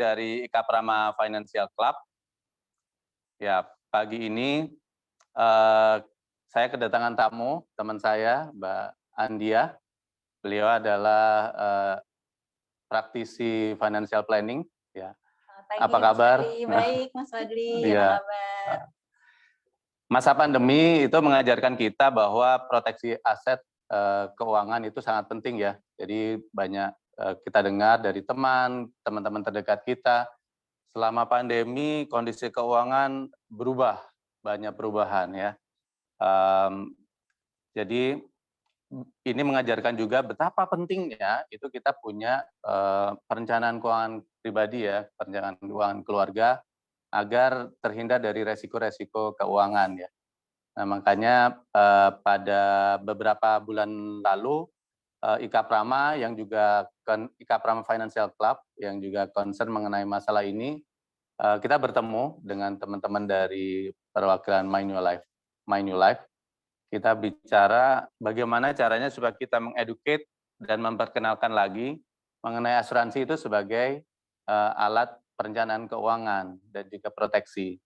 dari IKA Prama Financial Club. Ya, pagi ini saya kedatangan tamu, teman saya, Mbak Andia. Beliau adalah praktisi financial planning. Ya. Pagi, apa kabar? Baik, Mas Fadli. Ya. Apa kabar? Masa pandemi itu mengajarkan kita bahwa proteksi aset keuangan itu sangat penting ya. Jadi banyak kita dengar dari teman-teman terdekat kita. Selama pandemi kondisi keuangan berubah, banyak perubahan ya. Jadi ini mengajarkan juga betapa pentingnya itu kita punya perencanaan keuangan pribadi ya, perencanaan keuangan keluarga agar terhindar dari resiko-resiko keuangan ya. Nah, makanya pada beberapa bulan lalu IKA Prama yang juga IKA Prama Financial Club yang juga concern mengenai masalah ini, kita bertemu dengan teman-teman dari perwakilan My New Life. Kita bicara bagaimana caranya supaya kita mengeducate dan memperkenalkan lagi mengenai asuransi itu sebagai alat perencanaan keuangan dan juga proteksi.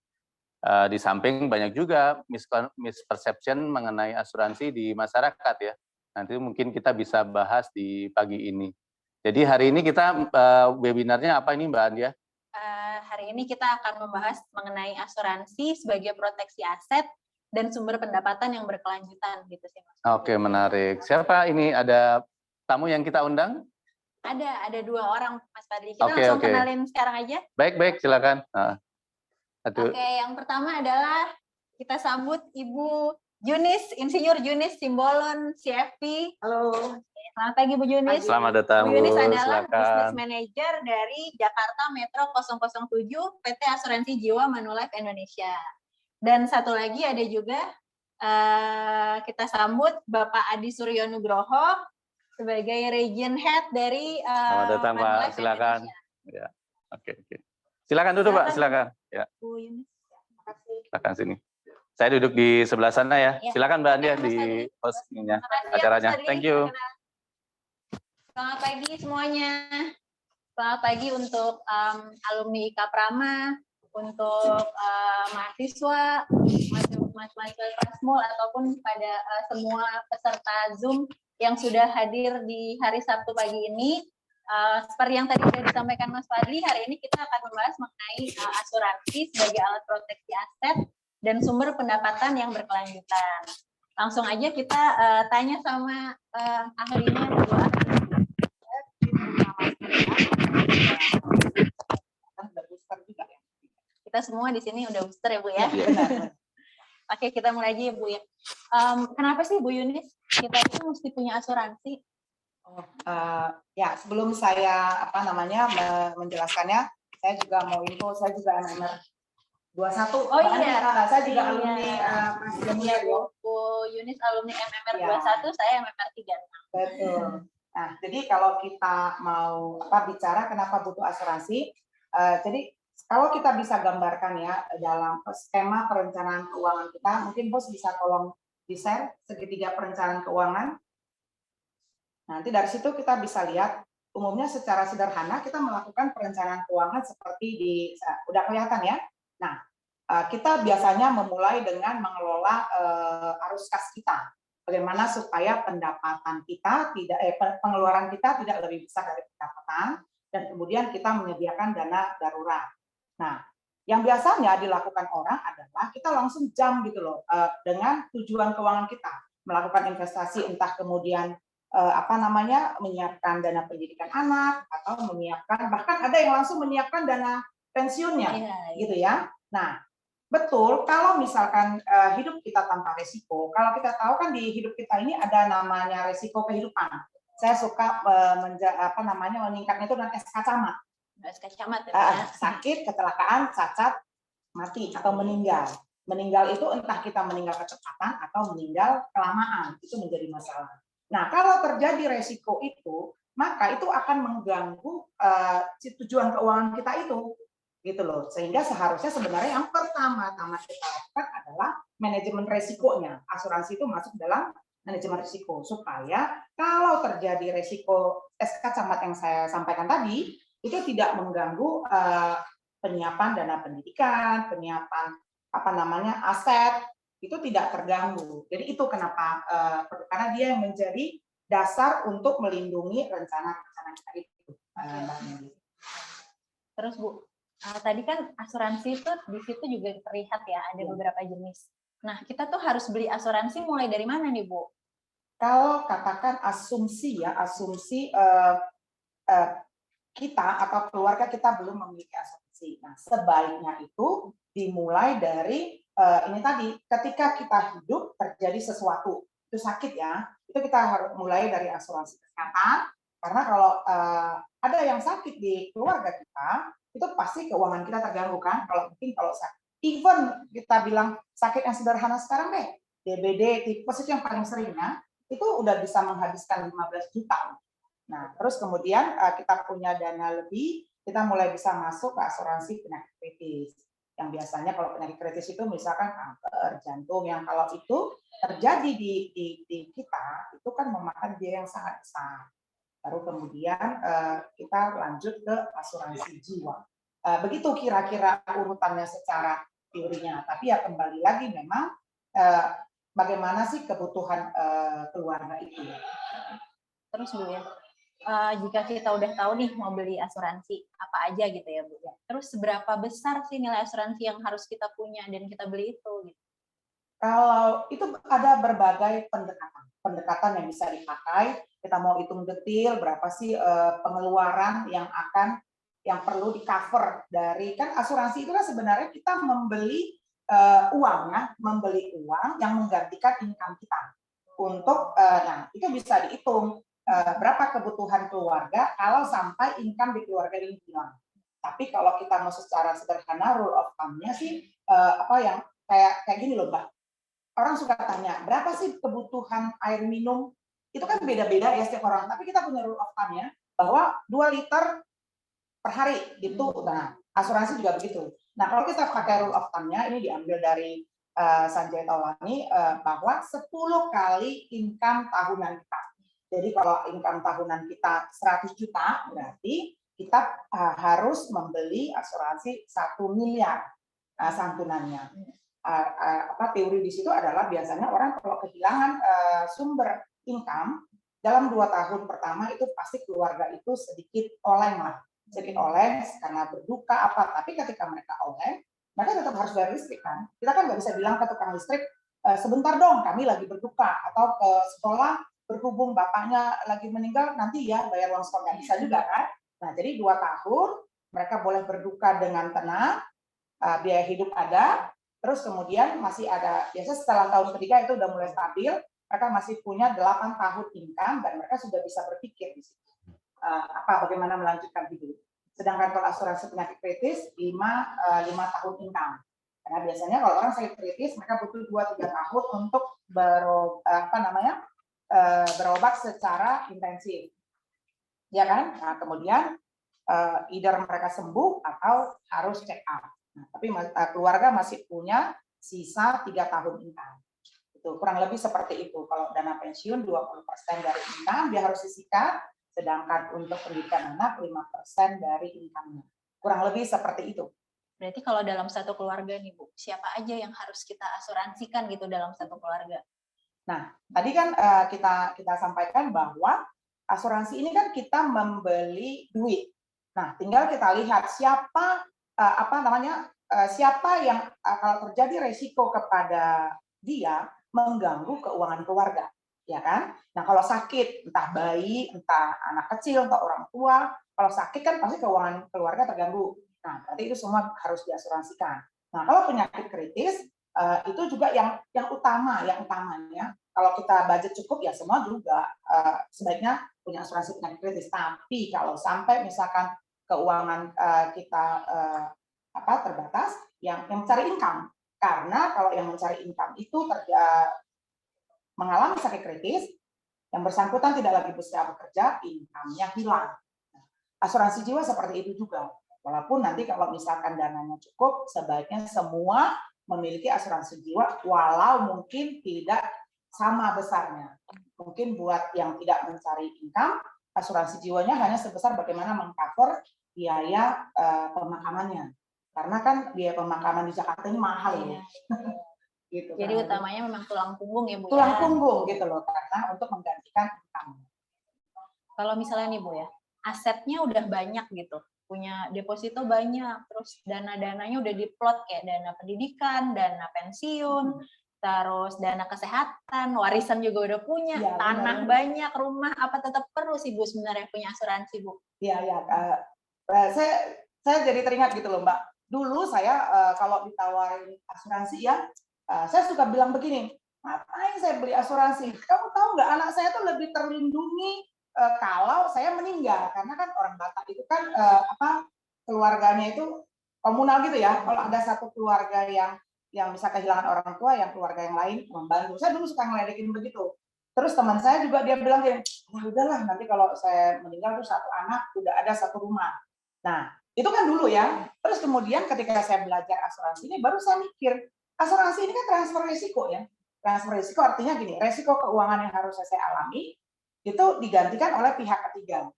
Di samping banyak juga misperception mengenai asuransi di masyarakat ya. Nanti mungkin kita bisa bahas di pagi ini. Jadi hari ini kita webinarnya apa ini Mbak Andia? Hari ini kita akan membahas mengenai asuransi sebagai proteksi aset dan sumber pendapatan yang berkelanjutan gitu sih Mas. Oke, menarik. Siapa ini, ada tamu yang kita undang? Ada 2 orang Mas Fadli. Kita langsung kenalin sekarang aja. Baik, silakan. Oke, yang pertama adalah kita sambut Ibu Yunis, Insinyur Yunis Simbolon, CFP. Halo. Selamat pagi Bu Yunis. Selamat datang Bu Yunis Bu, adalah silakan. Business Manager dari Jakarta Metro 007 PT Asuransi Jiwa Manulife Indonesia. Dan satu lagi ada juga kita sambut Bapak Adi Suryo Nugroho sebagai Region Head dari Selamat datang Pak, silakan. Ya. Oke. Silakan duduk Pak, silakan. Ya. Bu Yunis, terima kasih. Silakan sini. Saya duduk di sebelah sana ya. Silakan Mbak Andia di hostnya acaranya. Thank you. Selamat pagi semuanya. Selamat pagi untuk alumni IKA Prama, untuk mahasiswa, mahasiswa Prasmul ataupun pada semua peserta Zoom yang sudah hadir di hari Sabtu pagi ini. Seperti yang tadi sudah disampaikan Mas Fadli, hari ini kita akan membahas mengenai asuransi sebagai alat proteksi aset dan sumber pendapatan yang berkelanjutan. Langsung aja kita tanya sama ahlinya, Bu ahli. Kita semua di sini udah booster ya Bu ya. Oke, kita mulai aja ya Bu ya. Kenapa sih Bu Yunis kita itu mesti punya asuransi? Ya, sebelum saya menjelaskannya, saya juga mau info, saya juga MMR 21. Oh iya, saya juga alumni Presiden Bu Yunis alumni MMR 21, saya MMR 3. Betul. Nah, jadi kalau kita mau bicara kenapa butuh asuransi, jadi kalau kita bisa gambarkan ya dalam skema perencanaan keuangan kita, mungkin Bos bisa tolong di-share segitiga perencanaan keuangan. Nanti dari situ kita bisa lihat, umumnya secara sederhana kita melakukan perencanaan keuangan seperti udah kelihatan ya. Nah, kita biasanya memulai dengan mengelola arus kas kita. Bagaimana supaya pendapatan kita pengeluaran kita tidak lebih besar dari pendapatan, dan kemudian kita menyediakan dana darurat. Nah, yang biasanya dilakukan orang adalah kita langsung jump gitu loh dengan tujuan keuangan kita, melakukan investasi entah kemudian menyiapkan dana pendidikan anak atau menyiapkan, bahkan ada yang langsung menyiapkan dana pensiunnya, gitu ya. Nah, betul kalau misalkan hidup kita tanpa resiko, kalau kita tahu kan di hidup kita ini ada namanya resiko kehidupan. Saya suka meningkatnya itu dengan SK Camat. Sakit, kecelakaan, cacat, mati atau meninggal. Meninggal itu entah kita meninggal kecepatan atau meninggal kelamaan, itu menjadi masalah. Nah, kalau terjadi resiko itu, maka itu akan mengganggu tujuan keuangan kita itu, gitu loh. Sehingga seharusnya sebenarnya yang pertama-tama kita lakukan adalah manajemen resikonya. Asuransi itu masuk dalam manajemen risiko supaya kalau terjadi resiko SK Camat yang saya sampaikan tadi, itu tidak mengganggu penyiapan dana pendidikan, penyiapan aset, itu tidak terganggu. Jadi itu kenapa karena dia yang menjadi dasar untuk melindungi rencana-rencana kita itu. Terus Bu, tadi kan asuransi itu di situ juga terlihat ya ada beberapa jenis. Nah, kita tuh harus beli asuransi mulai dari mana nih Bu? Kalau katakan asumsi kita atau keluarga kita belum memiliki asuransi. Nah, sebaiknya itu dimulai dari ini tadi, ketika kita hidup terjadi sesuatu, itu sakit ya, itu kita harus mulai dari asuransi kesehatan, karena kalau ada yang sakit di keluarga kita, itu pasti keuangan kita terganggu kan, kalau sakit. Even kita bilang sakit yang sederhana sekarang deh, DBD, tipes itu yang paling seringnya, itu udah bisa menghabiskan 15 juta. Nah, terus kemudian kita punya dana lebih, kita mulai bisa masuk ke asuransi penyakit kritis. Yang biasanya kalau penyakit kritis itu misalkan kanker, jantung, yang kalau itu terjadi di kita, itu kan memakan biaya yang sangat besar. Baru kemudian kita lanjut ke asuransi jiwa. Begitu kira-kira urutannya secara teorinya. Tapi ya kembali lagi memang bagaimana sih kebutuhan keluarga itu. Terus Bu ya, jika kita udah tahu nih mau beli asuransi apa aja gitu ya Bu. Terus seberapa besar sih nilai asuransi yang harus kita punya dan kita beli itu? Gitu. Kalau itu ada berbagai pendekatan yang bisa dipakai. Kita mau hitung detail berapa sih pengeluaran yang perlu di cover dari, kan asuransi itu kan sebenarnya kita membeli membeli uang yang menggantikan income kita untuk nah itu bisa dihitung berapa kebutuhan keluarga kalau sampai income di keluarga ini hilang. Tapi kalau kita mau secara sederhana rule of thumb-nya sih yang kayak gini loh Mbak. Orang suka tanya, berapa sih kebutuhan air minum? Itu kan beda-beda ya setiap orang, tapi kita punya rule of thumb-nya bahwa 2 liter per hari itu. Nah, asuransi juga begitu. Nah, kalau kita pakai rule of thumb-nya, ini diambil dari Sanjay Taulani, bahwa 10 kali income tahunan kita. Jadi kalau income tahunan kita 100 juta, berarti kita harus membeli asuransi 1 miliar santunannya. Teori di situ adalah biasanya orang kalau kehilangan sumber income dalam 2 tahun pertama itu pasti keluarga itu sedikit oleng karena berduka tapi ketika mereka oleng, mereka tetap harus bayar listrik kan. Kita kan nggak bisa bilang ke tukang listrik sebentar dong kami lagi berduka, atau ke sekolah berhubung bapaknya lagi meninggal nanti ya bayar uang sekolah, nggak bisa juga kan. Nah jadi 2 tahun mereka boleh berduka dengan tenang, biaya hidup ada. Terus kemudian masih ada, biasa setelah tahun ketiga itu udah mulai stabil, mereka masih punya 8 tahun income dan mereka sudah bisa berpikir di situ bagaimana melanjutkan hidup. Sedangkan kalau asuransi penyakit kritis 5 tahun income. Karena biasanya kalau orang sakit kritis mereka butuh 2-3 tahun untuk berobat secara intensif. Ya kan? Nah, kemudian either mereka sembuh atau harus check up. Nah, tapi keluarga masih punya sisa 3 tahun income. Itu kurang lebih seperti itu. Kalau dana pensiun 20% dari income dia harus sisihkan, sedangkan untuk pendidikan anak 5% dari income-nya. Kurang lebih seperti itu. Berarti kalau dalam satu keluarga nih Bu, siapa aja yang harus kita asuransikan gitu dalam satu keluarga? Nah, tadi kan kita sampaikan bahwa asuransi ini kan kita membeli duit. Nah, tinggal kita lihat siapa siapa yang kalau terjadi resiko kepada dia mengganggu keuangan keluarga, ya kan? Nah, kalau sakit, entah bayi, entah anak kecil, entah orang tua, kalau sakit kan pasti keuangan keluarga terganggu. Nah, berarti itu semua harus diasuransikan. Nah, kalau penyakit kritis itu juga yang utamanya. Kalau kita budget cukup ya semua juga sebaiknya punya asuransi penyakit kritis. Tapi kalau sampai misalkan keuangan kita terbatas, yang mencari income. Karena kalau yang mencari income itu mengalami sakit kritis, yang bersangkutan tidak lagi bisa bekerja, income-nya hilang. Asuransi jiwa seperti itu juga. Walaupun nanti kalau misalkan dananya cukup, sebaiknya semua memiliki asuransi jiwa, walau mungkin tidak sama besarnya. Mungkin buat yang tidak mencari income, asuransi jiwanya hanya sebesar bagaimana mengcover biaya pemakamannya. Karena kan biaya pemakaman di Jakarta ini mahal ya. Gitu, Jadi kan. utamanya memang tulang punggung ya Bu Tulang ya. punggung gitu loh, karena untuk menggantikan income. Kalau misalnya nih Bu ya, asetnya udah banyak gitu, punya deposito banyak, terus dana-dananya udah diplot kayak dana pendidikan, dana pensiun, terus dana kesehatan, warisan juga udah punya, Ya, tanah benar. banyak, rumah, apa tetap perlu sih Bu sebenarnya punya asuransi Bu? Iya, ya. Saya jadi teringat gitu loh Mbak. Dulu saya kalau ditawarin asuransi ya, saya suka bilang begini, ngapain saya beli asuransi? Kamu tahu nggak anak saya tuh lebih terlindungi kalau saya meninggal, karena kan orang Batak itu kan keluarganya itu komunal gitu ya. Kalau ada satu keluarga yang bisa kehilangan orang tua, yang keluarga yang lain membantu. Saya dulu suka ngeledekin begitu. Terus teman saya juga dia bilang gini, ya udahlah nanti kalau saya meninggal tuh satu anak udah ada satu rumah. Nah itu kan dulu ya. Terus kemudian ketika saya belajar asuransi ini baru saya mikir, asuransi ini kan transfer risiko ya. Transfer risiko artinya gini, risiko keuangan yang harus saya alami itu digantikan oleh pihak ketiga.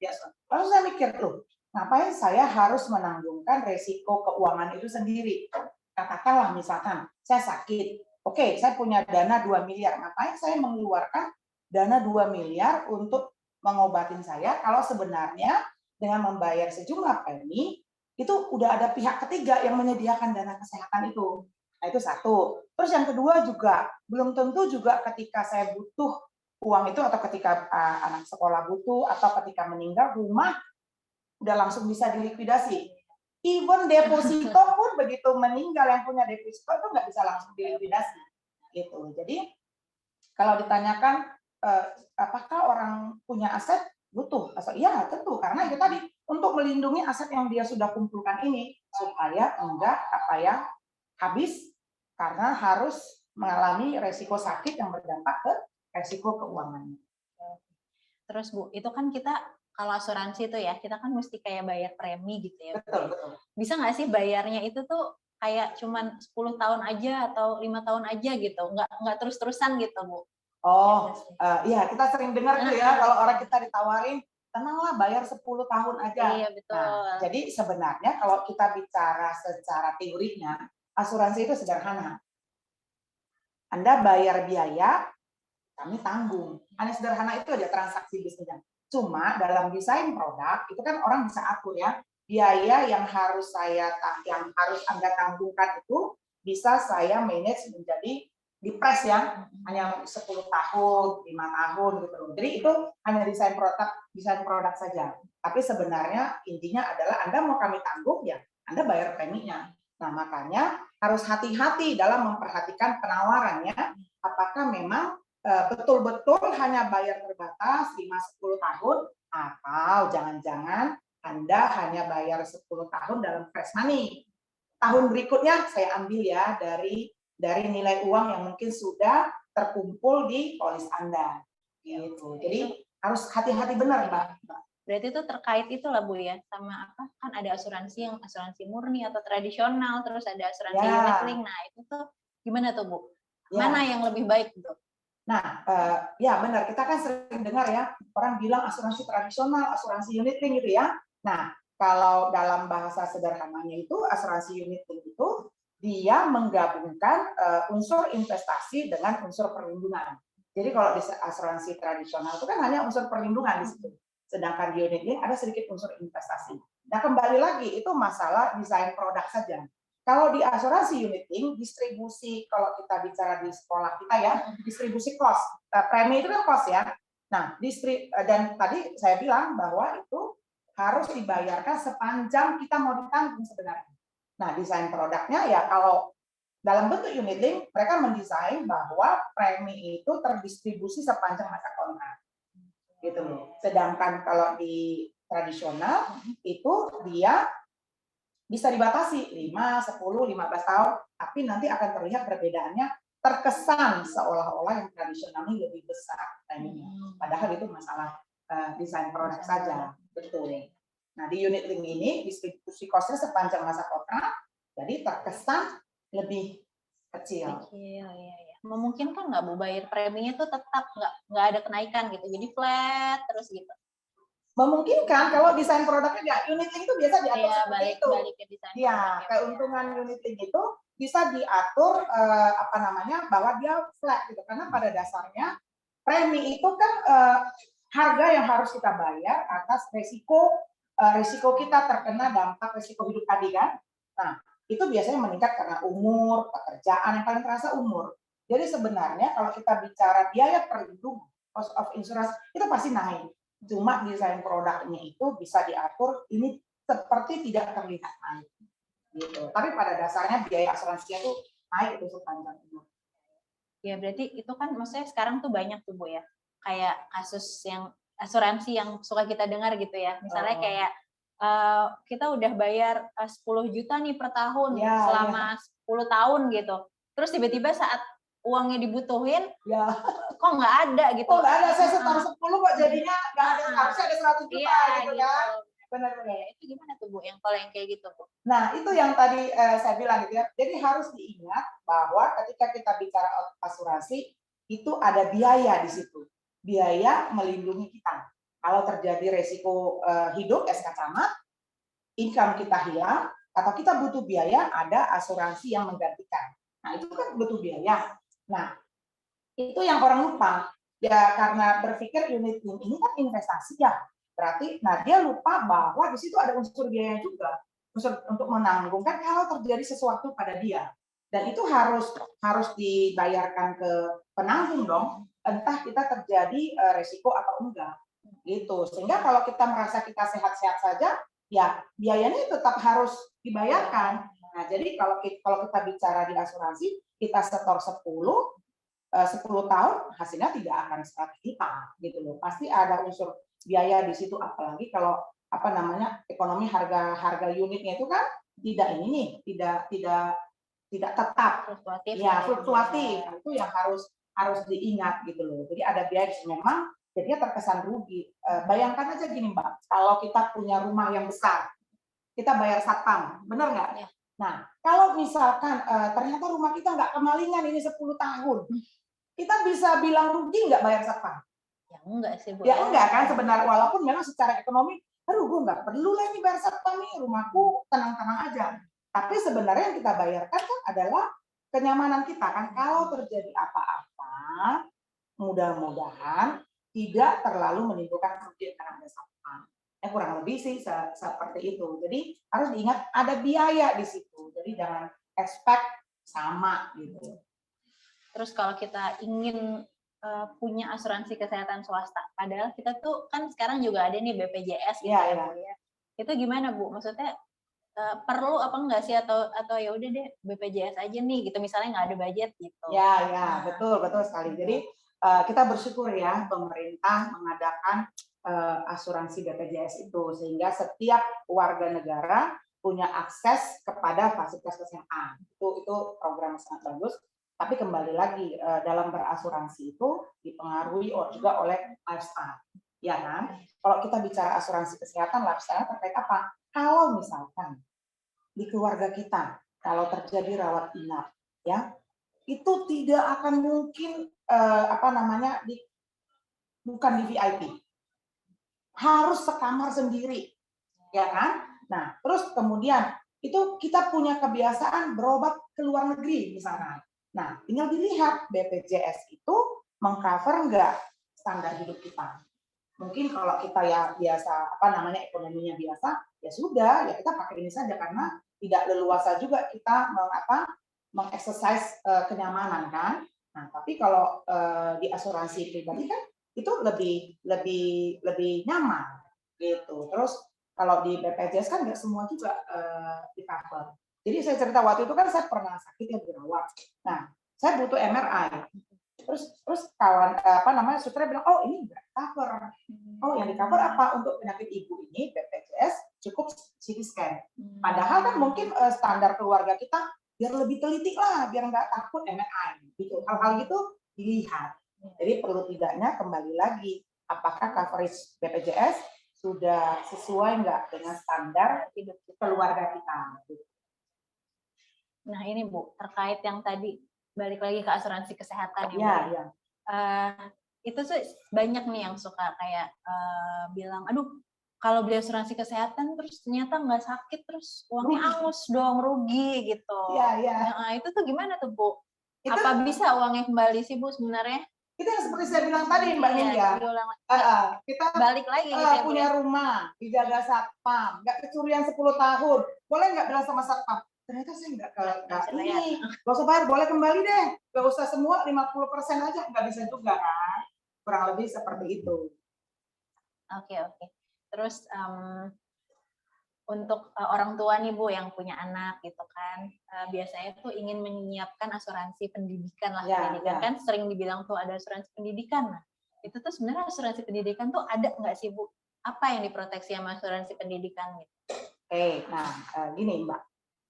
Lalu saya mikir, loh, ngapain saya harus menanggungkan risiko keuangan itu sendiri? Katakanlah misalkan saya sakit, oke, saya punya dana 2 miliar, ngapain saya mengeluarkan dana 2 miliar untuk mengobatin saya kalau sebenarnya dengan membayar sejumlah premi itu udah ada pihak ketiga yang menyediakan dana kesehatan itu. Nah, itu satu. Terus yang kedua juga belum tentu juga ketika saya butuh uang itu atau ketika anak sekolah butuh atau ketika meninggal rumah udah langsung bisa dilikuidasi. Even deposito pun begitu meninggal yang punya deposito itu nggak bisa langsung dilikuidasi. Gitu. Jadi kalau ditanyakan apakah orang punya aset butuh? Iya tentu, karena itu tadi untuk melindungi aset yang dia sudah kumpulkan ini supaya enggak habis karena harus mengalami resiko sakit yang berdampak ke resiko keuangannya. Terus Bu, itu kan kita kalau asuransi itu ya, kita kan mesti kayak bayar premi gitu ya. Betul, betul. Bisa nggak sih bayarnya itu tuh kayak cuman 10 tahun aja atau 5 tahun aja gitu, nggak terus-terusan gitu Bu? Oh, iya kita sering dengar tuh ya kalau orang kita ditawarin, tenanglah bayar 10 tahun aja. Iya, betul. Nah, jadi sebenarnya kalau kita bicara secara teorinya, asuransi itu sederhana. Anda bayar biaya, kami tanggung. Hanya sederhana itu aja transaksi bisnisnya. Cuma dalam desain produk itu kan orang bisa atur ya, biaya yang harus Anda tanggungkan itu bisa saya manage menjadi dipres ya, hanya 10 tahun, 5 tahun gitu. Jadi itu hanya desain produk saja. Tapi sebenarnya intinya adalah Anda mau kami tanggung ya, Anda bayar preminya. Nah, makanya harus hati-hati dalam memperhatikan penawarannya, apakah memang betul-betul hanya bayar terbatas 5-10 tahun atau jangan-jangan Anda hanya bayar 10 tahun dalam fresh money. Tahun berikutnya saya ambil ya dari nilai uang yang mungkin sudah terkumpul di polis Anda. Gitu. Jadi harus hati-hati benar, Mbak. Berarti itu terkait itu lah Bu ya, sama apa? Kan ada asuransi yang asuransi murni atau tradisional, terus ada asuransi unit link. Nah, itu tuh gimana tuh Bu? Mana yang lebih baik gitu? Nah, ya benar, kita kan sering dengar ya, orang bilang asuransi tradisional, asuransi unit link gitu ya. Nah, kalau dalam bahasa sederhananya itu, asuransi unit link itu, dia menggabungkan unsur investasi dengan unsur perlindungan. Jadi kalau di asuransi tradisional itu kan hanya unsur perlindungan di situ. Sedangkan di unit link ada sedikit unsur investasi. Nah, kembali lagi, itu masalah desain produk saja. Kalau di asuransi unit link, distribusi, kalau kita bicara di sekolah kita ya, distribusi cost. Premi itu kan cost ya. Nah, dan tadi saya bilang bahwa itu harus dibayarkan sepanjang kita mau ditanggung sebenarnya. Nah, desain produknya ya kalau dalam bentuk unit link, mereka mendesain bahwa premi itu terdistribusi sepanjang masa kontrak. Gitu loh. Sedangkan kalau di tradisional, itu dia bisa dibatasi 5, 10, 15 tahun, tapi nanti akan terlihat perbedaannya terkesan seolah-olah yang tradisional ini lebih besar preminya. Padahal itu masalah desain produk saja. Betul. Nah, di unit link ini distribusi cost-nya sepanjang masa kontrak, jadi terkesan lebih kecil. Iya. Memungkinkan nggak Bu bayar preminya tuh tetap nggak ada kenaikan gitu, jadi flat terus gitu? memungkinkan kalau desain produknya ya unit link itu biasa diatur Iya, seperti itu. balik ke desain Iya, produknya, Bu, keuntungan unit link itu bisa diatur apa namanya bahwa dia flat gitu karena pada dasarnya premi itu kan harga yang harus kita bayar atas risiko kita terkena dampak risiko hidup tadi kan. Nah, itu biasanya meningkat karena umur, pekerjaan, yang paling terasa umur. Jadi sebenarnya kalau kita bicara biaya perlindungan, cost of insurance itu pasti naik. Cuma desain produknya itu bisa diatur ini seperti tidak terlihat naik. Gitu. Tapi pada dasarnya biaya asuransinya itu naik itu sepanjang umur. Ya berarti itu kan maksudnya sekarang tuh banyak tuh Bu ya, kayak kasus yang asuransi yang suka kita dengar gitu ya, misalnya kayak kita udah bayar 10 juta nih per tahun Ya, selama 10 tahun gitu, terus tiba-tiba saat uangnya dibutuhin, ya. kok nggak ada gitu. Oh nggak ada, saya setor 10 kok jadinya nggak ada, harusnya ada 100 juta Iya, gitu kan. Benar-benar. Itu gimana tuh Bu, yang kalau yang kayak gitu Bu? Nah, itu yang tadi saya bilang gitu ya. Jadi harus diingat bahwa ketika kita bicara asuransi, itu ada biaya di situ. Biaya melindungi kita. Kalau terjadi resiko hidup, SK camat, income kita hilang, atau kita butuh biaya, ada asuransi yang menggantikan. Nah, itu kan butuh biaya. Nah, itu yang orang lupa. Ya, karena berpikir unit link ini kan investasi ya. Berarti, nah dia lupa bahwa di situ ada unsur biaya juga. Unsur untuk menanggung kan kalau terjadi sesuatu pada dia. Dan itu harus dibayarkan ke penanggung dong. Entah kita terjadi resiko atau enggak. Gitu. Sehingga kalau kita merasa kita sehat-sehat saja, ya biayanya tetap harus dibayarkan. Nah, jadi kalau kita bicara di asuransi, kita setor 10 tahun hasilnya tidak akan 100 juta gitu loh. Pasti ada unsur biaya di situ, apalagi kalau apa namanya ekonomi harga unitnya itu kan tidak tidak tetap, Fluktuatif. ya fluktuatif. Itu yang harus diingat gitu loh. Jadi ada biaya memang jadinya terkesan rugi. Bayangkan aja gini Mbak, kalau kita punya rumah yang besar, kita bayar satpam, benar nggak? Ya. Nah, kalau misalkan ternyata rumah kita nggak kemalingan ini 10 tahun, kita bisa bilang rugi nggak bayar satpam? Ya enggak sih Bu. Ya enggak kan sebenarnya, walaupun memang secara ekonomi, aduh gue nggak perlu lah ini bayar satpam nih, rumahku tenang-tenang aja. Tapi sebenarnya yang kita bayarkan kan adalah kenyamanan kita kan. Kalau terjadi apa-apa, mudah-mudahan tidak terlalu menimbulkan kerugian karena ada satpam. Kurang lebih sih seperti itu. Jadi harus diingat ada biaya di situ. Jadi jangan expect sama gitu. Terus kalau kita ingin punya asuransi kesehatan swasta, padahal kita tuh kan sekarang juga ada nih BPJS gitu ya Bu ya. Itu gimana Bu? Maksudnya perlu apa enggak sih atau ya udah deh BPJS aja nih gitu, misalnya nggak ada budget gitu. Ya, betul sekali. Jadi kita bersyukur ya pemerintah mengadakan asuransi BPJS itu sehingga setiap warga negara punya akses kepada fasilitas kesehatan. Itu program yang sangat bagus. Tapi kembali lagi dalam berasuransi itu dipengaruhi juga oleh lifestyle, ya kan? Kalau kita bicara asuransi kesehatan, lifestyle terkait apa? Kalau misalkan di keluarga kita kalau terjadi rawat inap, ya itu tidak akan mungkin bukan di VIP, harus sekamar sendiri, ya kan? Nah, terus kemudian itu kita punya kebiasaan berobat ke luar negeri misalnya. Nah, tinggal dilihat BPJS itu mengcover enggak standar hidup kita. Mungkin kalau kita ya biasa ekonominya biasa, ya sudah, ya kita pakai ini saja karena tidak leluasa juga kita mengeksersis kenyamanan kan. Nah, tapi kalau di asuransi pribadi kan itu lebih nyaman gitu. Terus kalau di BPJS kan nggak semua juga di cover. Jadi saya cerita waktu itu kan saya pernah sakit ya dirawat. Nah, saya butuh MRI. Terus kawan sutra bilang, oh ini nggak cover. Oh yang di cover apa untuk penyakit ibu ini BPJS cukup CT scan. Padahal kan mungkin standar keluarga kita biar lebih teliti lah, biar nggak takut MRI. Gitu. Hal-hal gitu dilihat. Jadi perlu tidaknya kembali lagi, apakah coverage BPJS sudah sesuai nggak dengan standar hidup keluarga kita. Nah ini Bu, terkait yang tadi balik lagi ke asuransi kesehatan ya. Itu tuh banyak nih yang suka kayak bilang, aduh kalau beli asuransi kesehatan terus ternyata nggak sakit, terus uangnya Rugi. angus dong, rugi gitu. Iya, iya. Nah, itu tuh gimana tuh Bu? Itu Apa bisa uangnya kembali sih Bu sebenarnya? itu yang seperti saya bilang tadi Mbak Iya, Nindya. diulang lagi. Kita Balik lagi gitu ya Bu punya ya. rumah, dijaga satpam, nggak kecurian 10 tahun. Boleh nggak bilang sama satpam? Ternyata saya nggak bisa bayar. ini, nggak usah bayar, boleh kembali deh. Nggak usah semua 50% aja, nggak bisa juga kan. Kurang lebih seperti itu. Oke. Terus untuk orang tua nih Bu yang punya anak gitu kan, biasanya tuh ingin menyiapkan asuransi pendidikan lah. Ya, Pendidikan ya. kan sering dibilang tuh ada asuransi pendidikan. Nah, itu tuh sebenarnya asuransi pendidikan tuh ada nggak sih Bu? Apa yang diproteksi sama asuransi pendidikan gitu? Nah gini Mbak,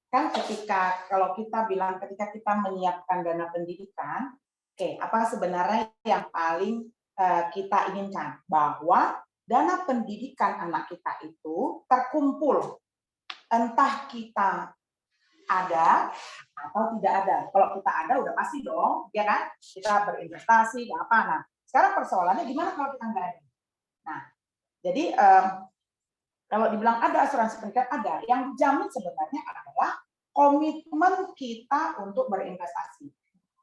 kan kalau kita bilang ketika kita menyiapkan dana pendidikan, apa sebenarnya yang paling kita inginkan? Bahwa dana pendidikan anak kita itu terkumpul, entah kita ada atau tidak ada. Kalau kita ada udah pasti dong, ya kan? Kita berinvestasi, apa. Nah, sekarang persoalannya gimana kalau kita nggak ada? Nah, jadi kalau dibilang ada asuransi pendidikan, ada. Yang dijamin sebenarnya adalah komitmen kita untuk berinvestasi.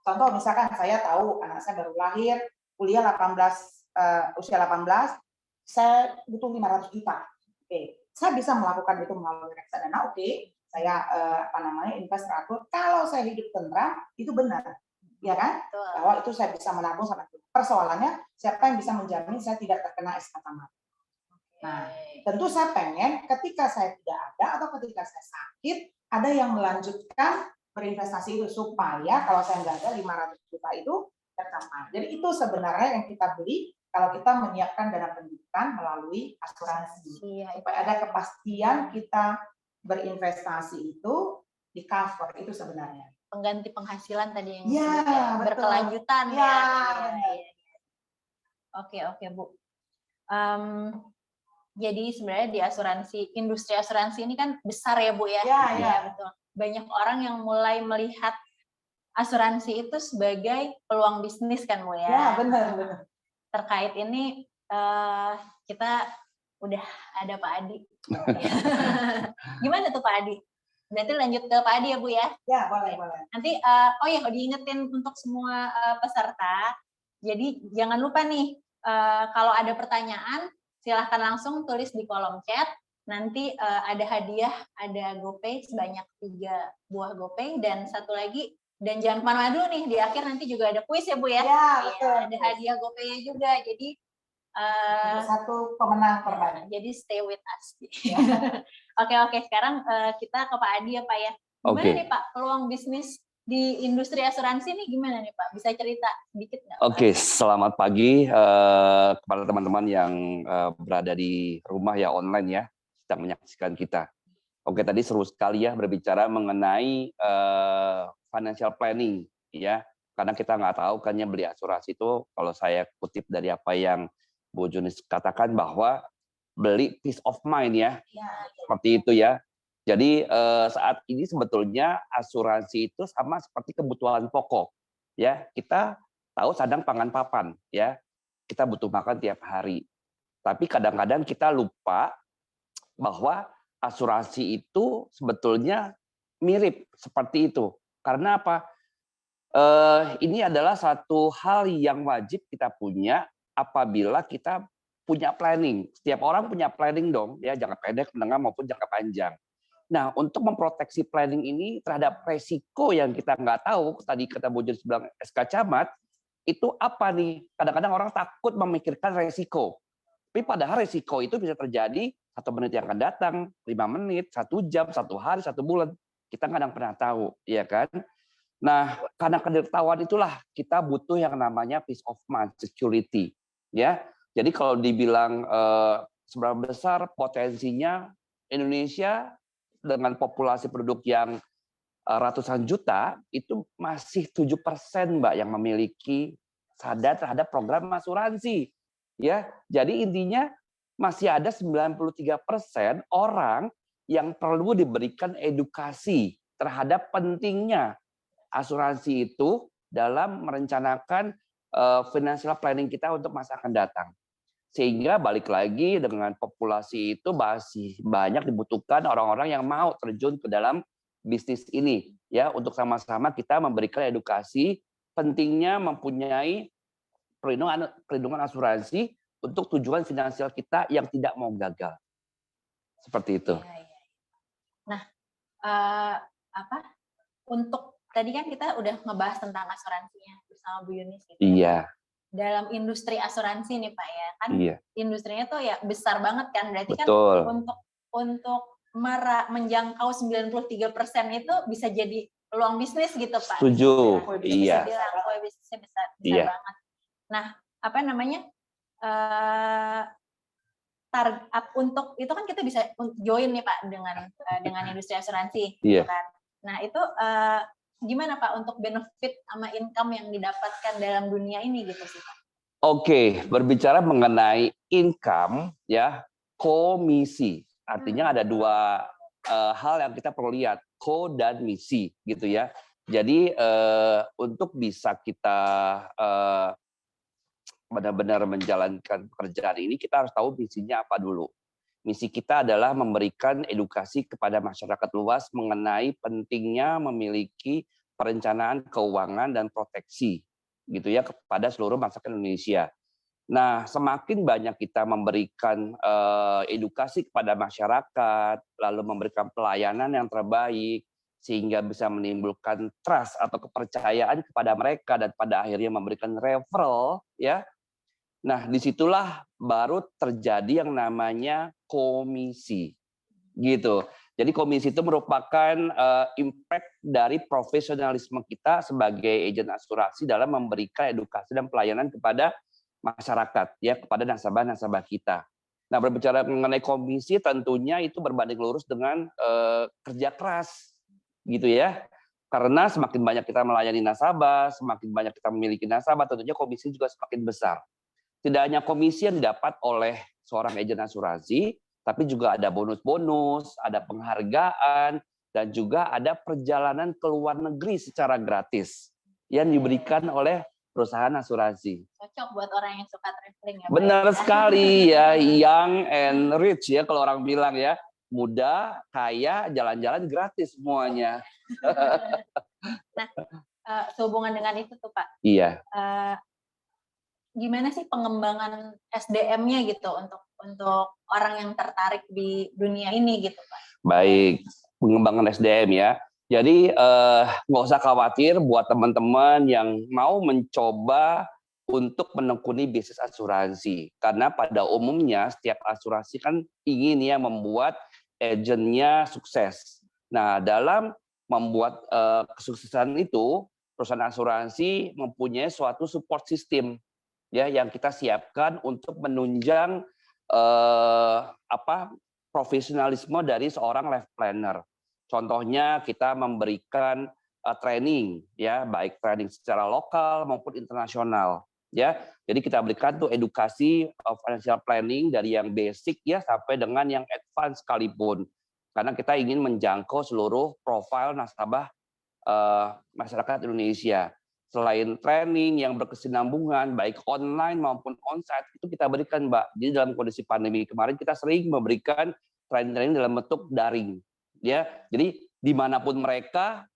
Contoh misalkan saya tahu anak saya baru lahir, kuliah 18, usia 18, saya butuh 500 juta. Saya bisa melakukan itu melalui reksadana, saya invest 100. Kalau saya hidup tentram, itu benar. Ya kan? Bahwa itu saya bisa menabung sampai itu. Persoalannya, siapa yang bisa menjamin saya tidak terkena SK tamat? Nah, tentu saya pengen ketika saya tidak ada atau ketika saya sakit, ada yang melanjutkan berinvestasi itu supaya kalau saya nggak ada 500 juta itu tercapai. Jadi itu sebenarnya yang kita beli kalau kita menyiapkan dana pendidikan melalui asuransi. Supaya ada kepastian kita berinvestasi itu di cover itu sebenarnya. Pengganti penghasilan tadi yang berkelanjutan ya. Oke Bu. Jadi sebenarnya di industri asuransi ini kan besar ya Bu ya. Iya. Betul. Banyak orang yang mulai melihat asuransi itu sebagai peluang bisnis kan Bu ya. Ya, benar. Terkait ini kita udah ada Pak Adi. Gimana tuh Pak Adi? Berarti lanjut ke Pak Adi ya Bu ya? Ya, boleh. Nanti, diingetin untuk semua peserta. Jadi jangan lupa nih, kalau ada pertanyaan, silahkan langsung tulis di kolom chat. Nanti ada hadiah, ada GoPay sebanyak 3 buah GoPay dan satu lagi. Dan jangan kemana-mana dulu nih, di akhir nanti juga ada kuis ya Bu ya? Ya, betul. Ada hadiah GoPay-nya juga. Jadi satu pemenang terbaik. Jadi stay with us. Oke. Sekarang kita ke Pak Adi ya Pak ya. Gimana nih Pak peluang bisnis di industri asuransi ini gimana nih Pak? Bisa cerita sedikit nggak? Oke, selamat pagi kepada teman-teman yang berada di rumah ya online ya, sedang menyaksikan kita. Oke, tadi seru sekali ya berbicara mengenai financial planning ya, karena kita nggak tahu kan ya beli asuransi itu, kalau saya kutip dari apa yang Bu Junis katakan bahwa beli peace of mind ya, seperti itu ya. Jadi saat ini sebetulnya asuransi itu sama seperti kebutuhan pokok ya. Kita tahu sadang pangan papan ya, kita butuh makan tiap hari. Tapi kadang-kadang kita lupa bahwa asuransi itu sebetulnya mirip seperti itu. Karena apa? Ini adalah satu hal yang wajib kita punya apabila kita punya planning. Setiap orang punya planning dong, ya jangka pendek, menengah maupun jangka panjang. Nah, untuk memproteksi planning ini terhadap resiko yang kita nggak tahu, tadi kata Bu Junis bilang SK Camat, itu apa nih? Kadang-kadang orang takut memikirkan resiko. Tapi padahal resiko itu bisa terjadi 1 menit yang akan datang, 5 menit, 1 jam, 1 hari, 1 bulan. Kita kadang pernah tahu, ya kan? Nah, karena ketidaktahuan itulah kita butuh yang namanya peace of mind, security. Ya, jadi kalau dibilang seberapa besar potensinya Indonesia dengan populasi penduduk yang ratusan juta, itu masih 7% Mbak yang memiliki sadar terhadap program asuransi. Ya, jadi intinya masih ada 93% orang yang perlu diberikan edukasi terhadap pentingnya asuransi itu dalam merencanakan financial planning kita untuk masa akan datang. Sehingga balik lagi dengan populasi itu masih banyak dibutuhkan orang-orang yang mau terjun ke dalam bisnis ini ya, untuk sama-sama kita memberikan edukasi pentingnya mempunyai perlindungan asuransi untuk tujuan finansial kita yang tidak mau gagal. Seperti itu. Iya, iya. Nah, apa? Untuk tadi kan kita udah ngebahas tentang asuransinya bersama Bu Yunis gitu. Iya, Dalam industri asuransi nih Pak ya, kan iya, industrinya tuh ya besar banget kan, berarti kan betul. untuk menjangkau 93% itu bisa jadi peluang bisnis gitu Pak. Setuju. Bisa Iya, bilang peluang bisnisnya besar Iya. banget. Nah, apa namanya? Untuk itu kan kita bisa join nih Pak dengan industri asuransi, gitu Iya. kan. Nah itu gimana Pak untuk benefit sama income yang didapatkan dalam dunia ini gitu sih Pak? Oke, berbicara mengenai income ya, komisi. Artinya ada dua hal yang kita perlu lihat, ko dan misi gitu ya. Jadi untuk bisa kita benar-benar menjalankan pekerjaan ini, kita harus tahu misinya apa dulu. Misi kita adalah memberikan edukasi kepada masyarakat luas mengenai pentingnya memiliki perencanaan keuangan dan proteksi gitu ya kepada seluruh masyarakat Indonesia. Nah, semakin banyak kita memberikan edukasi kepada masyarakat, lalu memberikan pelayanan yang terbaik, sehingga bisa menimbulkan trust atau kepercayaan kepada mereka dan pada akhirnya memberikan referral, ya. Nah, disitulah baru terjadi yang namanya komisi, gitu. Jadi komisi itu merupakan impact dari profesionalisme kita sebagai agen asuransi dalam memberikan edukasi dan pelayanan kepada masyarakat, ya, kepada nasabah-nasabah kita. Nah, berbicara mengenai komisi, tentunya itu berbanding lurus dengan kerja keras, gitu ya. Karena semakin banyak kita melayani nasabah, semakin banyak kita memiliki nasabah, tentunya komisi juga semakin besar. Tidak hanya komisi yang didapat oleh seorang agen asuransi, tapi juga ada bonus-bonus, ada penghargaan, dan juga ada perjalanan ke luar negeri secara gratis yang diberikan oleh perusahaan asuransi. Cocok buat orang yang suka traveling ya Pak? Benar sekali ya, young and rich ya kalau orang bilang ya, muda, kaya, jalan-jalan gratis semuanya. Nah, sehubungan dengan itu tuh Pak, Iya. Gimana sih pengembangan SDM-nya gitu untuk orang yang tertarik di dunia ini gitu Pak? Baik, pengembangan SDM ya. Jadi nggak usah khawatir buat teman-teman yang mau mencoba untuk menekuni bisnis asuransi. Karena pada umumnya setiap asuransi kan ingin ya membuat agennya sukses. Nah, dalam membuat kesuksesan itu, perusahaan asuransi mempunyai suatu support system ya yang kita siapkan untuk menunjang profesionalisme dari seorang life planner. Contohnya kita memberikan training ya, baik training secara lokal maupun internasional ya. Jadi kita berikan tuh edukasi financial planning dari yang basic ya sampai dengan yang advance sekalipun. Karena kita ingin menjangkau seluruh profil nasabah masyarakat Indonesia. Selain training yang berkesinambungan, baik online maupun onsite, itu kita berikan, Mbak. Jadi dalam kondisi pandemi kemarin, kita sering memberikan training-training dalam bentuk daring. Ya, jadi dimanapun mereka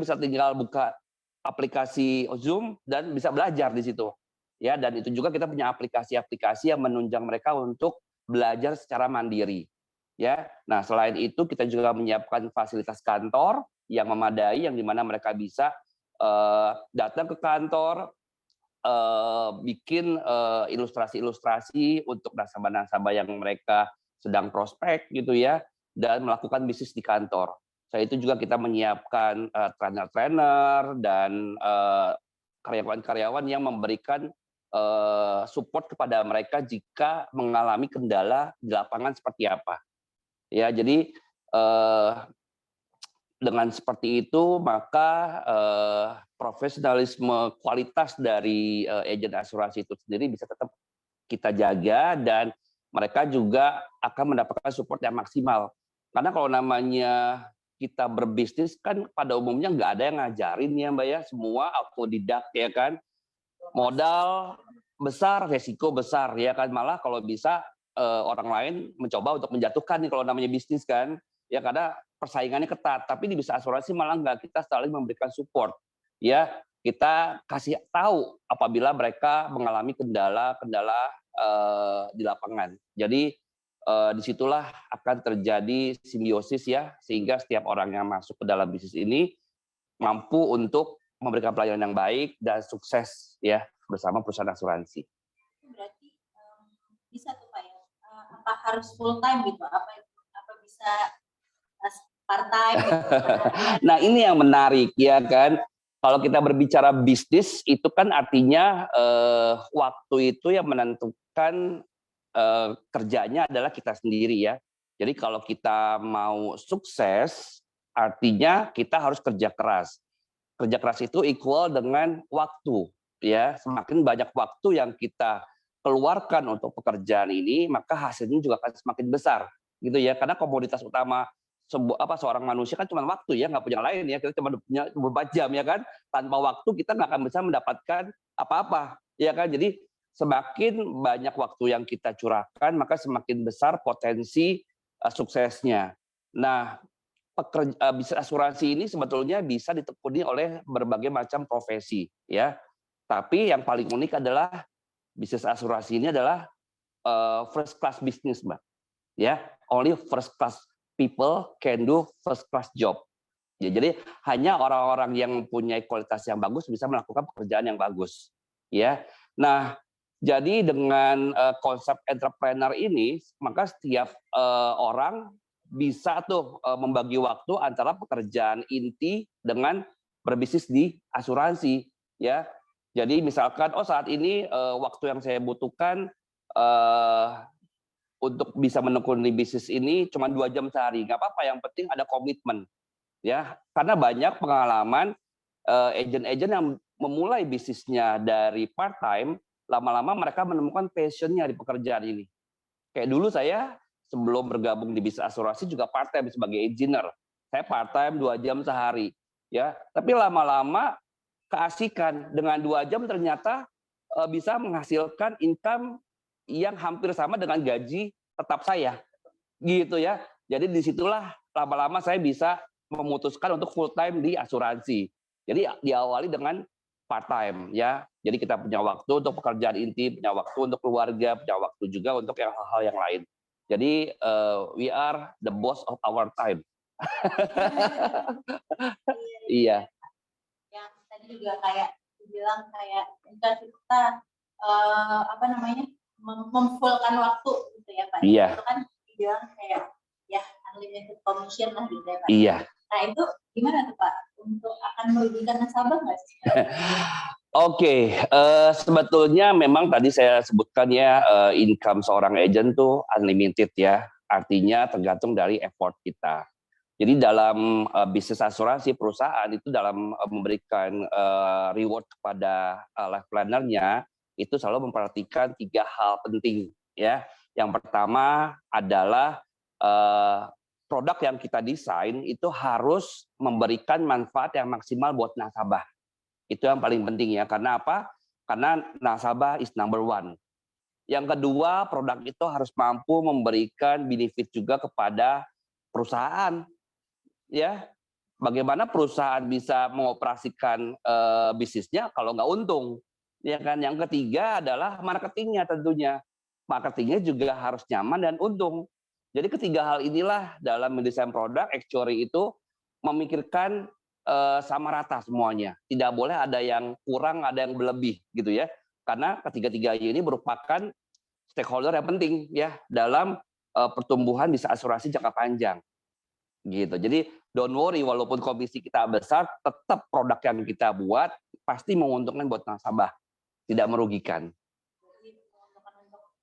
bisa tinggal buka aplikasi Zoom dan bisa belajar di situ. Ya, dan itu juga kita punya aplikasi-aplikasi yang menunjang mereka untuk belajar secara mandiri. Ya, nah selain itu kita juga menyiapkan fasilitas kantor yang memadai, yang dimana mereka bisa datang ke kantor, bikin ilustrasi-ilustrasi untuk nasabah-nasabah yang mereka sedang prospek gitu ya, dan melakukan bisnis di kantor. Selain itu juga kita menyiapkan trainer-trainer dan karyawan-karyawan yang memberikan support kepada mereka jika mengalami kendala di lapangan seperti apa. Ya, jadi dengan seperti itu maka profesionalisme kualitas dari agen asuransi itu sendiri bisa tetap kita jaga dan mereka juga akan mendapatkan support yang maksimal. Karena kalau namanya kita berbisnis kan pada umumnya nggak ada yang ngajarin ya Mbak ya, semua autodidak ya kan. Modal besar, resiko besar ya kan, malah kalau bisa orang lain mencoba untuk menjatuhkan nih kalau namanya bisnis kan, ya karena persaingannya ketat. Tapi di bisnis asuransi malah enggak, kita saling memberikan support, ya kita kasih tahu apabila mereka mengalami kendala-kendala di lapangan. Jadi disitulah akan terjadi simbiosis ya, sehingga setiap orang yang masuk ke dalam bisnis ini mampu untuk memberikan pelayanan yang baik dan sukses ya bersama perusahaan asuransi. Berarti bisa tuh Pak ya, apa harus full time gitu? Apa bisa part time gitu? Nah ini yang menarik ya kan. Kalau kita berbicara bisnis itu kan artinya waktu itu yang menentukan kerjanya adalah kita sendiri ya. Jadi kalau kita mau sukses artinya kita harus kerja keras. Kerja keras itu equal dengan waktu ya. Semakin banyak waktu yang kita keluarkan untuk pekerjaan ini, maka hasilnya juga akan semakin besar gitu ya. Karena komoditas utama seorang manusia kan cuma waktu ya, nggak punya lain ya. Kita cuma punya 24 jam ya kan. Tanpa waktu kita nggak akan bisa mendapatkan apa-apa ya kan. Jadi semakin banyak waktu yang kita curahkan, maka semakin besar potensi suksesnya. Nah, bisnis asuransi ini sebetulnya bisa ditekuni oleh berbagai macam profesi ya. Tapi yang paling unik adalah bisnis asuransi ini adalah first class business, Mbak. Ya, only first class people can do first class job. Ya, jadi hanya orang-orang yang mempunyai kualitas yang bagus bisa melakukan pekerjaan yang bagus. Ya. Nah, jadi dengan konsep entrepreneur ini, maka setiap orang bisa tuh membagi waktu antara pekerjaan inti dengan berbisnis di asuransi ya. Jadi misalkan saat ini waktu yang saya butuhkan untuk bisa menekuni bisnis ini cuma 2 jam sehari, nggak apa-apa, yang penting ada komitmen ya. Karena banyak pengalaman agent-agent yang memulai bisnisnya dari part time, lama-lama mereka menemukan passionnya di pekerjaan ini. Kayak dulu saya sebelum bergabung di bisnis asuransi juga part time sebagai engineer. Saya part time 2 jam sehari, ya. Tapi lama-lama keasikan dengan 2 jam ternyata bisa menghasilkan income yang hampir sama dengan gaji tetap saya, gitu ya. Jadi disitulah lama-lama saya bisa memutuskan untuk full time di asuransi. Jadi diawali dengan part time, ya. Jadi kita punya waktu untuk pekerjaan inti, punya waktu untuk keluarga, punya waktu juga untuk hal-hal yang lain. Jadi we are the boss of our time. Iya. Yang tadi juga kayak dibilang kayak kita memfullkan waktu gitu ya Pak. Iya. Itu kan dibilang kayak ya unlimited commission lah gitu ya Pak. Iya. Nah itu gimana tuh Pak? Untuk akan merugikan nasabah nggak sih? Oke, sebetulnya memang tadi saya sebutkan ya income seorang agent tuh unlimited ya, artinya tergantung dari effort kita. Jadi dalam bisnis asuransi perusahaan itu dalam memberikan reward kepada life planner-nya itu selalu memperhatikan 3 hal penting ya. Yang pertama adalah produk yang kita desain itu harus memberikan manfaat yang maksimal buat nasabah. Itu yang paling penting ya. Karena apa? Karena nasabah is number one. Yang kedua, produk itu harus mampu memberikan benefit juga kepada perusahaan. Ya, bagaimana perusahaan bisa mengoperasikan bisnisnya kalau nggak untung? Ya kan. Yang ketiga adalah marketingnya tentunya. Marketingnya juga harus nyaman dan untung. Jadi ketiga hal inilah dalam mendesain produk actuary itu memikirkan sama rata semuanya. Tidak boleh ada yang kurang, ada yang berlebih gitu ya. Karena ketiga-tiganya ini merupakan stakeholder yang penting ya dalam pertumbuhan bisa asuransi jangka panjang. Gitu. Jadi don't worry, walaupun komisi kita besar, tetap produk yang kita buat pasti menguntungkan buat nasabah, tidak merugikan.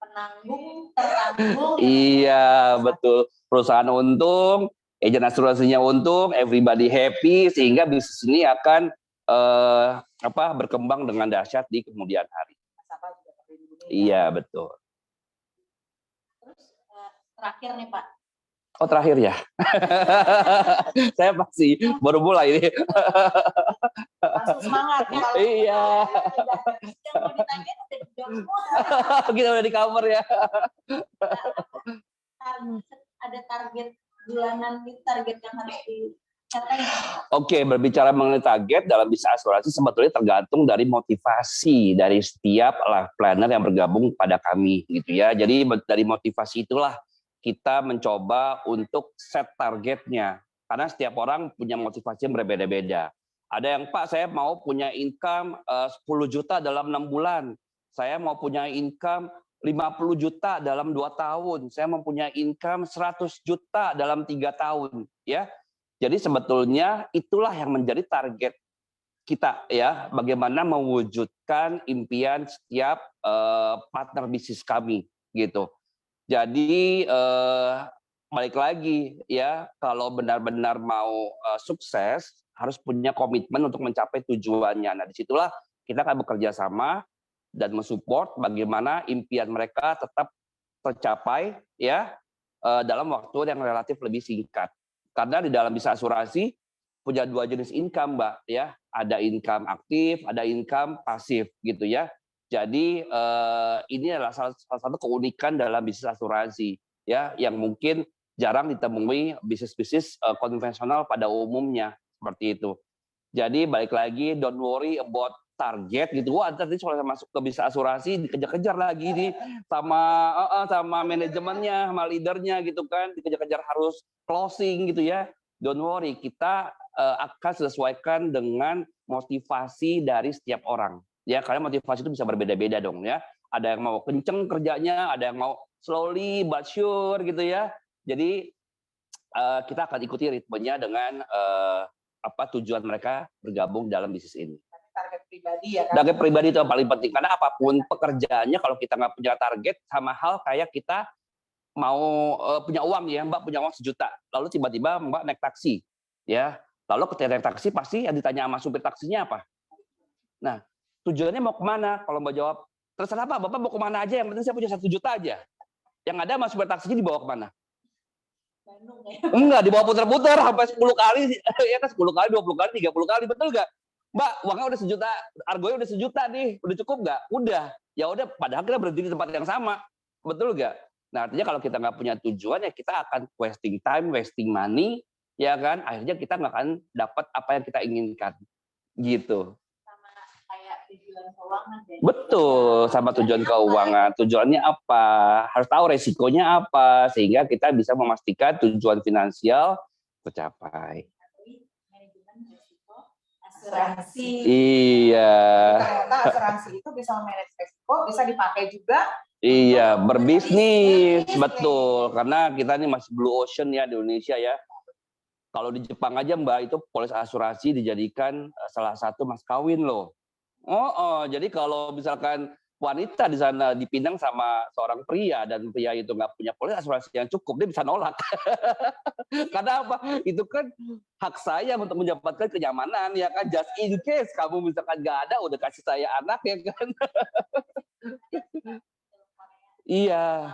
Penanggung, tertanggung. Iya, betul. Perusahaan untung, agen asuransinya untung, everybody happy, sehingga bisnis ini akan berkembang dengan dahsyat di kemudian hari. Iya, betul. Terus terakhir nih Pak. Oh, terakhir ya. Saya masih baru mulai ini. Langsung semangat. Iya. Yang mau ditanyain udah dijawab Kita udah di cover ya. Ada target bulanan, target yang harus dicapai. Oke, berbicara mengenai target dalam bisnis asuransi sebetulnya tergantung dari motivasi dari setiap life planner yang bergabung pada kami gitu ya. Jadi dari motivasi itulah kita mencoba untuk set targetnya. Karena setiap orang punya motivasi yang berbeda-beda. Ada yang, Pak, saya mau punya income 10 juta dalam 6 bulan. Saya mau punya income 50 juta dalam 2 tahun. Saya mempunyai income 100 juta dalam 3 tahun. Ya. Jadi sebetulnya itulah yang menjadi target kita ya, bagaimana mewujudkan impian setiap partner bisnis kami gitu. Jadi balik lagi ya, kalau benar-benar mau sukses harus punya komitmen untuk mencapai tujuannya. Nah, disitulah kita akan bekerja sama dan mensupport bagaimana impian mereka tetap tercapai ya dalam waktu yang relatif lebih singkat. Karena di dalam bisnis asuransi punya 2 jenis income, Mbak ya. Ada income aktif, ada income pasif gitu ya. Jadi ini adalah salah satu keunikan dalam bisnis asuransi ya, yang mungkin jarang ditemui bisnis-bisnis konvensional pada umumnya seperti itu. Jadi balik lagi, don't worry about target gitu. Wah, tadi soalnya masuk ke bisnis asuransi dikejar-kejar lagi nih sama manajemennya, sama leadernya gitu kan, dikejar-kejar harus closing gitu ya. Don't worry, kita akan sesuaikan dengan motivasi dari setiap orang. Ya, karena motivasi itu bisa berbeda-beda dong ya. Ada yang mau kenceng kerjanya, ada yang mau slowly but sure gitu ya. Jadi kita akan ikuti ritmenya dengan tujuan mereka bergabung dalam bisnis ini. Target pribadi ya kan? Target pribadi itu yang paling penting, karena apapun pekerjaannya kalau kita nggak punya target, sama hal kayak kita mau punya uang ya, Mbak punya uang 1 juta, lalu tiba-tiba Mbak naik taksi, ya, lalu ketika naik taksi pasti yang ditanya sama supir taksinya apa? Nah, tujuannya mau kemana? Kalau Mbak jawab, terserah Pak, Bapak mau kemana aja, yang penting saya punya 1 juta aja. Yang ada sama supir taksinya dibawa kemana? Bandung ya. Enggak, dibawa putar-putar sampai 10 kali, ya kan 10 kali, 20 kali, 30 kali, betul nggak? Mbak, uangnya udah 1 juta, argonya udah 1 juta nih, udah cukup nggak? Udah, ya udah, padahal kita berhenti di tempat yang sama, betul nggak? Nah, artinya kalau kita nggak punya tujuan, ya kita akan wasting time, wasting money, ya kan? Akhirnya kita nggak akan dapat apa yang kita inginkan, gitu. Sama kayak tujuan keuangan. Betul, sama tujuan keuangan. Tujuannya apa? Harus tahu resikonya apa, sehingga kita bisa memastikan tujuan finansial tercapai. Asuransi. Iya. Ternyata asuransi itu bisa memanage resiko, bisa dipakai juga. Iya, berbisnis, betul. Karena kita ini masih blue ocean ya di Indonesia ya. Kalau di Jepang aja Mbak, itu polis asuransi dijadikan salah satu mas kawin loh. Jadi kalau misalkan wanita di sana dipinang sama seorang pria dan pria itu nggak punya polis asuransi yang cukup, dia bisa nolak. Karena apa? Itu kan hak saya untuk mendapatkan kenyamanan ya kan. Just in case kamu misalkan nggak ada, udah kasih saya anak ya kan. Iya.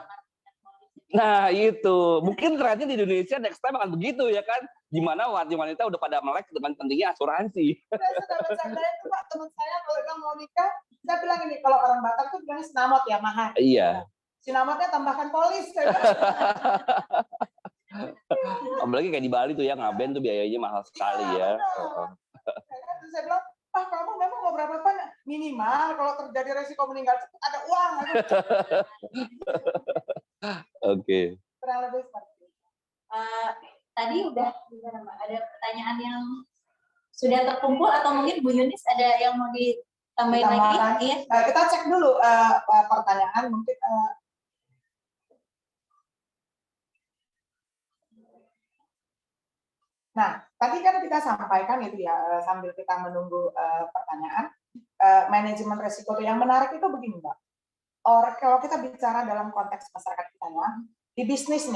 Nah itu, mungkin trennya di Indonesia next time akan begitu ya kan. Gimana wanita udah pada melek dengan pentingnya asuransi. Sudah bercanda itu Pak, teman saya kalau bilang mau nikah, saya bilang ini, kalau orang Batak tuh bilangnya sinamot ya, mahar. Iya. Sinamotnya tambahkan polis. Apalagi kayak di Bali tuh ya, ngaben tuh biayanya mahal sekali ya. Terus saya bilang, Pak, kamu memang mau berapa Pak? Minimal kalau terjadi resiko meninggal cepat ada uang. Oke. Kurang lebih seperti itu. Tadi udah ada pertanyaan yang sudah terkumpul atau mungkin Bu Yunis ada yang mau ditambahin lagi? Iya. Kita cek dulu pertanyaan mungkin. Nah, tadi kan kita sampaikan itu ya, sambil kita menunggu pertanyaan, manajemen resiko yang menarik itu begini Mbak. Kalau kita bicara dalam konteks masyarakat kita ya, di bisnis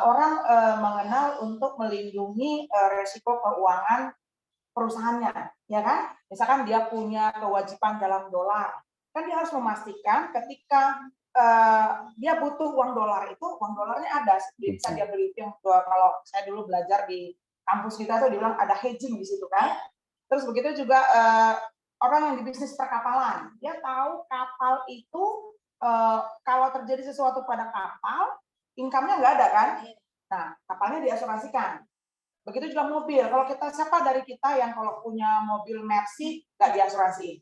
orang mengenal untuk melindungi resiko keuangan perusahaannya, ya kan? Misalkan dia punya kewajiban dalam dolar, kan dia harus memastikan ketika dia butuh uang dolar itu, uang dolarnya ada, bisa dia beli. Kalau saya dulu belajar di kampus kita tuh dibilang ada hedging di situ kan. Terus begitu juga orang yang di bisnis perkapalan, dia tahu kapal itu kalau terjadi sesuatu pada kapal, income-nya nggak ada kan? Nah, kapalnya diasuransikan. Begitu juga mobil. Kalau kita siapa dari kita yang kalau punya mobil Mercy nggak diasuransiin?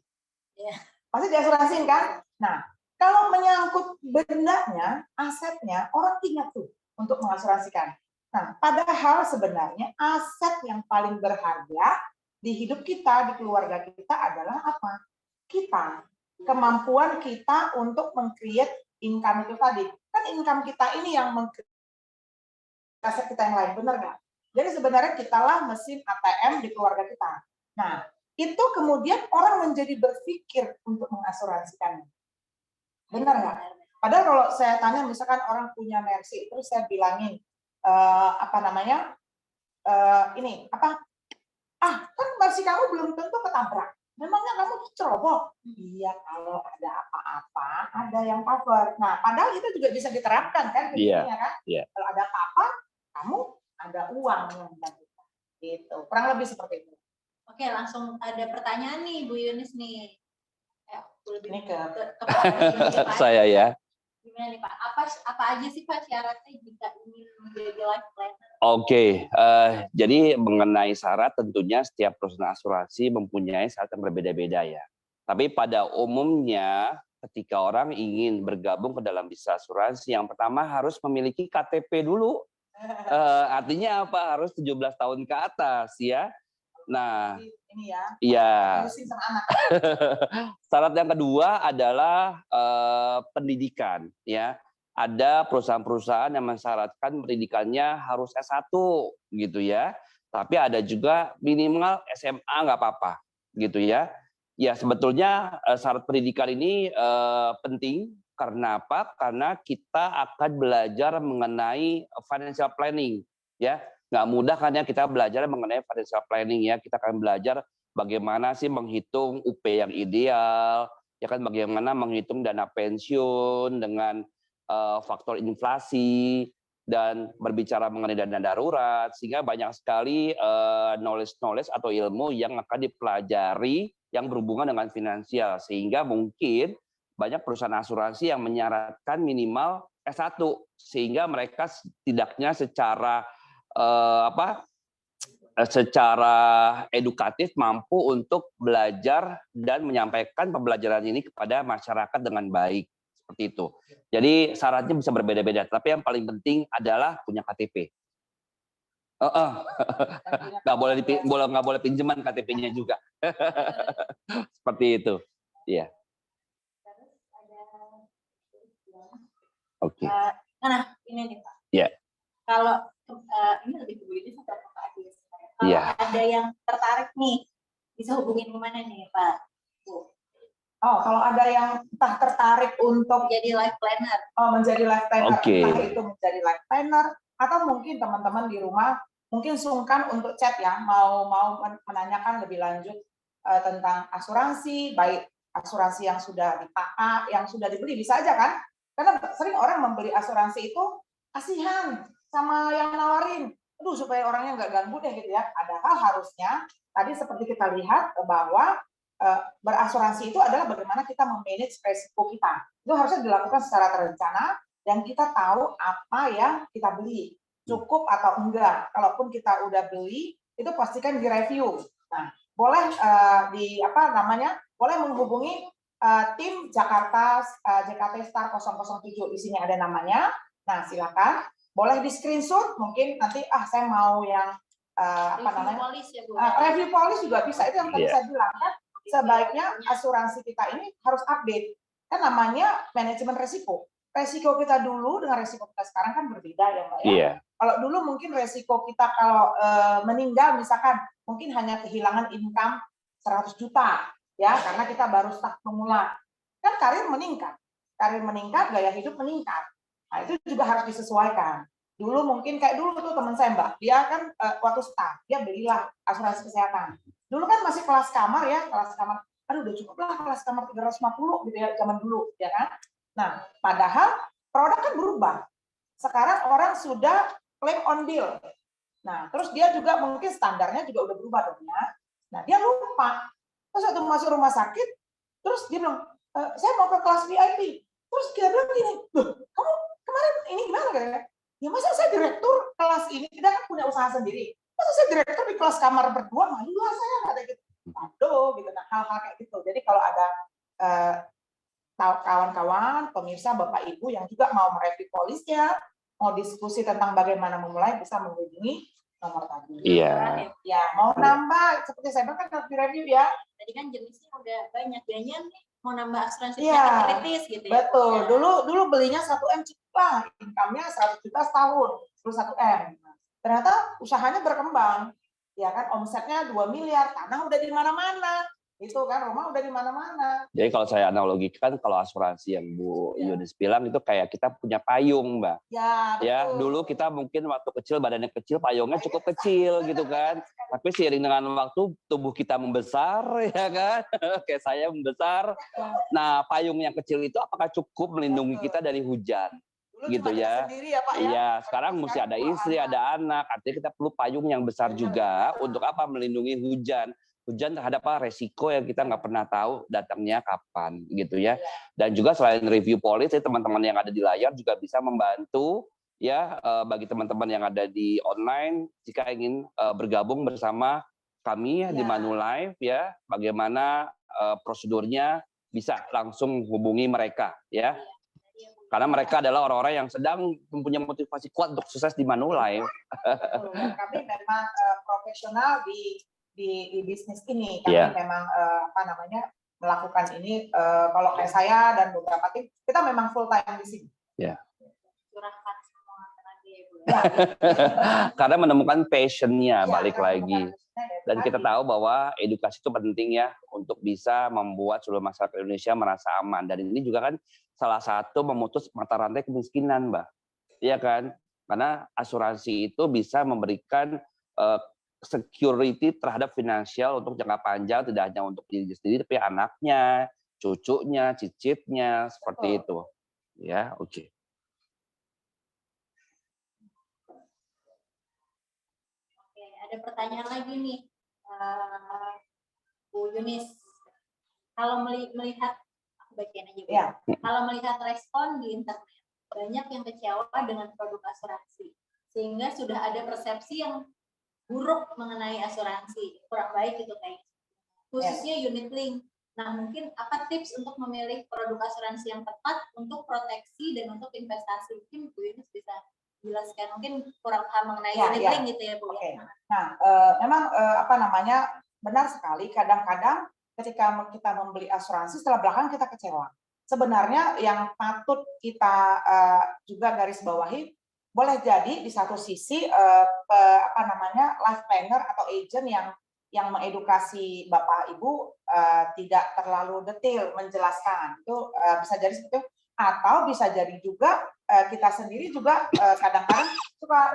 Iya. Pasti diasuransiin kan? Nah, kalau menyangkut bendanya, asetnya, orang ingat tuh untuk mengasuransikan. Nah, padahal sebenarnya aset yang paling berharga di hidup kita, di keluarga kita adalah apa? Kita. Kemampuan kita untuk meng-create income itu tadi. Kan income kita ini yang meng-create aset kita yang lain, benar nggak? Jadi sebenarnya kitalah mesin ATM di keluarga kita. Nah, itu kemudian orang menjadi berpikir untuk mengasuransikannya. Benar nggak? Padahal kalau saya tanya misalkan orang punya Mercy, terus saya bilangin ini apa? Kan Mercy kamu belum tentu ketabrak. Memangnya kamu ceroboh? Iya, kalau ada apa-apa, ada yang cover. Nah, padahal itu juga bisa diterapkan kan? Iya. Kan? Iya. Kalau ada apa-apa, kamu ada uang yang mendampingi. Gitu. Kurang lebih seperti itu. Oke, langsung ada pertanyaan nih Bu Yunis nih. Ini ke Saya ya. Gimana nih Pak? Apa aja sih Pak syaratnya jika ingin menjadi life planner? Oke, jadi mengenai syarat tentunya setiap perusahaan asuransi mempunyai syarat yang berbeda-beda ya. Tapi pada umumnya ketika orang ingin bergabung ke dalam bisnis asuransi, yang pertama harus memiliki KTP dulu. Artinya apa? Harus 17 tahun ke atas ya. Nah, ini ya. Iya. Ngurusin sama anak. Syarat yang kedua adalah pendidikan ya. Ada perusahaan-perusahaan yang mensyaratkan pendidikannya harus S1 gitu ya. Tapi ada juga minimal SMA nggak apa-apa gitu ya. Ya sebetulnya syarat pendidikan ini penting karena apa? Karena kita akan belajar mengenai financial planning ya. Nggak mudah kan ya kita belajar mengenai financial planning ya. Kita akan belajar bagaimana sih menghitung UP yang ideal, ya kan bagaimana menghitung dana pensiun dengan faktor inflasi dan berbicara mengenai dana darurat, sehingga banyak sekali knowledge atau ilmu yang akan dipelajari yang berhubungan dengan finansial, sehingga mungkin banyak perusahaan asuransi yang menyarankan minimal S1 sehingga mereka setidaknya secara secara edukatif mampu untuk belajar dan menyampaikan pembelajaran ini kepada masyarakat dengan baik, seperti itu. Jadi syaratnya bisa berbeda-beda, tapi yang paling penting adalah punya KTP. Nggak boleh pinjaman KTP-nya juga. Seperti itu. Iya. Oke. Nah, ini nih Pak. Iya. Kalau ini lebih ke ini atau Pak Adi? Kalau ada yang tertarik nih, bisa hubungin kemana nih Pak? Oh, kalau ada yang entah tertarik untuk jadi life planner. Oh, menjadi life planner. Okay. Entah itu menjadi life planner atau mungkin teman-teman di rumah mungkin sungkan untuk chat ya, mau menanyakan lebih lanjut tentang asuransi, baik asuransi yang sudah dipakai, yang sudah dibeli bisa aja kan? Karena sering orang membeli asuransi itu kasihan sama yang nawarin. Aduh, supaya orangnya nggak ganggu deh gitu ya. Padahal harusnya tadi seperti kita lihat bahwa berasuransi itu adalah bagaimana kita memanage resiko kita. Itu harusnya dilakukan secara terencana dan kita tahu apa yang kita beli, cukup atau enggak. Kalaupun kita udah beli, itu pastikan direview. Nah, boleh boleh menghubungi tim Jakarta JKT Star 007, di sini ada namanya. Nah, silakan. Boleh di screenshot, mungkin nanti saya mau yang review polis juga bisa. Itu yang tadi saya bilang kan. Sebaiknya asuransi kita ini harus update. Kan namanya manajemen resiko. Resiko kita dulu dengan resiko kita sekarang kan berbeda ya Mbak ya. Yeah. Kalau dulu mungkin resiko kita kalau meninggal misalkan mungkin hanya kehilangan income 100 juta ya karena kita baru start pemula. Kan karir meningkat, gaya hidup meningkat. Nah itu juga harus disesuaikan. Dulu mungkin kayak dulu tuh teman saya Mbak, dia kan waktu start dia belilah asuransi kesehatan. Dulu kan masih kelas kamar, aduh udah cukup lah kelas kamar 350 gitu ya zaman dulu, ya kan? Nah, padahal produk kan berubah. Sekarang orang sudah claim on bill. Nah, terus dia juga mungkin standarnya juga udah berubah dong ya. Nah, dia lupa Terus waktu masuk rumah sakit, terus dia bilang, saya mau ke kelas VIP. Terus kita bilang gini, loh, kamu kemarin ini gimana katanya? Ya masa saya direktur kelas ini, kita kan punya usaha sendiri. Masa saya direktur di kelas kamar berdua, malu lah saya, kata gitu. Aduh, gitu. Nah, hal-hal kayak gitu. Jadi kalau ada kawan-kawan, pemirsa, Bapak Ibu yang juga mau mereview polisnya, mau diskusi tentang bagaimana memulai, bisa menghubungi nomor tadi. Iya. Ya, mau nambah, seperti saya bilang kan harus direview ya. Tadi kan jenisnya udah banyak, jangan nih mau nambah asuransi Iya, penyakit kritis gitu ya. betul. Ya. Dulu belinya 1 M cukup lah, income-nya 100 juta setahun, terus 1 M. Ternyata usahanya berkembang, ya kan, omsetnya 2 miliar, tanah udah di mana-mana. Itu kan, rumah udah di mana-mana. Jadi kalau saya analogikan, kalau asuransi yang Bu Yunis bilang itu kayak kita punya payung, Mbak. Ya, betul. Ya, dulu kita mungkin waktu kecil badannya kecil, payungnya cukup kecil gitu kan. Tapi seiring dengan waktu tubuh kita membesar ya kan. Kayak saya membesar. Nah, payung yang kecil itu apakah cukup melindungi kita dari hujan? Dulu Gitu cuma kita ya. sendiri ya, Pak ya. Iya, sekarang mesti ada istri, ada anak. Artinya kita perlu payung yang besar juga untuk apa? Melindungi hujan. Hujan terhadap apa? Resiko yang kita nggak pernah tahu datangnya kapan gitu ya. Dan juga selain review polis, teman-teman yang ada di layar juga bisa membantu ya bagi teman-teman yang ada di online jika ingin bergabung bersama kami ya di Manulife ya, bagaimana prosedurnya bisa langsung hubungi mereka ya. Karena mereka adalah orang-orang yang sedang mempunyai motivasi kuat untuk sukses di Manulife. Kami memang profesional di bisnis ini. Kami memang melakukan ini. Kalau kayak saya dan beberapa tim, kita memang full time di sini. Ya. Curahkan semua tenaga ya, Bu. Karena menemukan passion-nya balik lagi. Dan kita tahu bahwa edukasi itu penting ya untuk bisa membuat seluruh masyarakat Indonesia merasa aman. Dan ini juga kan salah satu memutus mata rantai kemiskinan, Mbak. Iya kan? Karena asuransi itu bisa memberikan security terhadap finansial untuk jangka panjang, tidak hanya untuk diri sendiri, tapi anaknya, cucunya, cicitnya, seperti itu. Ya, oke. Oke, ada pertanyaan lagi nih, Bu Yunis. Kalau melihat, aku bacain aja Bu. Ya. Kalau melihat respon di internet, banyak yang kecewa dengan produk asuransi, sehingga sudah ada persepsi yang buruk mengenai asuransi, kurang baik gitu kayak khususnya unit link. Nah, mungkin apa tips untuk memilih produk asuransi yang tepat untuk proteksi dan untuk investasi? Mungkin Bu Yunis bisa jelaskan, mungkin kurang paham mengenai unit link gitu ya Bu. Okay. Nah, memang benar sekali, kadang-kadang ketika kita membeli asuransi setelah belakang kita kecewa. Sebenarnya yang patut kita juga garis bawahi, boleh jadi di satu sisi life planner atau agent yang mengedukasi Bapak Ibu tidak terlalu detail menjelaskan, itu bisa jadi seperti itu, atau bisa jadi juga kita sendiri juga kadang-kadang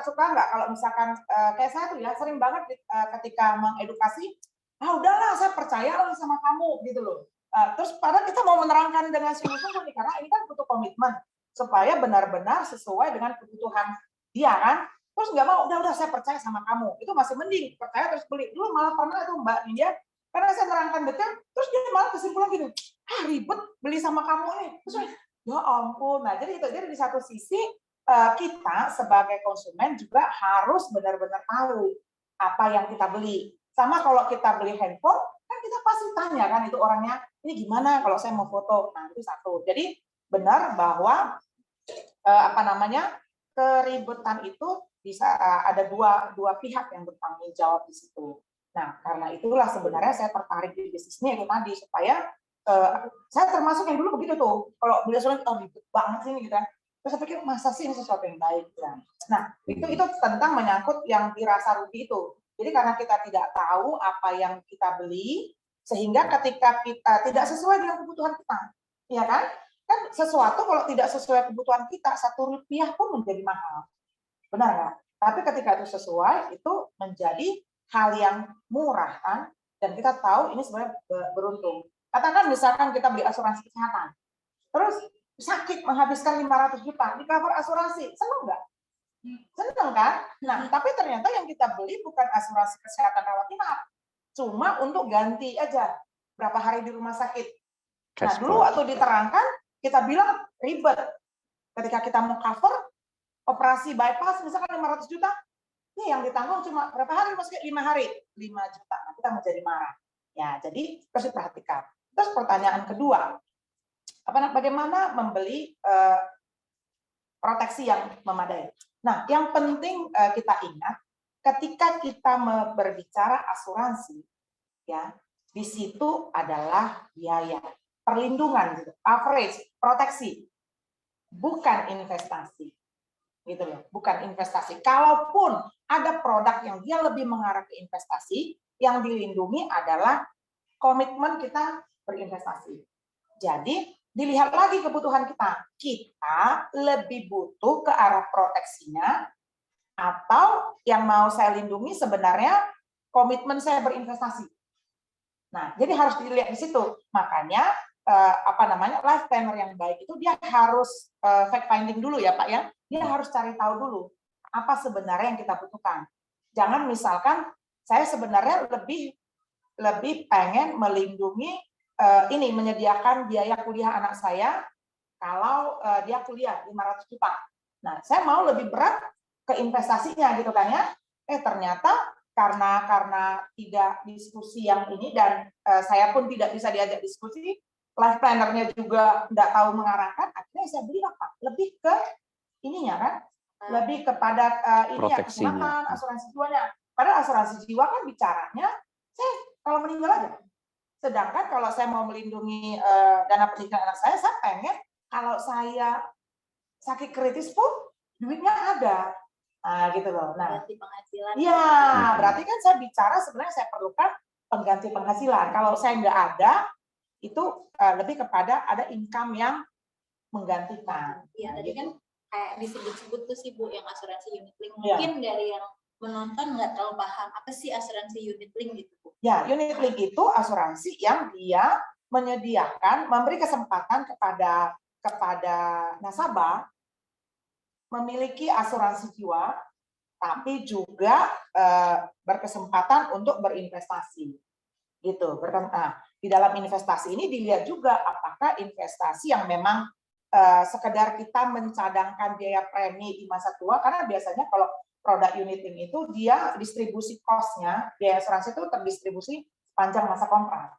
suka nggak kalau misalkan kayak saya tuh ya sering banget ketika mengedukasi, udahlah saya percayalah sama kamu gitu loh. Terus padahal kita mau menerangkan dengan sungguh-sungguh nih, karena ini kan butuh komitmen supaya benar-benar sesuai dengan kebutuhan dia kan. Terus nggak mau, udah saya percaya sama kamu, itu masih mending percaya terus beli. Dulu malah pernah itu Mbak Nidia, karena saya terangkan detail, terus dia malah kesimpulan gini, ribet beli sama kamu nih. Terus ya ampun. Nah jadi di satu sisi kita sebagai konsumen juga harus benar-benar tahu apa yang kita beli. Sama kalau kita beli handphone, kan kita pasti tanya kan itu orangnya, ini gimana kalau saya mau foto. Nah itu satu. Jadi benar bahwa keribetan itu bisa ada dua pihak yang bertanggung jawab di situ. Nah, karena itulah sebenarnya saya tertarik di bisnisnya itu tadi, supaya saya termasuk yang dulu begitu tuh. Kalau beli asuransi, ribet banget sih ini gitu kan. Terus saya pikir masa sih ini sesuatu yang baik kan. Nah, itu tentang menyangkut yang dirasa rugi itu. Jadi karena kita tidak tahu apa yang kita beli, sehingga ketika kita tidak sesuai dengan kebutuhan kita, ya kan? Kan sesuatu kalau tidak sesuai kebutuhan kita, Rp1 pun menjadi mahal. Benar nggak? Tapi ketika itu sesuai, itu menjadi hal yang murah kan? Dan kita tahu ini sebenarnya beruntung. Katakan misalkan kita beli asuransi kesehatan, terus sakit menghabiskan 500 juta, di cover asuransi, senang nggak? Senang kan? Nah, tapi ternyata yang kita beli bukan asuransi kesehatan rawat inap, cuma untuk ganti aja. berapa hari di rumah sakit. Nah, Cash dulu flow. waktu diterangkan, kita bilang ribet. Ketika kita mau cover, operasi bypass misalkan 500 juta, ini yang ditanggung cuma berapa hari? Maksudnya 5 hari, 5 juta. Nah, kita menjadi marah. Ya, jadi harus diperhatikan. Terus pertanyaan kedua, bagaimana membeli proteksi yang memadai? Nah, yang penting kita ingat, ketika kita berbicara asuransi, ya, di situ adalah biaya, perlindungan, gitu, coverage, proteksi, bukan investasi, gitu loh, bukan investasi. Kalaupun ada produk yang dia lebih mengarah ke investasi, yang dilindungi adalah komitmen kita berinvestasi. Jadi dilihat lagi kebutuhan kita. Kita lebih butuh ke arah proteksinya, atau yang mau saya lindungi sebenarnya komitmen saya berinvestasi. Nah, jadi harus dilihat di situ. Makanya life planner yang baik itu dia harus fact finding dulu ya Pak ya. Dia harus cari tahu dulu apa sebenarnya yang kita butuhkan. Jangan misalkan saya sebenarnya lebih pengen melindungi menyediakan biaya kuliah anak saya kalau dia kuliah 500 juta. Nah, saya mau lebih berat ke investasinya gitu kan ya. Ternyata karena tidak diskusi yang ini dan saya pun tidak bisa diajak diskusi, life planner-nya juga tidak tahu mengarahkan, akhirnya saya beli apa? Lebih ke ininya kan, lebih kepada kesehatan, asuransi jiwanya. Padahal asuransi jiwa kan bicaranya, saya kalau meninggal aja. Sedangkan kalau saya mau melindungi dana pendidikan anak saya pengen kalau saya sakit kritis pun duitnya ada. Nah, gitu loh. Nah, Berarti penghasilan. iya, berarti kan saya bicara sebenarnya saya perlukan pengganti penghasilan. Kalau saya nggak ada, itu lebih kepada ada income yang menggantikan. Iya, tadi kan kayak disebut-sebut tuh sih Bu yang asuransi unit link. Iya. Mungkin dari yang menonton nggak terlalu paham apa sih asuransi unit link gitu Bu. Ya, unit link itu asuransi yang dia menyediakan, memberi kesempatan kepada nasabah memiliki asuransi jiwa, tapi juga berkesempatan untuk berinvestasi. Gitu. Di dalam investasi ini dilihat juga apakah investasi yang memang sekedar kita mencadangkan biaya premi di masa tua, karena biasanya kalau produk unit link itu dia distribusi cost-nya, biaya asuransi itu terdistribusi sepanjang masa kontrak.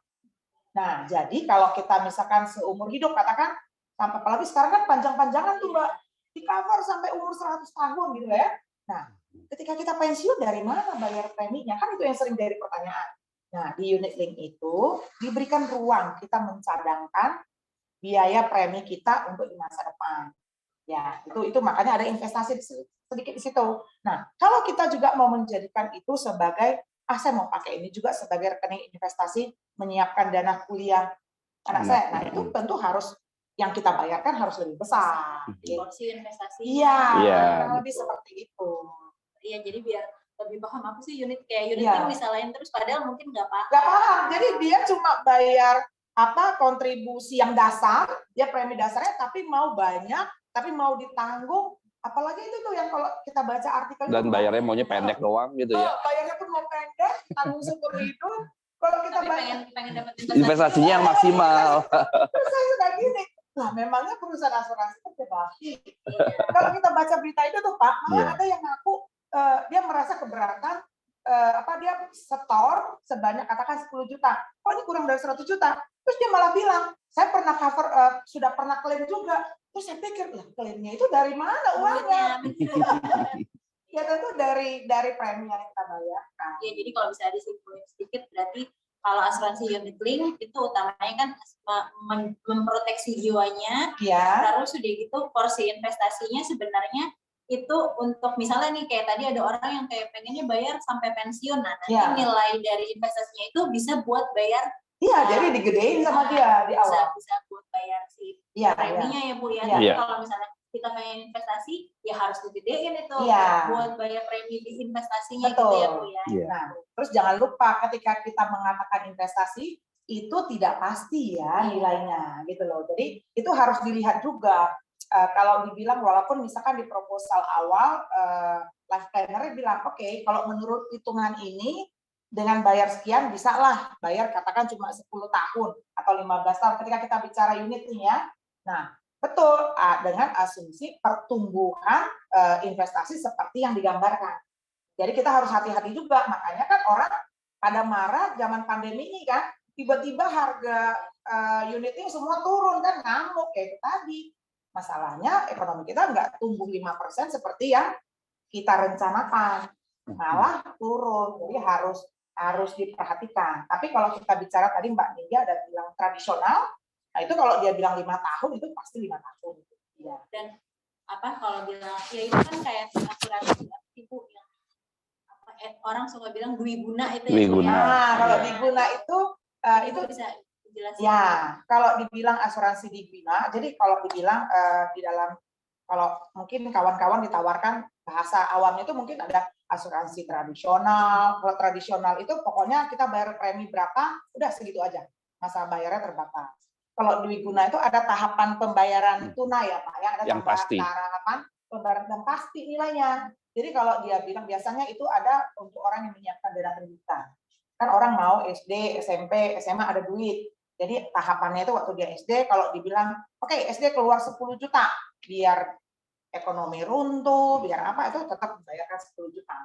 Nah, jadi kalau kita misalkan seumur hidup, katakan, apalagi sekarang kan panjang-panjangan tuh Mbak, di cover sampai umur 100 tahun gitu ya. Nah, ketika kita pensiun dari mana bayar preminya? Kan itu yang sering jadi pertanyaan. Nah, di unit link itu diberikan ruang kita mencadangkan biaya premi kita untuk di masa depan. Ya, itu makanya ada investasi sedikit di situ. Nah, kalau kita juga mau menjadikan itu sebagai saya mau pakai ini juga sebagai rekening investasi menyiapkan dana kuliah anak saya. Nah, itu tentu harus yang kita bayarkan harus lebih besar. Porsi investasi. Iya, lebih seperti itu. Iya, jadi biar lebih paham apa sih unit link bisa lain terus padahal mungkin nggak paham. Nggak paham. Jadi dia cuma bayar kontribusi yang dasar, dia premi dasarnya, tapi mau banyak, tapi mau ditanggung. Apalagi itu tuh yang kalau kita baca artikel dan bayarnya maunya pendek doang gitu ya. Bayarnya pun mau pendek, tanggung seumur hidup. Kalau kita pengen dapat investasinya yang maksimal. Terus saya sudah gini, lah memangnya perusahaan asuransi itu pasti. Kalau kita baca berita itu tuh Pak, malah ada yang ngaku dia merasa keberatan, dia setor sebanyak katakan 10 juta. Kok ini kurang dari 100 juta? Terus dia malah bilang, saya pernah cover, sudah pernah klaim juga. Terus saya pikir, lah klaimnya itu dari mana uangnya? Ya tentu dari premi yang kita bayarkan. Ya, jadi kalau bisa disimpulkan sedikit, berarti kalau asuransi unit link itu utamanya kan memproteksi jiwanya, terus udah gitu porsi investasinya sebenarnya itu untuk misalnya nih kayak tadi ada orang yang kayak pengennya bayar sampai pensiun, nah nanti nilai dari investasinya itu bisa buat bayar. Iya, jadi digedein sama dia di awal. Bisa buat bayar si preminya ya Bu ya. Tapi kalau misalnya kita pengen investasi, ya harus digedein itu buat bayar premi di investasinya. Betul. Gitu ya Bu ya. Nah, terus jangan lupa ketika kita mengatakan investasi itu tidak pasti ya nilainya gitu loh. Jadi itu harus dilihat juga. Kalau dibilang walaupun misalkan di proposal awal life planner bilang oke, kalau menurut hitungan ini dengan bayar sekian bisa lah bayar katakan cuma 10 tahun atau 15 tahun ketika kita bicara unit nih ya. Nah, betul dengan asumsi pertumbuhan investasi seperti yang digambarkan. Jadi kita harus hati-hati juga, makanya kan orang pada marah zaman pandemi ini kan, tiba-tiba harga unitnya semua turun kan, ngamuk kayak itu tadi. Masalahnya ekonomi kita nggak tumbuh 5% seperti yang kita rencanakan, malah turun. Jadi harus diperhatikan. Tapi kalau kita bicara tadi Mbak Ninggia ada bilang tradisional, nah itu kalau dia bilang 5 tahun itu pasti 5 tahun. Ya. Dan kalau bilang ya itu kan kayak asuransi ibu yang orang suka bilang dwiguna itu ya. Nah, kalau dwiguna itu bisa dijelasin. Ya, kalau dibilang asuransi dwiguna, jadi kalau dibilang di dalam kalau mungkin kawan-kawan ditawarkan bahasa awamnya itu mungkin ada asuransi tradisional. Kalau tradisional itu pokoknya kita bayar premi berapa, udah segitu aja. Masa bayarnya terbatas. Kalau dwiguna itu ada tahapan pembayaran tunai ya Pak, ya ada yang pasti. tahapan pembayaran dan pasti nilainya. Jadi kalau dia bilang biasanya itu ada untuk orang yang menyiapkan dana pendidikan. Kan orang mau SD, SMP, SMA ada duit. Jadi tahapannya itu waktu dia SD kalau dibilang oke, SD keluar 10 juta biar ekonomi runtuh, biar apa itu tetap membayarkan 10 juta.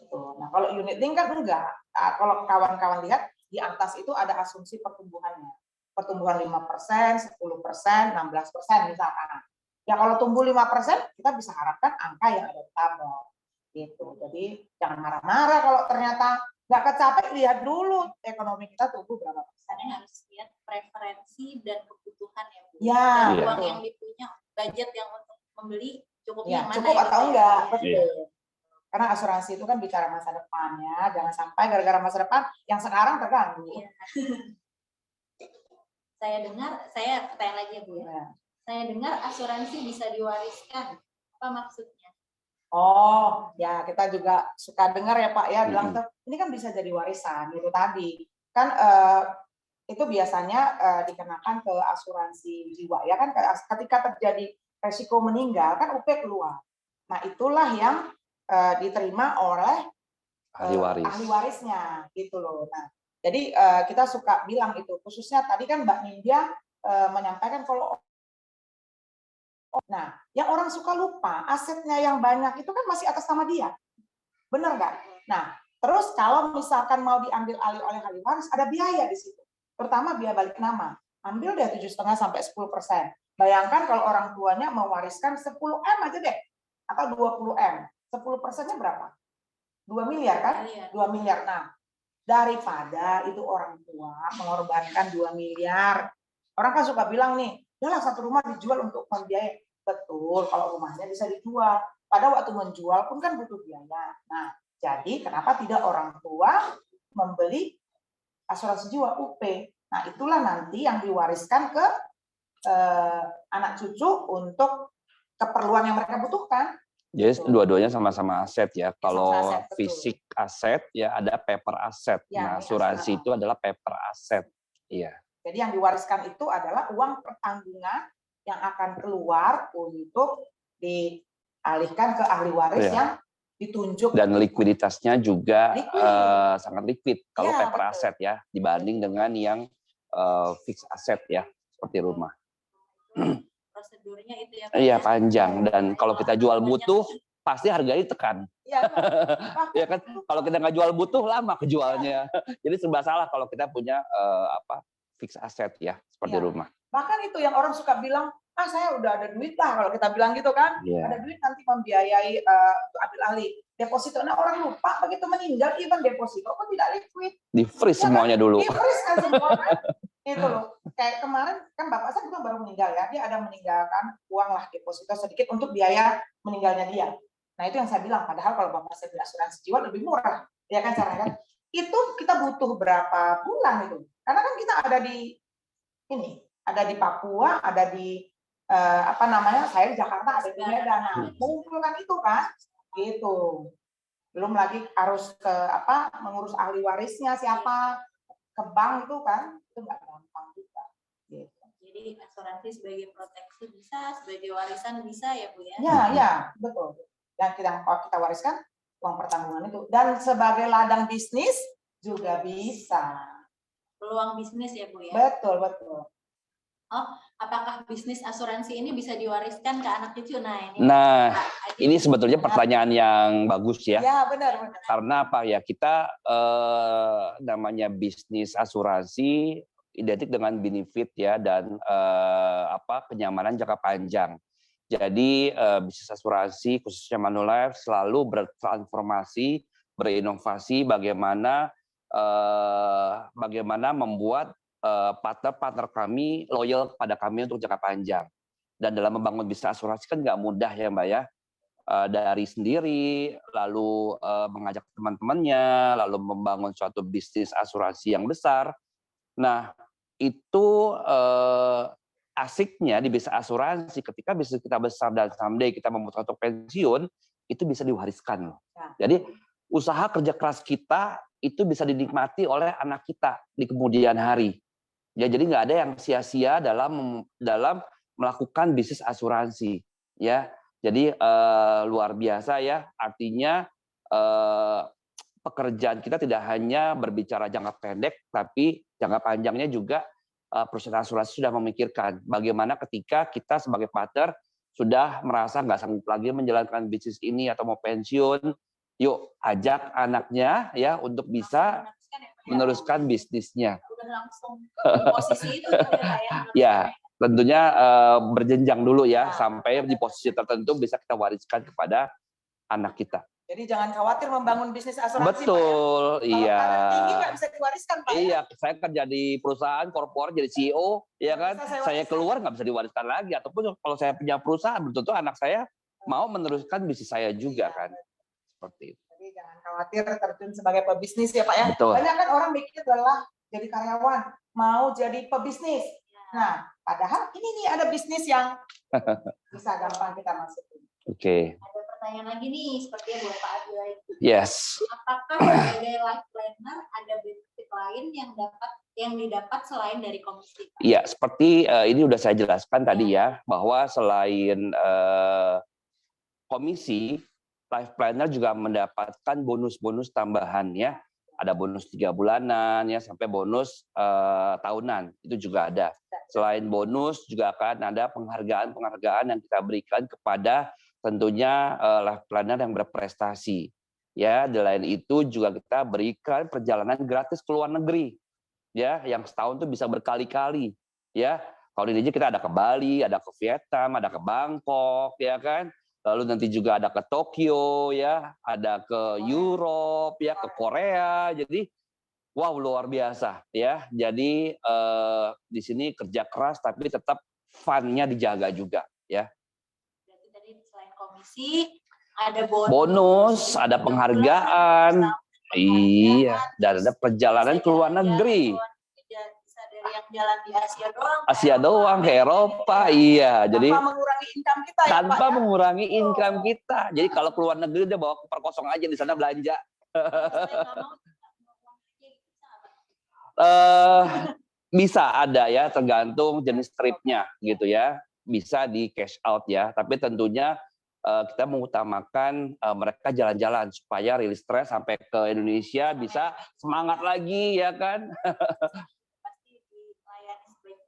Gitu. Nah, kalau unit link kan enggak. Nah, kalau kawan-kawan lihat di atas itu ada asumsi pertumbuhannya. Pertumbuhan 5%, 10%, 16% misalkan. Ya kalau tumbuh 5%, kita bisa harapkan angka yang adaptabel. Gitu. Jadi jangan marah-marah kalau ternyata nggak kecapai, lihat dulu ekonomi kita tumbuh berapa persen. Harus lihat preferensi dan kebutuhan ya Bu. Ya, dan uang yang dipunya, budget yang untuk membeli cukupnya mana cukup ya, atau enggak, betul. Karena asuransi itu kan bicara masa depan ya, jangan sampai gara-gara masa depan yang sekarang terganggu. Ya. Saya tanya lagi ya Bu ya. Saya dengar asuransi bisa diwariskan, apa maksudnya? Oh, ya kita juga suka dengar ya Pak ya bilang tuh ini kan bisa jadi warisan itu tadi kan itu biasanya dikenakan ke asuransi jiwa ya kan ketika terjadi resiko meninggal kan UP keluar. Nah itulah yang diterima oleh ahli warisnya gitu loh. Nah jadi kita suka bilang itu khususnya tadi kan Mbak Nindya menyampaikan kalau nah, yang orang suka lupa, asetnya yang banyak itu kan masih atas nama dia. Benar nggak? Nah, terus kalau misalkan mau diambil alih oleh ahli waris, ada biaya di situ. Terutama biaya balik nama. Ambil deh 7,5 sampai 10%. Bayangkan kalau orang tuanya mewariskan 10M aja deh. Atau 20M. 10%-nya berapa? 2 miliar kan? 2 miliar. Nah, daripada itu orang tua mengorbankan 2 miliar. Orang kan suka bilang nih, udahlah satu rumah dijual untuk membiayai. Betul, kalau rumahnya bisa dijual. Pada waktu menjual pun kan butuh biaya. Nah, jadi kenapa tidak orang tua membeli asuransi jiwa UP? Nah, itulah nanti yang diwariskan ke anak cucu untuk keperluan yang mereka butuhkan. Jadi dua-duanya sama-sama aset ya. Kalau aset, fisik aset ya ada paper aset. Ya, nah, asuransi itu adalah paper aset. Iya. Jadi yang diwariskan itu adalah uang pertanggungan yang akan keluar untuk dialihkan ke ahli waris yang ditunjuk. Dan likuiditasnya juga sangat liquid kalau paper aset ya, dibanding dengan yang fixed aset ya, seperti rumah. Prosedurnya itu ya. Iya, panjang. Dan kalau kita jual butuh, pasti harganya tekan. Ya kan, kalau kita nggak jual butuh lama kejualnya. Jadi serba salah kalau kita punya fix aset ya seperti rumah. Bahkan itu yang orang suka bilang, saya udah ada duit lah kalau kita bilang gitu kan, ada duit nanti membiayai ambil alih deposito. Nah orang lupa begitu meninggal even deposito pun tidak liquid. Di freeze semuanya kan? Dulu. Di freeze kan semua kan. Itu loh. Kayak kemarin kan bapak saya juga baru meninggal ya, dia ada meninggalkan uang lah deposito sedikit untuk biaya meninggalnya dia. Nah itu yang saya bilang, padahal kalau bapak saya beli asuransi jiwa lebih murah, ya kan caranya kan? Itu kita butuh berapa bulan itu? Karena kan kita ada di Papua, ada di saya di Jakarta, ada di Medan. Mengumpulkan itu kan, gitu. Belum lagi harus mengurus ahli warisnya siapa, ke bank itu kan, itu nggak gampang juga. Gitu. Jadi asuransi sebagai proteksi bisa, sebagai warisan bisa ya Bu ya? Ya, betul. Dan kalau kita wariskan uang pertanggungan itu. Dan sebagai ladang bisnis, juga bisa. Peluang bisnis ya Bu ya. Betul, betul. Apakah bisnis asuransi ini bisa diwariskan ke anak cucu? Nah, ini sebetulnya pertanyaan yang bagus ya. Ya, benar. Karena apa ya, kita namanya bisnis asuransi identik dengan benefit ya, dan kenyamanan jangka panjang. Jadi bisnis asuransi khususnya Manulife selalu bertransformasi, berinovasi bagaimana membuat partner-partner kami loyal kepada kami untuk jangka panjang. Dan dalam membangun bisnis asuransi kan nggak mudah ya Mbak ya. Dari sendiri, lalu mengajak teman-temannya, lalu membangun suatu bisnis asuransi yang besar. Nah, itu asiknya di bisnis asuransi ketika bisnis kita besar dan someday kita memutuskan untuk pensiun, itu bisa diwariskan. Jadi usaha kerja keras kita itu bisa dinikmati oleh anak kita di kemudian hari. Ya, jadi nggak ada yang sia-sia dalam melakukan bisnis asuransi. Ya, jadi luar biasa ya. Artinya pekerjaan kita tidak hanya berbicara jangka pendek, tapi jangka panjangnya juga perusahaan asuransi sudah memikirkan bagaimana ketika kita sebagai partner sudah merasa nggak sanggup lagi menjalankan bisnis ini atau mau pensiun, yuk ajak anaknya ya untuk bisa meneruskan bisnisnya. Langsung di posisi itu gitu ya Pak ya. Ya, tentunya berjenjang dulu ya, sampai di posisi tertentu bisa kita wariskan kepada anak kita. Jadi jangan khawatir membangun bisnis asuransi. Betul, Pak, ya. iya. Kalau tinggi nggak bisa diwariskan Pak. Iya, saya kerja di perusahaan korporat jadi CEO, ya kan. Saya keluar nggak bisa diwariskan lagi. Ataupun kalau saya punya perusahaan, belum tentu anak saya mau meneruskan bisnis saya juga kan. Seperti itu. Jadi jangan khawatir terjun sebagai pebisnis ya Pak ya. Betul. Banyak kan orang mikir adalah jadi karyawan, mau jadi pebisnis. Nah, padahal ini nih ada bisnis yang bisa gampang kita masukin. Oke. Ada pertanyaan lagi nih, sepertinya buat Pak Adila itu. Yes. Apakah sebagai life planner ada benefit lain yang didapat selain dari komisi? Iya, seperti ini udah saya jelaskan tadi ya, bahwa selain komisi, life planner juga mendapatkan bonus-bonus tambahan ya. Ada bonus 3 bulanan ya, sampai bonus tahunan, itu juga ada. Selain bonus juga akan ada penghargaan-penghargaan yang kita berikan kepada tentunya life planner yang berprestasi. Ya, di lain itu juga kita berikan perjalanan gratis ke luar negeri. Ya, yang setahun tuh bisa berkali-kali. Ya, kalau di Indonesia kita ada ke Bali, ada ke Vietnam, ada ke Bangkok, ya kan? Lalu nanti juga ada ke Tokyo, ya, ada ke Europe, ya, ke Korea. Jadi, wow, luar biasa, ya. Jadi di sini kerja keras, tapi tetap fun-nya dijaga juga, ya. Berarti tadi selain komisi, ada bonus, ada penghargaan, iya, dan ada perjalanan ke luar negeri. Bisa dari yang jalan di Asia doang. Asia doang, ke Eropa, iya. Jadi tanpa mengurangi income kita ya tanpa Pak ya. mengurangi income kita. Jadi kalau keluar negeri udah bawa koper kosong aja di sana belanja. Bisa ada ya, tergantung jenis tripnya gitu ya. Bisa di cash out ya, tapi tentunya kita mengutamakan mereka jalan-jalan supaya rilis stres sampai ke Indonesia bisa semangat lagi ya kan.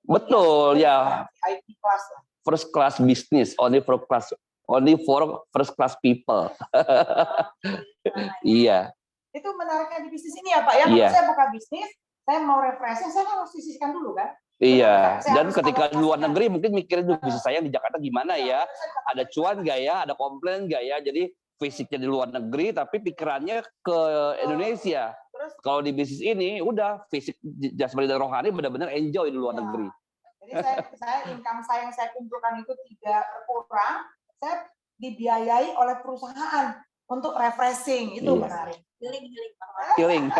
Betul ya. IP class. First class business, only for first class people. Iya. Itu menariknya di bisnis ini ya Pak ya. Kalau saya buka bisnis, saya mau refreshing, saya harus sisihkan dulu kan. Iya, dan ketika di luar negeri mungkin mikirin tuh bisnis saya di Jakarta gimana ya, ada cuan nggak ya, ada komplain nggak ya, jadi fisiknya di luar negeri tapi pikirannya ke Indonesia. Kalau di bisnis ini udah fisik jasmani dan rohani benar-benar enjoy di luar negeri. Jadi saya income saya yang saya kumpulkan itu tidak berkurang, saya dibiayai oleh perusahaan untuk refreshing, itu menarik. Healing.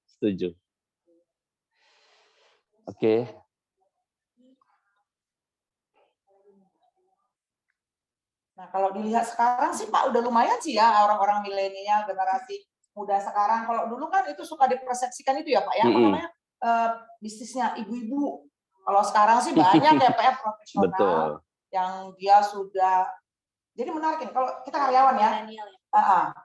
Setuju. Oke. Nah, kalau dilihat sekarang sih Pak udah lumayan sih ya orang-orang milenial, generasi muda sekarang. Kalau dulu kan itu suka dipersepsikan itu ya Pak ya, apa namanya bisnisnya ibu-ibu. Kalau sekarang sih banyak ya Pak ya profesional. Betul. Yang dia sudah, jadi menarik ini. Kalau kita karyawan ya,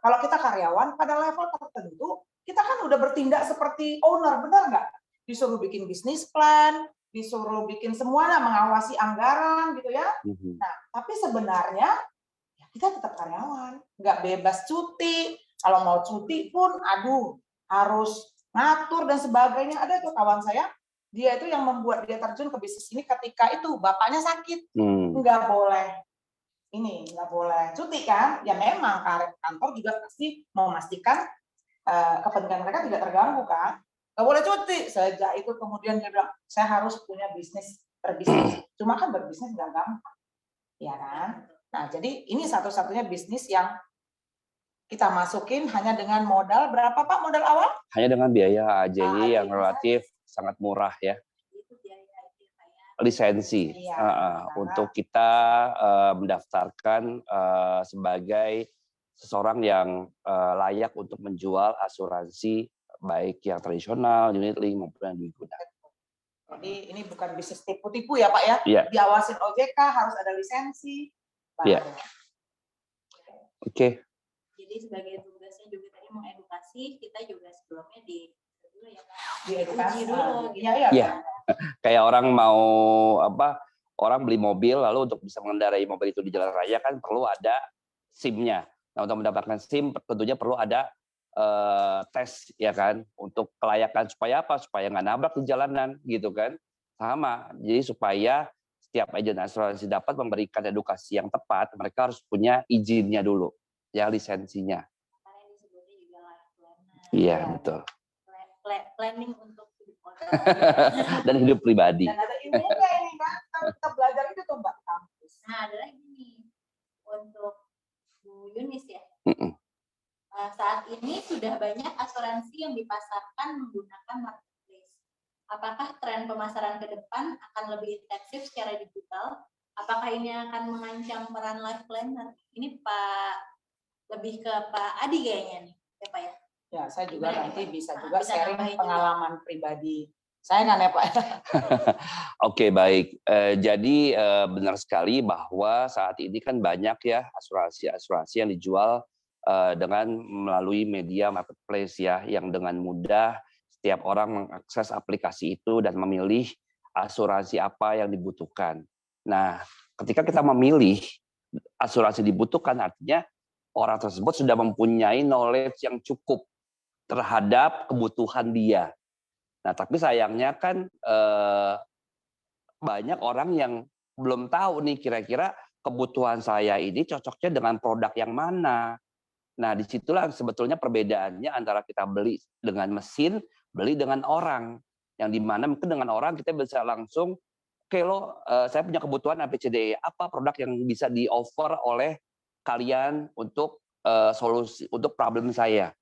kalau kita karyawan pada level tertentu kita kan udah bertindak seperti owner, benar nggak? Disuruh bikin bisnis plan, disuruh bikin semuanya, mengawasi anggaran gitu ya. Nah, tapi sebenarnya ya kita tetap karyawan, nggak bebas cuti. Kalau mau cuti pun, aduh, harus ngatur dan sebagainya. Ada tuh kawan saya, dia itu yang membuat dia terjun ke bisnis ini ketika itu bapaknya sakit, nggak boleh nggak boleh cuti kan? Ya memang kantor juga pasti memastikan kepentingan mereka tidak terganggu kan? Nggak boleh cuti. Sejak itu kemudian dia bilang, saya harus punya berbisnis. Cuma kan berbisnis nggak gampang, ya kan? Nah, jadi ini satu-satunya bisnis yang kita masukin hanya dengan modal berapa Pak modal awal? Hanya dengan biaya AJY yang relatif sangat murah ya. Lisensi untuk kita mendaftarkan sebagai seseorang yang layak untuk menjual asuransi baik yang tradisional, unit link maupun yang digunakan. Jadi ini bukan bisnis tipu-tipu ya Pak ya? Yeah. Diawasin OJK, harus ada lisensi. Iya. Oke. Jadi sebagai tugasnya juga tadi mengedukasi, kita juga sebelumnya diedukasi dulu. Iya. Kayak orang mau orang beli mobil lalu untuk bisa mengendarai mobil itu di jalan raya kan perlu ada SIM-nya. Nah, untuk mendapatkan SIM tentunya perlu ada tes ya kan untuk kelayakan supaya apa? Supaya nggak nabrak di jalanan gitu kan. Sama. Jadi supaya setiap agen asuransi dapat memberikan edukasi yang tepat, mereka harus punya izinnya dulu, ya lisensinya. Iya, betul. Planning untuk hidup dan hidup pribadi. Dan ada ilmunya ini kan, kita belajar itu tuh Mbak kampus. Nah, ada lagi nih untuk Bu Yunis ya. Saat ini sudah banyak asuransi yang dipasarkan menggunakan marketplace. Apakah tren pemasaran ke depan akan lebih intensif secara digital? Apakah ini akan mengancam peran life planner? Ini Pak, lebih ke Pak Adi kayaknya nih, ya Pak ya? Ya, saya juga nanti bisa juga sharing pengalaman pribadi. Saya kan ya Pak. Oke, baik. Jadi benar sekali bahwa saat ini kan banyak ya asuransi yang dijual dengan melalui media marketplace ya, yang dengan mudah setiap orang mengakses aplikasi itu dan memilih asuransi apa yang dibutuhkan. Nah, ketika kita memilih asuransi dibutuhkan, artinya orang tersebut sudah mempunyai knowledge yang cukup terhadap kebutuhan dia. Nah, tapi sayangnya kan banyak orang yang belum tahu nih kira-kira kebutuhan saya ini cocoknya dengan produk yang mana. Nah, disitulah sebetulnya perbedaannya antara kita beli dengan mesin, beli dengan orang. Yang dimana mungkin dengan orang kita bisa langsung, oke lo, saya punya kebutuhan ABCDE, apa produk yang bisa di-offer oleh kalian untuk solusi, untuk problem saya.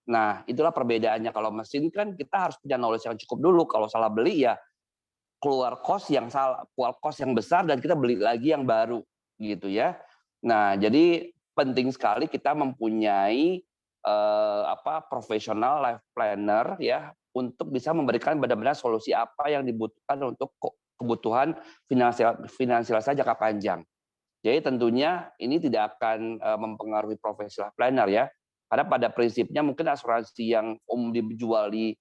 Nah, itulah perbedaannya. Kalau mesin kan kita harus punya knowledge yang cukup dulu. Kalau salah beli ya keluar cost yang besar dan kita beli lagi yang baru gitu ya. Nah, jadi penting sekali kita mempunyai profesional life planner ya untuk bisa memberikan benar-benar solusi apa yang dibutuhkan untuk kebutuhan finansial saya jangka panjang. Jadi tentunya ini tidak akan mempengaruhi profesi life planner ya. Karena pada prinsipnya mungkin asuransi yang dijual di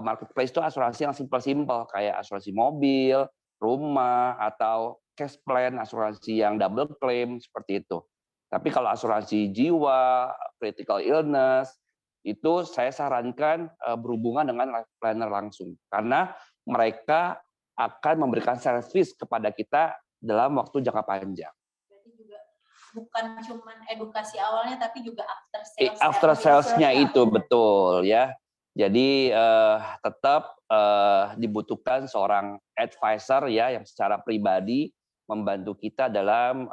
marketplace itu asuransi yang simple-simple kayak asuransi mobil, rumah, atau cash plan, asuransi yang double claim seperti itu. Tapi kalau asuransi jiwa, critical illness, itu saya sarankan berhubungan dengan life planner langsung. Karena mereka akan memberikan servis kepada kita dalam waktu jangka panjang. Bukan cuma edukasi awalnya, tapi juga after sales. After sales-nya itu betul ya. Jadi tetap dibutuhkan seorang advisor ya yang secara pribadi membantu kita dalam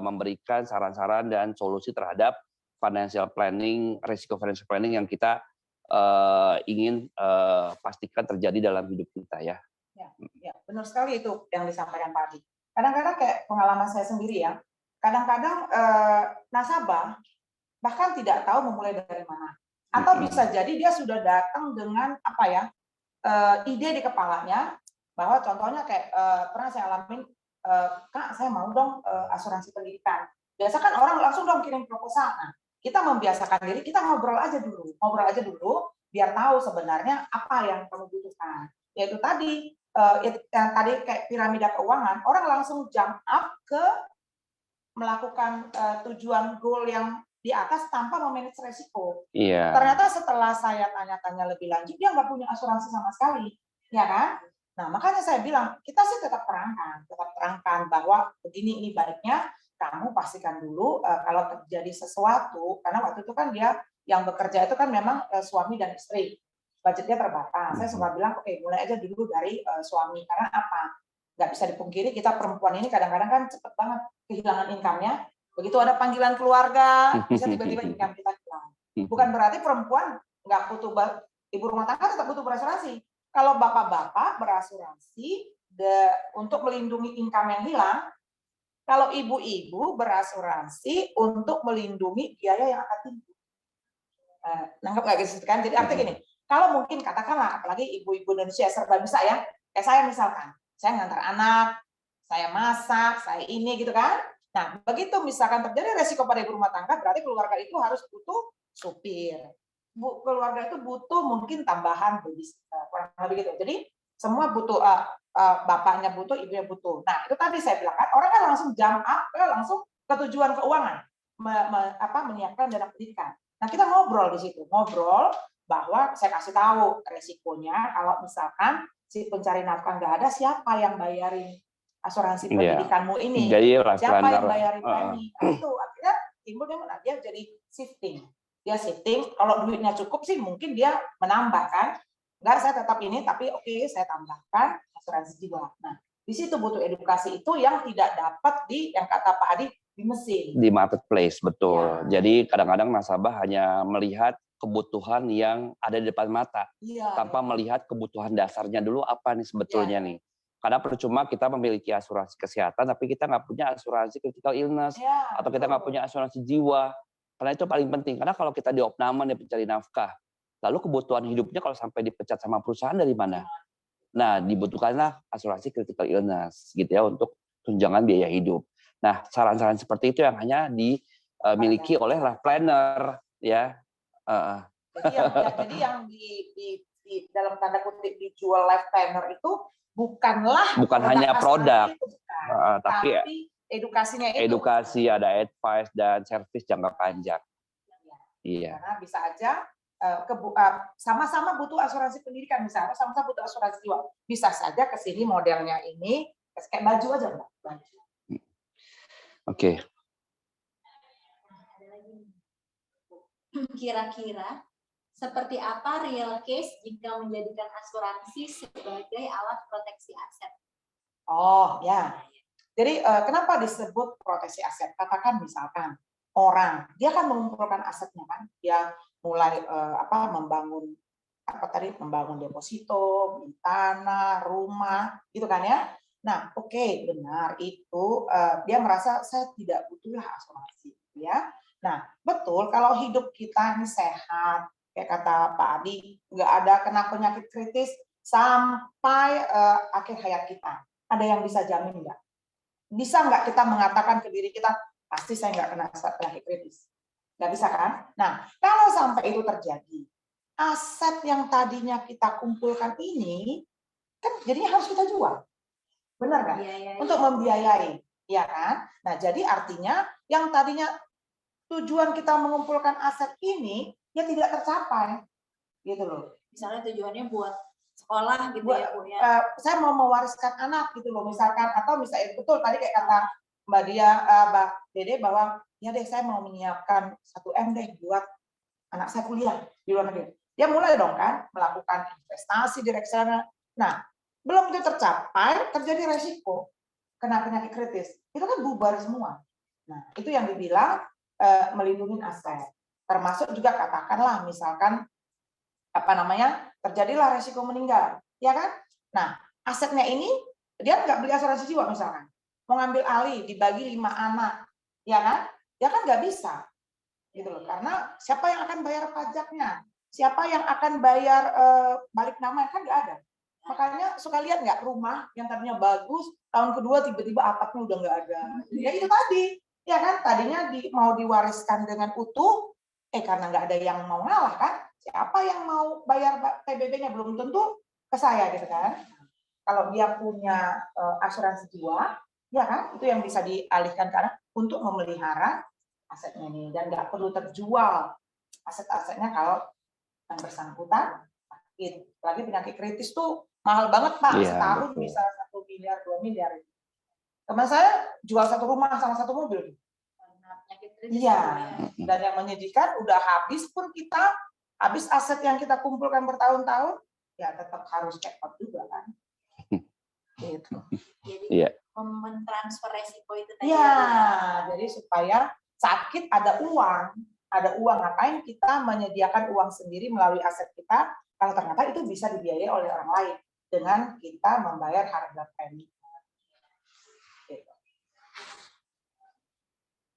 memberikan saran-saran dan solusi terhadap financial planning, risiko financial planning yang kita ingin pastikan terjadi dalam hidup kita ya. Ya, benar sekali itu yang disampaikan Pak Adi. Kadang-kadang kayak pengalaman saya sendiri ya. Kadang-kadang nasabah bahkan tidak tahu memulai dari mana. Atau bisa jadi dia sudah datang dengan ide di kepalanya bahwa contohnya kayak pernah saya alamin, Kak saya mau dong asuransi pendidikan. Biasa kan orang langsung dong kirim proposal. Nah, kita membiasakan diri, kita ngobrol aja dulu. biar tahu sebenarnya apa yang kamu butuhkan. Yaitu tadi, yang tadi kayak piramida keuangan, orang langsung jump up ke melakukan tujuan goal yang di atas tanpa memanage resiko. Iya. Ternyata setelah saya tanya-tanya lebih lanjut, dia nggak punya asuransi sama sekali, ya kan? Nah, makanya saya bilang, kita sih tetap terangkan bahwa begini ini baiknya kamu pastikan dulu kalau terjadi sesuatu, karena waktu itu kan dia yang bekerja itu kan memang suami dan istri, budgetnya terbatas. Saya suka bilang, oke, mulai aja dulu dari suami, karena apa? Nggak bisa dipungkiri, kita perempuan ini kadang-kadang kan cepet banget kehilangan income-nya. Begitu ada panggilan keluarga, bisa tiba-tiba income kita hilang. Bukan berarti perempuan nggak butuh, ibu rumah tangga tetap butuh berasuransi. Kalau bapak-bapak berasuransi untuk melindungi income yang hilang, kalau ibu-ibu berasuransi untuk melindungi biaya yang akan timbul. Nangkep nggak gitu kan? Jadi artinya gini, kalau mungkin katakanlah, apalagi ibu-ibu Indonesia serba bisa ya, kayak saya misalkan, saya ngantar anak, saya masak, saya ini gitu kan. Nah, begitu misalkan terjadi resiko pada ibu rumah tangga, berarti keluarga itu harus butuh supir. Keluarga itu butuh mungkin tambahan babysitter, kurang lebih gitu. Jadi semua butuh, bapaknya butuh, ibunya butuh. Nah, itu tadi saya bilang kan, orang kan langsung jump up, langsung ke tujuan keuangan, menyiapkan dana pendidikan. Nah, kita ngobrol di situ, ngobrol bahwa saya kasih tahu resikonya kalau misalkan si pencari nafkah nggak ada, siapa yang bayarin asuransi pendidikanmu ini? Siapa yang bayarin kami? Nah, itu akhirnya timbul dia jadi shifting. Dia shifting, kalau duitnya cukup sih mungkin dia menambah kan. Enggak, saya tetap ini, tapi oke, saya tambahkan asuransi jiwa. Nah, di situ butuh edukasi itu yang tidak dapat yang kata Pak Hadi, di mesin. Di marketplace, betul. Ya. Jadi kadang-kadang nasabah hanya melihat kebutuhan yang ada di depan mata, tanpa melihat kebutuhan dasarnya dulu apa nih sebetulnya nih. Karena percuma kita memiliki asuransi kesehatan, tapi kita nggak punya asuransi critical illness, atau kita nggak punya asuransi jiwa. Karena itu paling penting. Karena kalau kita di opname nih pencari nafkah, lalu kebutuhan hidupnya kalau sampai dipecat sama perusahaan dari mana? Nah, dibutuhkanlah asuransi critical illness gitu ya untuk tunjangan biaya hidup. Nah, saran-saran seperti itu yang hanya dimiliki oleh life planner ya. Jadi yang di dalam tanda kutip dijual life planner itu bukan hanya produk, itu, tapi edukasinya itu. Edukasi, ada advice dan service jangka panjang. Iya. Karena bisa aja sama-sama butuh asuransi pendidikan, misalnya sama-sama butuh asuransi jiwa. Bisa saja ke sini modelnya ini kayak baju aja, Mbak. Baju. Oke. Kira-kira seperti apa real case jika menjadikan asuransi sebagai alat proteksi aset? Oh ya, jadi kenapa disebut proteksi aset? Katakan misalkan orang dia kan mengumpulkan asetnya kan, dia mulai membangun membangun deposito, tanah, rumah, gitu kan ya. Nah, oke, benar itu dia merasa saya tidak butuhlah asuransi, ya. Nah, betul kalau hidup kita ini sehat, kayak kata Pak Adi, nggak ada kena penyakit kritis sampai akhir hayat kita. Ada yang bisa jamin nggak? Bisa nggak kita mengatakan ke diri kita, pasti saya nggak kena penyakit kritis? Nggak bisa kan? Nah, kalau sampai itu terjadi, aset yang tadinya kita kumpulkan ini, kan jadinya harus kita jual. Benar nggak? Ya. Untuk membiayai, ya kan? Nah, jadi artinya yang tadinya tujuan kita mengumpulkan aset ini, ya tidak tercapai. Gitu loh. Misalnya tujuannya buat sekolah gitu ya, Bu ya. Saya mau mewariskan anak gitu loh, misalkan, atau misalnya betul tadi kayak kata Mbak Dede bahwa ya deh saya mau menyiapkan 1M deh buat anak saya kuliah di luar negeri. Dia mulai dong kan melakukan investasi di reksadana. Nah, belum itu tercapai, terjadi resiko kena penyakit kritis. Itu kan bubar semua. Nah, itu yang dibilang melindungi aset. Termasuk juga katakanlah misalkan terjadilah resiko meninggal, ya kan? Nah, asetnya ini dia nggak beli asuransi jiwa misalkan, mau ngambil alih dibagi 5 anak, ya kan? Ya kan nggak bisa, gitu loh. Karena siapa yang akan bayar pajaknya? Siapa yang akan bayar balik nama? Kan nggak ada. Makanya suka lihat nggak rumah yang tadinya bagus, tahun kedua tiba-tiba atapnya udah nggak ada. Ya itu tadi, ya kan? Tadinya mau diwariskan dengan utuh, karena nggak ada yang mau ngalah kan? siapa yang mau bayar PBB-nya? Belum tentu ke saya gitu kan. Kalau dia punya asuransi jiwa, ya kan, itu yang bisa dialihkan ke anak untuk memelihara asetnya ini, dan nggak perlu terjual aset-asetnya kalau yang bersangkutan sakit. Lagi penyakit kritis tuh mahal banget Pak, Iya, setahun betul. bisa 1 miliar, 2 miliar. Teman saya jual 1 rumah sama 1 mobil. Karena penyakit kritis Iya, ya. dan yang menyedihkan udah habis pun kita, habis aset yang kita kumpulkan bertahun-tahun, ya tetap harus check out juga kan. Gitu. Jadi Iya. mentransfer resiko itu tadi. Iya, jadi supaya sakit ada uang, ngapain kita menyediakan uang sendiri melalui aset kita kalau ternyata itu bisa dibiayai oleh orang lain dengan kita membayar harga premi. Gitu.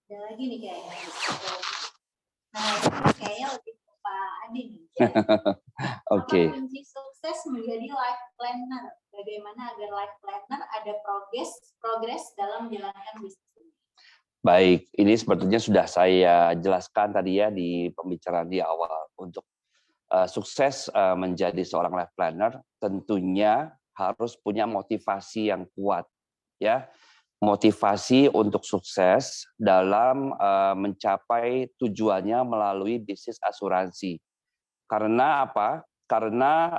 Ada lagi nih kayaknya. Nah, ini kayaknya lebih ke Pak Adi nih. Oke. Apa kunci sukses menjadi life planner? Bagaimana agar life planner ada progres dalam menjalankan bisnis ini? Baik, ini sebetulnya sudah saya jelaskan tadi ya di pembicaraan di awal. Untuk sukses menjadi seorang life planner, tentunya harus punya motivasi yang kuat, ya. Motivasi untuk sukses dalam mencapai tujuannya melalui bisnis asuransi. Karena apa? Karena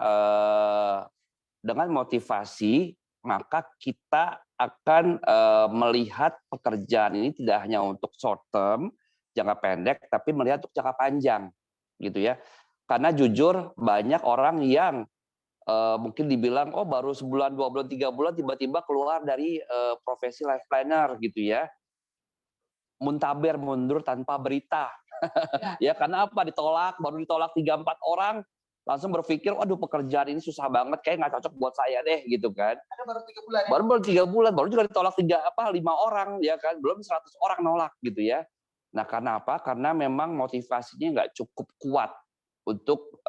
dengan motivasi maka kita akan melihat pekerjaan ini tidak hanya untuk short term, jangka pendek, tapi melihat untuk jangka panjang, gitu ya. Karena jujur banyak orang yang mungkin dibilang, oh baru sebulan, 2 bulan, 3 bulan tiba-tiba keluar dari profesi life planner gitu ya. Muntaber mundur tanpa berita. Ya karena apa? Baru ditolak 3-4 orang, langsung berpikir, waduh pekerjaan ini susah banget, kayak nggak cocok buat saya deh gitu kan. Ada baru 3 bulan ya? Baru 3 bulan, baru juga ditolak 5 orang ya kan, belum 100 orang nolak gitu ya. Nah karena apa? Karena memang motivasinya nggak cukup kuat untuk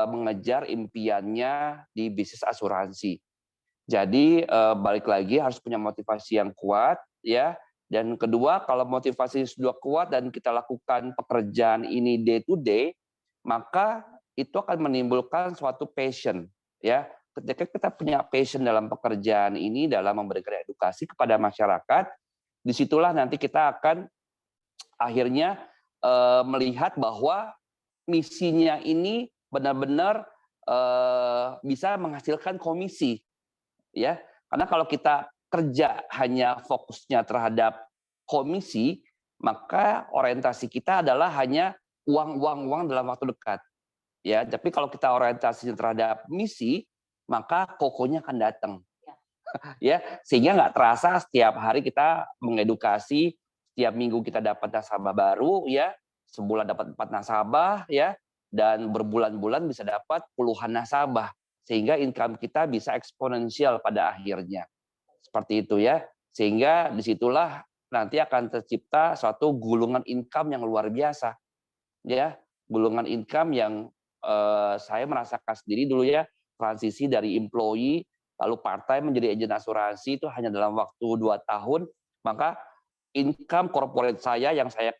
mengejar impiannya di bisnis asuransi. Jadi balik lagi harus punya motivasi yang kuat ya. Dan kedua, kalau motivasi sudah kuat dan kita lakukan pekerjaan ini day to day, maka itu akan menimbulkan suatu passion ya. Ketika kita punya passion dalam pekerjaan ini, dalam memberikan edukasi kepada masyarakat, disitulah nanti kita akan akhirnya melihat bahwa misinya ini benar-benar bisa menghasilkan komisi, ya. Karena kalau kita kerja hanya fokusnya terhadap komisi, maka orientasi kita adalah hanya uang dalam waktu dekat. Ya, tapi kalau kita orientasinya terhadap misi, maka kokonya akan datang. Ya, sehingga nggak terasa setiap hari kita mengedukasi, setiap minggu kita dapat nasabah baru, ya, sebulan dapat 4 nasabah, ya, dan berbulan-bulan bisa dapat puluhan nasabah, sehingga income kita bisa eksponensial pada akhirnya. Seperti itu ya, sehingga disitulah nanti akan tercipta suatu gulungan income yang luar biasa, ya, gulungan income yang saya merasakan sendiri dulu ya, transisi dari employee lalu part-time menjadi agen asuransi itu hanya dalam waktu 2 tahun, maka income corporate saya yang saya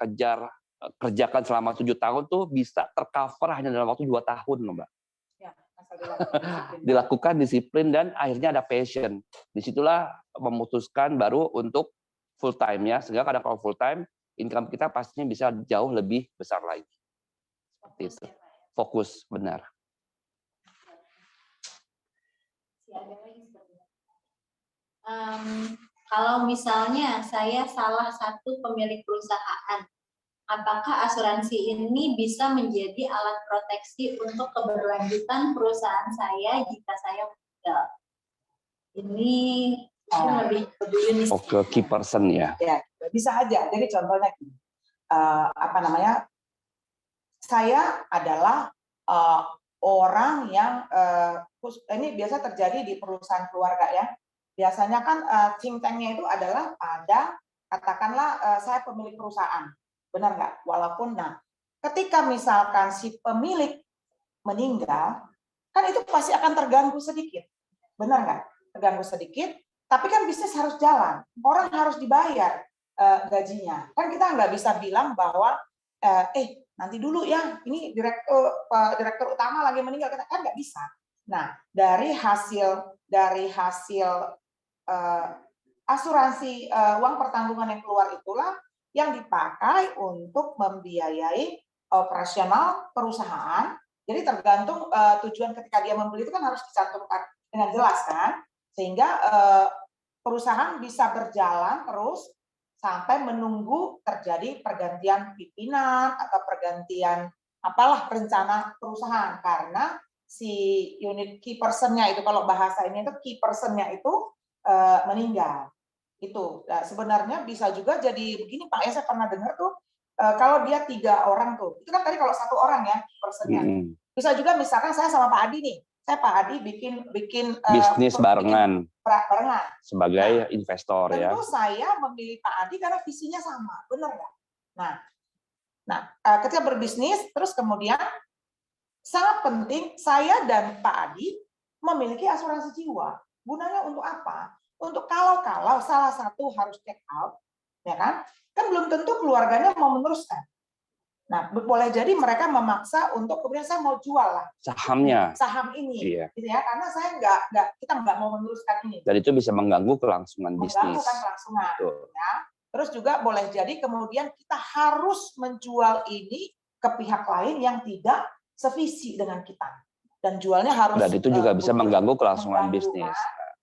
kerjakan selama 7 tahun tuh bisa tercover hanya dalam waktu 2 tahun loh Mbak. Ya, asal dilakukan Dilakukan disiplin dan akhirnya ada passion. Disitulah memutuskan baru untuk full time ya, sehingga kadang kalau full time income kita pastinya bisa jauh lebih besar lagi. Seperti itu. Fokus, benar. Kalau misalnya saya salah satu pemilik perusahaan, apakah asuransi ini bisa menjadi alat proteksi untuk keberlanjutan perusahaan saya jika saya meninggal? Ini lebih ke Yunis. Oke, key person ya. Ya, bisa aja. Jadi contohnya gini, saya adalah orang yang ini biasa terjadi di perusahaan keluarga ya. Biasanya kan think tank-nya itu adalah pada katakanlah saya pemilik perusahaan, benar nggak? Walaupun ketika misalkan si pemilik meninggal, kan itu pasti akan terganggu sedikit, benar nggak? Terganggu sedikit, tapi kan bisnis harus jalan, orang harus dibayar gajinya. Kan kita nggak bisa bilang bahwa nanti dulu ya, ini direktur utama lagi meninggal, kan nggak bisa. Nah, dari hasil asuransi uang pertanggungan yang keluar itulah yang dipakai untuk membiayai operasional perusahaan. Jadi tergantung tujuan ketika dia membeli itu kan harus dicantumkan dengan jelas kan, sehingga perusahaan bisa berjalan terus sampai menunggu terjadi pergantian pimpinan atau pergantian apalah rencana perusahaan, karena si unit key person-nya itu, kalau bahasa ini itu key person-nya itu meninggal. Itu sebenarnya bisa juga jadi begini Pak, ya saya pernah dengar tuh kalau dia 3 orang tuh, itu kan tadi kalau 1 orang ya person-nya. Bisa juga misalkan saya sama Pak Adi nih, saya Pak Adi bikin bisnis barengan sebagai investor tentu ya. Tentu saya memilih Pak Adi karena visinya sama, benar nggak? Nah, ketika berbisnis, terus kemudian sangat penting saya dan Pak Adi memiliki asuransi jiwa. Gunanya untuk apa? Untuk kalau salah satu harus check out, ya kan? Kan belum tentu keluarganya mau meneruskan. Nah, boleh jadi mereka memaksa untuk kemudian saya mau jual lah saham ini, gitu ya, karena saya kita nggak mau meneruskan ini. Dan itu bisa mengganggu kelangsungan bisnis. Kelangsungan. Ya. Terus juga boleh jadi kemudian kita harus menjual ini ke pihak lain yang tidak sevisi dengan kita, dan jualnya harus. Dan itu juga bisa mengganggu kelangsungan bisnis.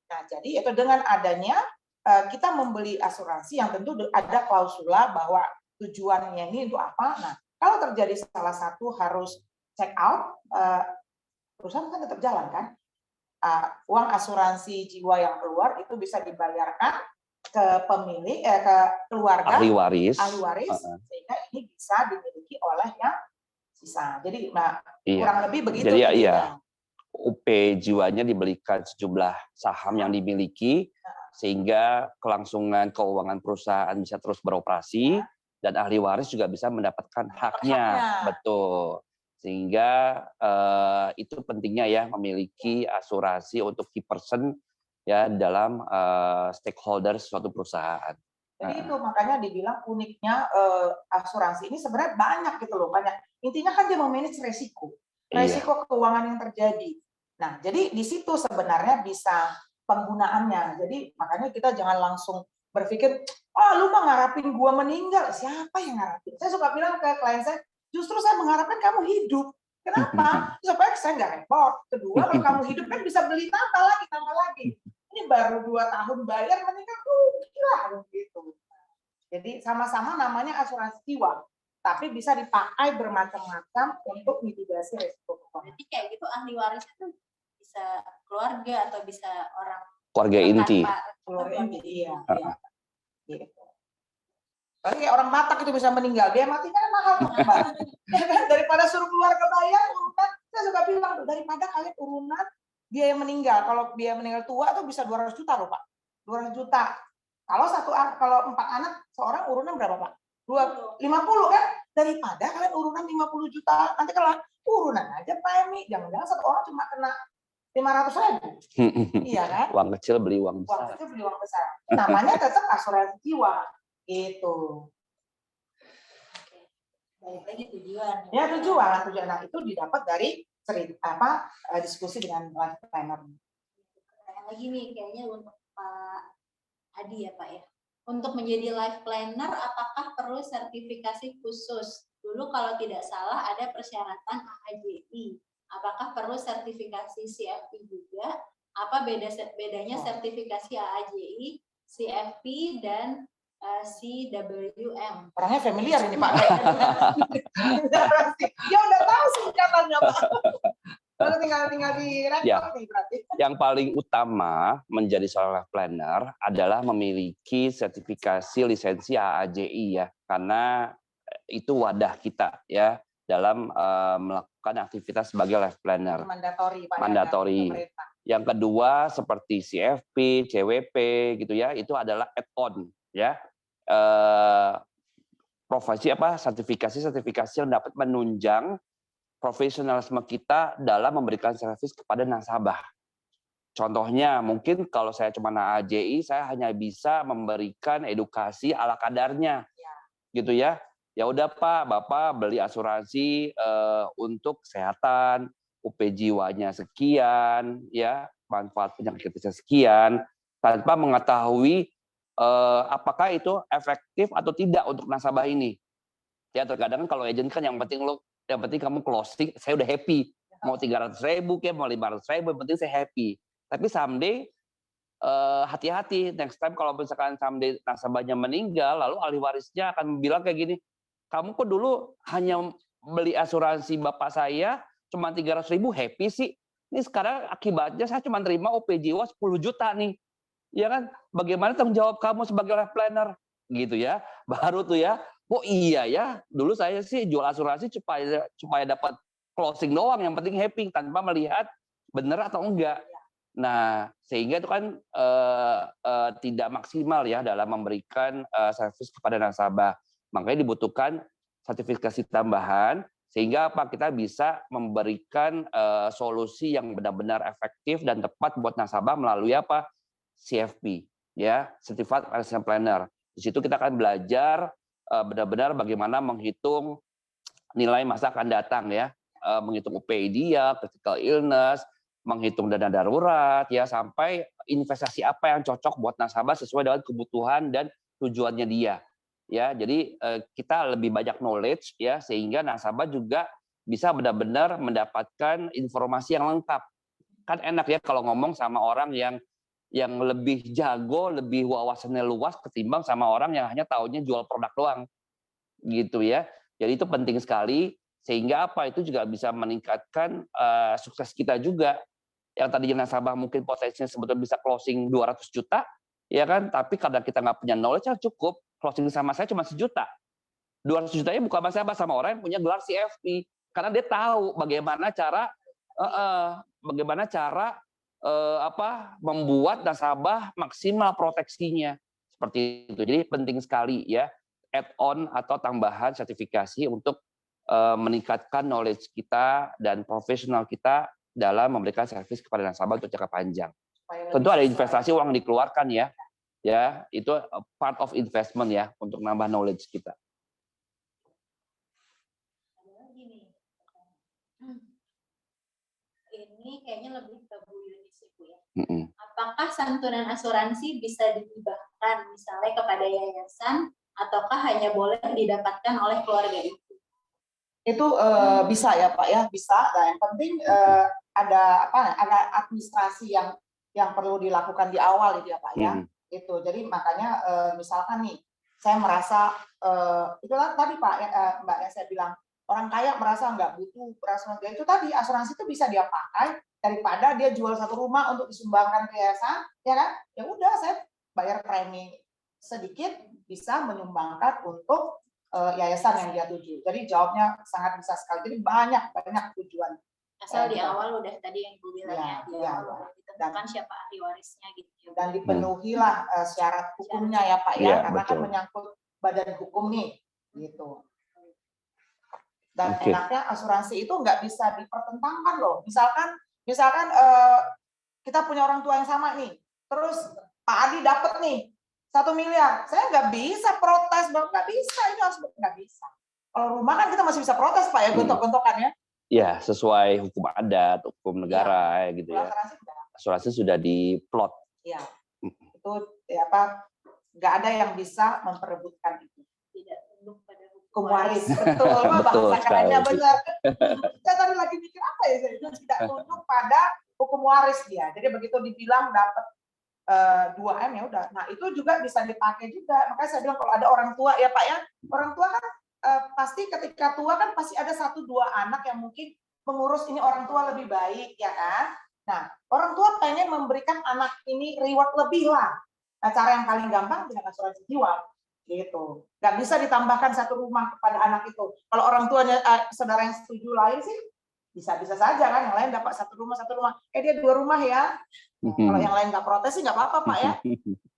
Nah, jadi itu dengan adanya kita membeli asuransi yang tentu ada klausula bahwa tujuannya ini untuk apa. Nah, kalau terjadi salah satu harus check out, perusahaan kan tetap jalan kan. Uang asuransi jiwa yang keluar itu bisa dibayarkan ke pemilik, ke keluarga, ahli waris, sehingga ini bisa dimiliki oleh yang sisa. Jadi, kurang lebih begitu. Jadi iya, UP jiwanya dibelikan sejumlah saham yang dimiliki, sehingga kelangsungan keuangan perusahaan bisa terus beroperasi. Dan ahli waris juga bisa mendapatkan haknya, betul. Sehingga itu pentingnya ya memiliki asuransi untuk key person ya dalam stakeholder suatu perusahaan. Jadi itu makanya dibilang uniknya asuransi ini sebenarnya banyak gitu loh, banyak. Intinya kan dia memanage resiko keuangan yang terjadi. Nah, jadi di situ sebenarnya bisa penggunaannya. Jadi makanya kita jangan langsung berpikir, lu mah ngarapin gua meninggal. Siapa yang ngarapin? Saya suka bilang ke klien saya, justru saya mengharapkan kamu hidup. Kenapa? Supaya saya nggak repot. Kedua, kalau kamu hidup kan bisa beli tambah lagi. Ini baru 2 tahun bayar, meninggal gila gitu. Jadi sama-sama namanya asuransi jiwa, tapi bisa dipakai bermacam-macam untuk mitigasi risiko. Jadi kayak gitu ahli waris itu bisa keluarga atau bisa orang keluarga inti. Iya. Gitu. Tapi kayak orang Batak itu bisa meninggal, dia matinya kan mahal Mbak. Daripada suruh keluarga bayar urunan, saya suka bilang daripada kalian urunan dia yang meninggal. Kalau dia meninggal tua tuh bisa 200 juta loh Pak. 200 juta. Kalau 4 anak seorang urunan berapa Pak? 50 kan? Daripada kalian urunan 50 juta, nanti kalau urunan aja Pak Emi, jangan-jangan satu orang cuma kena 500.000. Iya kan? Uang kecil beli uang besar. Uang kecil beli uang besar. Namanya tetap asuransi jiwa. Gitu. Balik lagi tujuan. Ya tujuan. Nah itu didapat dari diskusi dengan life planner. Lagi nih kayaknya untuk Pak Adi ya Pak ya. Untuk menjadi life planner, apakah perlu sertifikasi khusus? Dulu kalau tidak salah ada persyaratan AAJI. Apakah perlu sertifikasi CFP juga? Apa bedanya sertifikasi AAJI, CFP, dan CWM? Orangnya familiar ini Pak. Ya udah tahu singkatannya Pak. Lalu tinggal direkod nih berarti. Yang paling utama menjadi seorang life planner adalah memiliki sertifikasi lisensi AAJI ya, karena itu wadah kita ya dalam melakukan aktivitas sebagai life planner. Mandatori. Yang kedua seperti CFP, CWP gitu ya, itu adalah add-on ya. Sertifikasi yang dapat menunjang profesionalisme kita dalam memberikan servis kepada nasabah. Contohnya, mungkin kalau saya cuma AAJI, saya hanya bisa memberikan edukasi ala kadarnya, gitu ya. Ya udah Pak, Bapak beli asuransi untuk kesehatan, UP jiwanya sekian, ya manfaat penyakitnya sekian, tanpa mengetahui apakah itu efektif atau tidak untuk nasabah ini. Ya terkadang kalau agent kan yang penting kamu closing, saya udah happy. Mau 300.000 kayak mau 500.000, yang penting saya happy. Tapi someday hati-hati, next time kalau misalkan someday nasabahnya meninggal, lalu ahli warisnya akan bilang kayak gini, kamu kok dulu hanya beli asuransi bapak saya cuma 300.000 happy sih. Ini sekarang akibatnya saya cuma terima OP jiwa 10 juta nih. Ya kan? Bagaimana tanggung jawab kamu sebagai life planner? Gitu ya. Baru tuh ya. Oh iya ya, dulu saya sih jual asuransi supaya dapat closing doang, yang penting happy tanpa melihat benar atau enggak. Nah, sehingga itu kan tidak maksimal ya dalam memberikan servis kepada nasabah. Makanya dibutuhkan sertifikasi tambahan sehingga apa kita bisa memberikan solusi yang benar-benar efektif dan tepat buat nasabah melalui apa? CFP ya, Certified Financial Planner. Di situ kita akan belajar benar-benar bagaimana menghitung nilai masa akan datang ya, menghitung UPI dia, critical illness, menghitung dana darurat ya, sampai investasi apa yang cocok buat nasabah sesuai dengan kebutuhan dan tujuannya dia. Ya, jadi kita lebih banyak knowledge ya sehingga nasabah juga bisa benar-benar mendapatkan informasi yang lengkap. Kan enak ya kalau ngomong sama orang yang lebih jago, lebih wawasannya luas ketimbang sama orang yang hanya taunya jual produk doang. Gitu ya. Jadi itu penting sekali sehingga apa itu juga bisa meningkatkan sukses kita juga. Yang tadinya nasabah mungkin potensinya sebetulnya bisa closing 200 juta, ya kan? Tapi karena kita nggak punya knowledge yang cukup, closing sama saya cuma 1 juta. 200 jutanya bukan masalah sama orang yang punya gelar CFP. Karena dia tahu bagaimana cara membuat nasabah maksimal proteksinya. Seperti itu. Jadi penting sekali ya add-on atau tambahan sertifikasi untuk meningkatkan knowledge kita dan profesional kita dalam memberikan servis kepada nasabah untuk jangka panjang. Tentu ada investasi uang dikeluarkan ya, itu part of investment ya untuk nambah knowledge kita. Ini kayaknya lebih ke Bu Yunis ya. Apakah santunan asuransi bisa dihibahkan misalnya kepada yayasan ataukah hanya boleh didapatkan oleh keluarga itu? Itu bisa ya Pak ya, bisa. Nah, yang penting ada administrasi yang perlu dilakukan di awal itu ya Pak ya. Itu. Jadi makanya misalkan nih saya merasa itulah tadi Pak Mbak yang saya bilang orang kaya merasa nggak butuh asuransi, itu tadi asuransi itu bisa dia pakai daripada dia jual satu rumah untuk disumbangkan ke yayasan, ya kan? Ya udah saya bayar premi sedikit bisa menyumbangkan untuk yayasan yang dia tuju. Jadi jawabnya sangat bisa sekali. Jadi banyak tujuan. Asal di awal udah tadi yang Ibu bilang ya, di awal udah ditentukan siapa ahli warisnya gitu. Dan dipenuhilah syarat hukumnya ya Pak ya, karena kan menyangkut badan hukum nih, gitu. Dan enaknya asuransi itu nggak bisa dipertentangkan loh. Misalkan kita punya orang tua yang sama nih, terus Pak Adi dapat nih 1 miliar, saya nggak bisa protes, nggak bisa, ini harus nggak bisa. Kalau rumah kan kita masih bisa protes Pak ya, gontok-gontokan ya. Ya, sesuai hukum adat, hukum negara ya, gitu ya. Asuransi sudah diplot. Iya. Itu nggak ada yang bisa memperebutkan itu. Tidak tunduk pada hukum waris. Betul, bahasa kerennya benar. Saya tadi lagi mikir apa ya, itu tidak tunduk pada hukum waris dia. Jadi begitu dibilang dapat 2M ya udah. Nah itu juga bisa dipakai juga. Makanya saya bilang kalau ada orang tua ya Pak ya, orang tua kan pasti ketika tua kan pasti ada 1-2 anak yang mungkin mengurus ini orang tua lebih baik ya kan. Nah orang tua pengen memberikan anak ini reward lebih lah. Nah cara yang paling gampang dengan asuransi jiwa gitu. Nggak bisa ditambahkan 1 rumah kepada anak itu. Kalau orang tuanya saudara yang setuju lain sih bisa-bisa saja kan, yang lain dapat 1 rumah, dia 2 rumah ya. Kalau yang lain nggak protes sih nggak apa-apa Pak ya.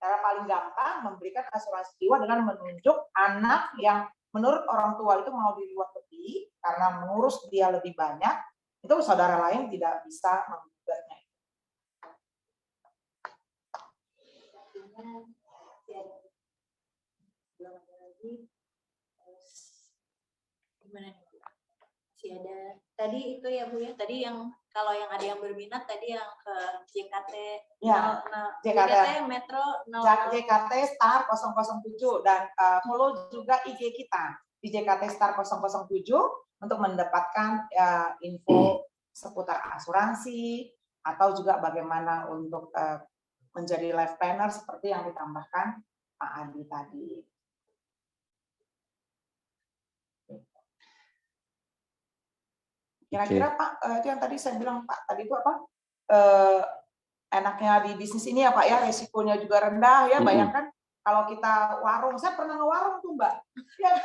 Cara paling gampang memberikan asuransi jiwa dengan menunjuk anak yang menurut orang tua itu mau dibuat lebih karena mengurus dia lebih banyak, itu saudara lain tidak bisa menggugatnya. masih ada tadi itu ya Bu ya, tadi yang kalau yang ada yang berminat tadi yang ke JKT Ya, JKT Metro 0. JKT Star 007 dan follow juga IG kita di JKT Star 007 untuk mendapatkan info seputar asuransi atau juga bagaimana untuk menjadi life planner seperti yang ditambahkan Pak Adi tadi. Kira-kira Pak, itu yang tadi saya bilang Pak, tadi itu apa? Enaknya di bisnis ini ya Pak ya, resikonya juga rendah ya. Bayangkan kalau kita warung, saya pernah ngewarung tuh Mbak. Ya.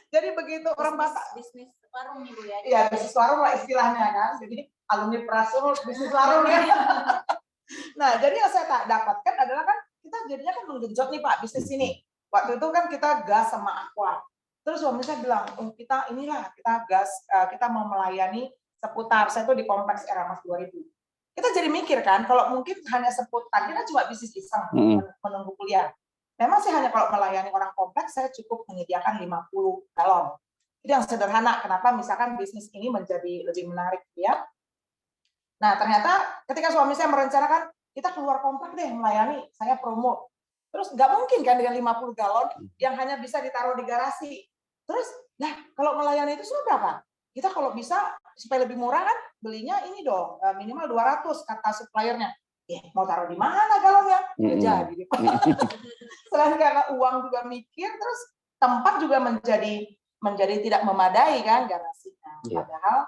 Jadi begitu orang Batak bisnis warung nih Bu ya. Iya, bisnis warung lah istilahnya kan. Jadi alumni Prasul bisnis warung ya. Nah, jadi yang saya dapatkan adalah kan kita jadinya kan menggenjot nih Pak bisnis ini. Waktu itu kan kita gas sama Aqua. Terus suami saya bilang, oh, kita gas, kita mau melayani seputar, saya tuh di kompleks Eramas 2000. Kita jadi mikir kan, kalau mungkin hanya seputar, kita cuma bisnis iseng menunggu kuliah. Memang sih hanya kalau melayani orang kompleks, saya cukup menyediakan 50 galon. Itu yang sederhana, kenapa misalkan bisnis ini menjadi lebih menarik ya. Nah ternyata ketika suami saya merencanakan, kita keluar kompleks deh melayani, saya promo. Terus nggak mungkin kan dengan 50 galon yang hanya bisa ditaruh di garasi. Terus, nah kalau melayani itu sudah berapa? Kita kalau bisa supaya lebih murah kan belinya ini dong minimal 200 kata suppliernya. Ya mau taruh di mana galonnya? Nggak jadi. Selain karena uang juga mikir, terus tempat juga menjadi tidak memadai kan garasinya. Padahal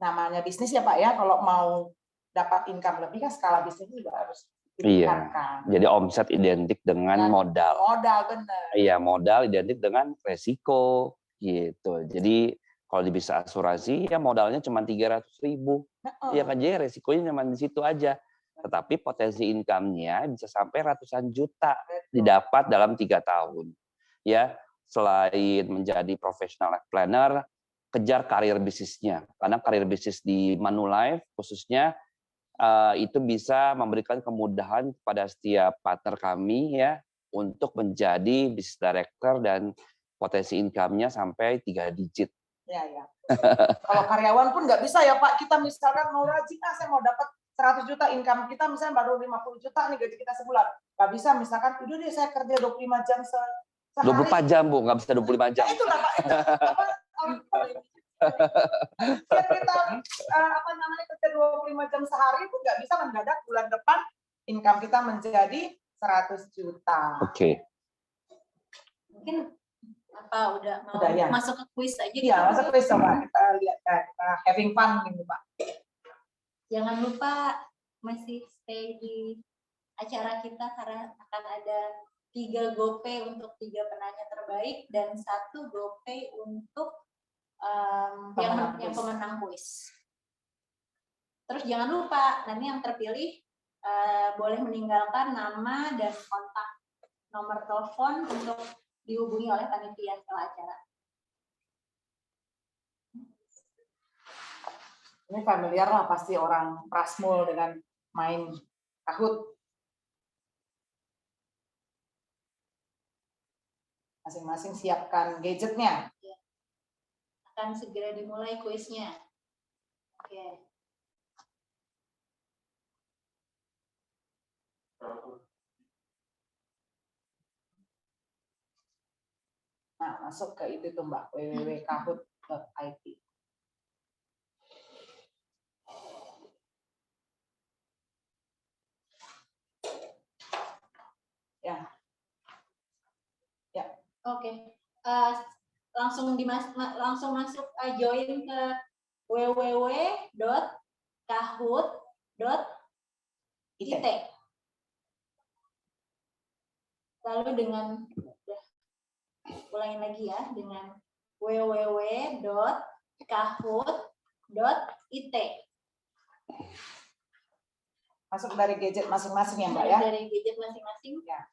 namanya bisnis ya Pak ya, kalau mau dapat income lebih kan skala bisnis juga harus. Iya, jadi omset identik dengan modal. Modal benar. Iya, modal identik dengan resiko gitu. Jadi kalau di bisa asuransi ya modalnya cuma 300.000. Iya kan, jadi resikonya cuma di situ aja. Tetapi potensi income-nya bisa sampai ratusan juta didapat dalam 3 tahun. Ya, selain menjadi professional life planner, kejar karir bisnisnya. Karena karir bisnis di Manulife khususnya itu bisa memberikan kemudahan kepada setiap partner kami ya untuk menjadi business director dan potensi income-nya sampai 3 digit. Ya, ya. Kalau karyawan pun nggak bisa ya Pak, kita misalkan mau rajin, saya mau dapat 100 juta income kita misalnya baru 50 juta nih gaji kita sebulan. Nggak bisa misalkan, udah deh saya kerja 25 jam sehari. 24 jam Bu, nggak bisa 25 jam. Nah, itulah Pak, biar kita kerja 25 jam sehari itu nggak bisa mendadak bulan depan income kita menjadi 100 juta. Oke. Mungkin apa udah mau ya? masuk ke quiz aja? Iya, masuk ke quiz coba kita lihat kita having fun ini Pak. Jangan lupa masih stay di acara kita karena akan ada 3 GoPay untuk 3 penanya terbaik dan 1 GoPay untuk yang pemenang kuis. Terus jangan lupa nanti yang terpilih boleh meninggalkan nama dan kontak nomor telepon untuk dihubungi oleh panitia setelah acara. Ini familiar lah pasti orang Prasmul dengan main Kahoot. Masing-masing siapkan gadgetnya. Akan segera dimulai kuisnya. Oke. Nah, masuk ke itu tuh Mbak, www.kahoot.it. Ya. Ya. Oke. Langsung masuk join ke www.kahoot.it. Lalu dengan ulangin lagi ya dengan www.kahoot.it. Masuk dari gadget masing-masing ya Mbak ya? Dari gadget masing-masing. Ya.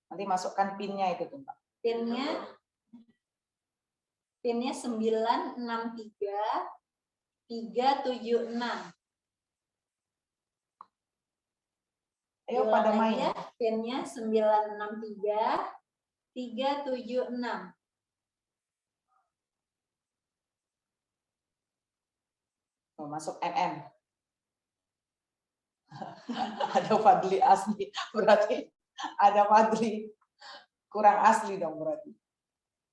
Nanti masukkan PIN-nya itu tuh Mbak. PIN-nya 963 376. Ayo pada main. Ya, PIN-nya 963 376. Oh, masuk NN. Ada Fadli asli, berarti ada Fadli kurang asli dong berarti.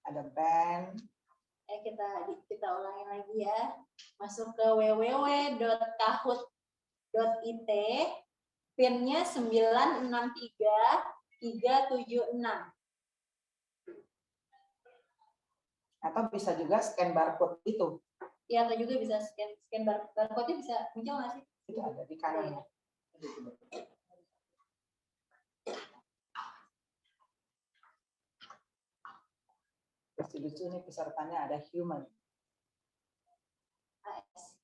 Ada band. Kita ulangi lagi ya. Masuk ke www.kahoot.it, PIN-nya 963376. Atau bisa juga scan barcode itu. Ya, atau juga bisa scan barcode-nya bisa muncul nggak sih? Itu ada di kanan. Terus lucu nih pesertanya ada human. AS.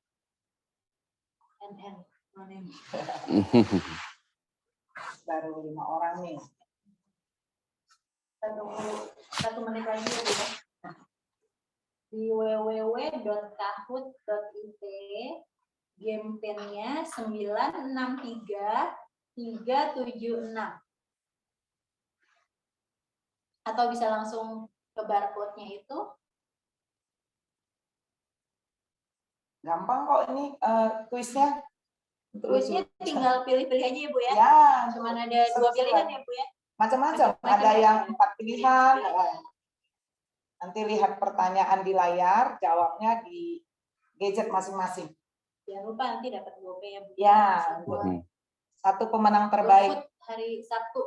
NN. Mana ini? Baru 5 orang nih. Satu menit lagi ya, Bu. Di www.kahoot.it, game PIN-nya 963376. Atau bisa langsung ke barcode-nya itu. Gampang kok ini kuisnya. Kuisnya tinggal pilih-pilih aja ya, Bu ya. Ya, Cuma ada 2 pilihan ya, Bu ya. macam-macam. Ada yang 4 pilihan. Nanti lihat pertanyaan di layar, jawabnya di gadget masing-masing. Jangan lupa nanti dapat GoPay ya, Bu. Ya, Buat satu pemenang terbaik. GoFood hari Sabtu.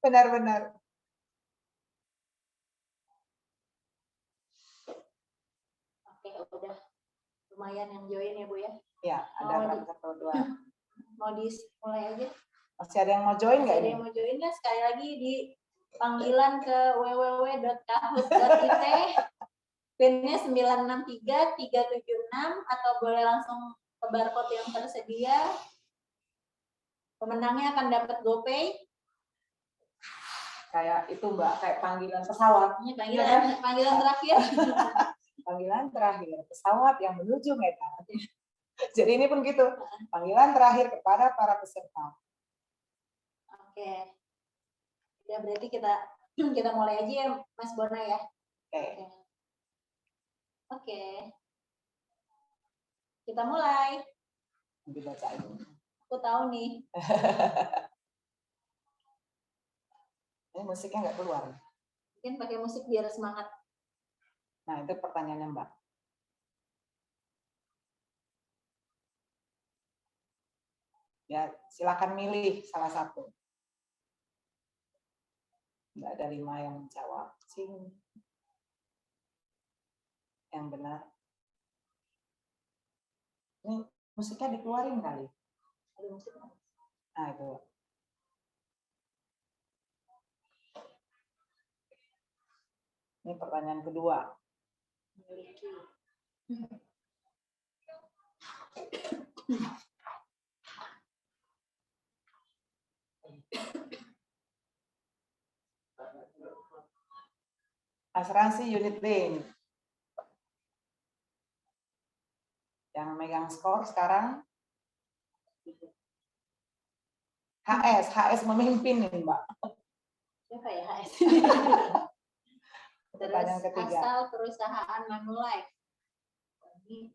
Benar-benar. Oke, udah lumayan yang join ya, Bu ya. Ya, ada berapa satu dua. Mau dimulai aja. Masih ada yang mau join nggak Ada ini? yang mau join ya, sekali lagi di panggilan ke www.kahoot.it, PIN-nya 963376, atau boleh langsung ke barcode yang tersedia. Pemenangnya akan dapat GoPay. Kayak itu Mbak, kayak panggilan pesawat. Ini panggilan terakhir. Panggilan terakhir pesawat yang menuju Medan. Jadi ini pun gitu, panggilan terakhir kepada para peserta. Oke. Ya berarti kita mulai aja ya, Mas Bona ya. Oke. Oke. Kita mulai. Dibacain. Aku tahu nih. Ini musiknya nggak keluar. Mungkin pakai musik biar semangat. Nah, itu pertanyaannya Mbak. Ya, silakan milih salah satu. Nggak ada 5 yang menjawab. Yang benar. Ini musiknya dikeluarin kali. Ada musik. Nah, itu. Ini pertanyaan kedua. Memiliki. Asuransi unit link. Yang megang skor sekarang HS memimpin nih Mbak. Siapa ya HS? Pertanyaan Terus ketiga. asal perusahaan Manulife. Ini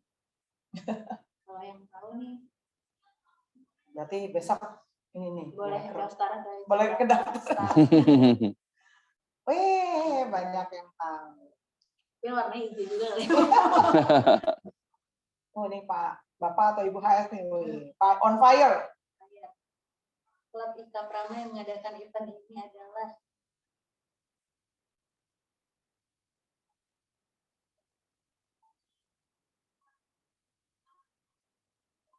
kalau yang tahu nih. Berarti besok ini nih. Boleh daftar. Boleh ke daftar. Wih, banyak yang tahu. Ini warnanya hijau juga kali. Oh, ini Pak, Bapak atau Ibu HS nih. Wih, Pak on fire. Klub Ika Prama yang mengadakan event ini adalah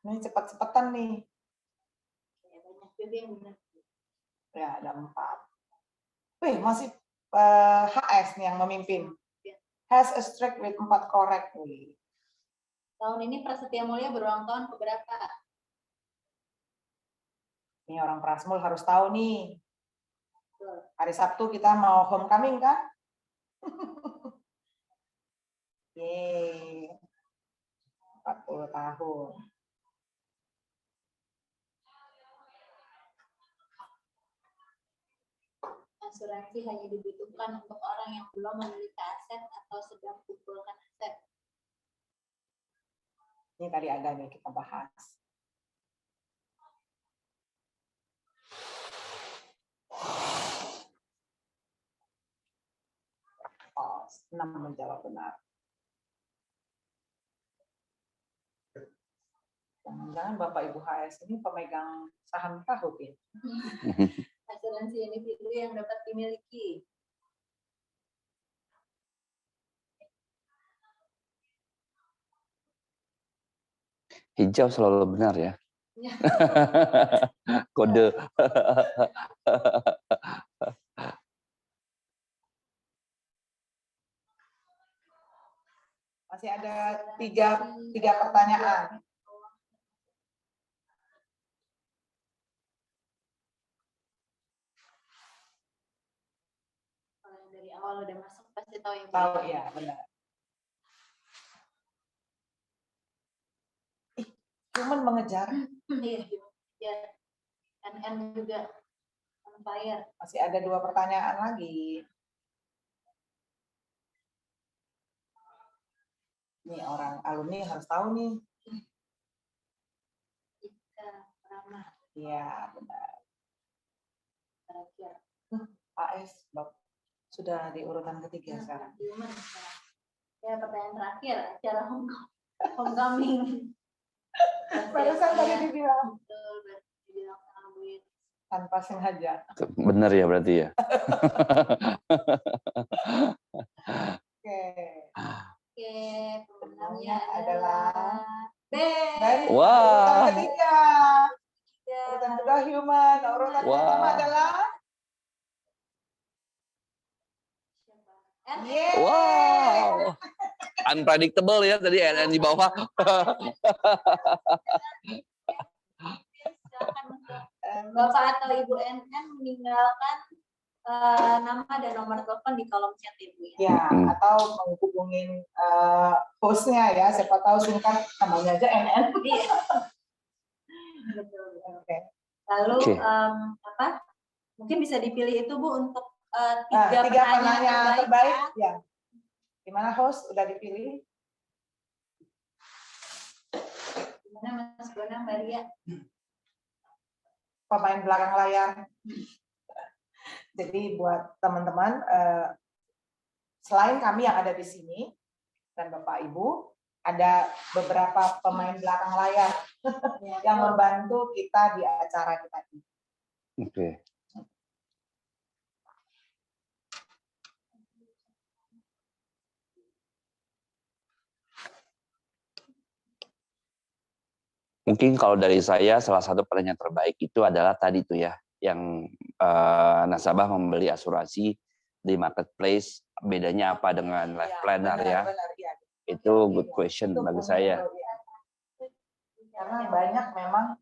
Ini cepat-cepatan nih. ya, banyak juga yang benar. Ya, ada 4. Wih, masih HS nih yang memimpin. Has a streak with 4 correct. Wih. Tahun ini Prasetya Mulia berulang tahun keberapa? Ini orang Prasmul harus tahu nih. Betul. Hari Sabtu kita mau homecoming kan? Yeay. 40 tahun. Asuransi hanya dibutuhkan untuk orang yang belum memiliki aset atau sedang kumpulkan aset. Ini tadi ada nih kita bahas. Oh, 6 menjawab benar. Jangan-jangan Bapak Ibu HS ini pemegang saham Tahut ya? Asuransi individu yang dapat dimiliki. Hijau selalu benar ya. Ya. Kode. Masih ada tiga pertanyaan. Kalau yang dari awal udah masuk pasti tahu yang Tahu ya, benar. Cuman mengejar. Iya, ya. NN juga on fire. Masih ada 2 pertanyaan lagi. Nih orang alumni harus tahu nih. Ika Prama Iya, benar. terakhir. AS sudah di urutan ketiga sekarang. Human sekarang. Ya, pertanyaan terakhir, acara homecoming. Barusan tadi dibilang Betul, berarti dibilang sama Bu Yeti. tanpa sengaja. Benar ya berarti ya. Oke. Oke, Pemenangnya pemenangnya adalah B. dari Wah. urutan ketiga. Tiga. Urutan kedua human, urutan Wah. pertama adalah Siapa? Yeay. Wow. Unpredictable ya tadi NN di bawah. Silakan untuk Bapak atau Ibu NN meninggalkan nama dan nomor telepon di kolom chat Ibu ya. Ya, atau menghubungin hostnya ya, siapa tahu singkat namanya aja NN. Betul. Oke. Lalu Oke. apa? Mungkin bisa dipilih itu Bu untuk Nah, tiga tiga pertanyaan pertanyaan terbaik. terbaik Ya. ya. Gimana host udah dipilih? Gimana Mas Bonang, Mbak Ria? Pemain belakang layar. Jadi buat teman-teman, selain kami yang ada di sini dan Bapak Ibu, ada beberapa pemain belakang layar yang membantu kita di acara kita ini. Oke. Mungkin kalau dari saya salah satu pertanyaan terbaik itu adalah tadi tuh ya, yang nasabah membeli asuransi di marketplace, bedanya apa dengan life planner ya? Benar, ya. Itu good question Itu bagi punya, saya. ya. Karena banyak memang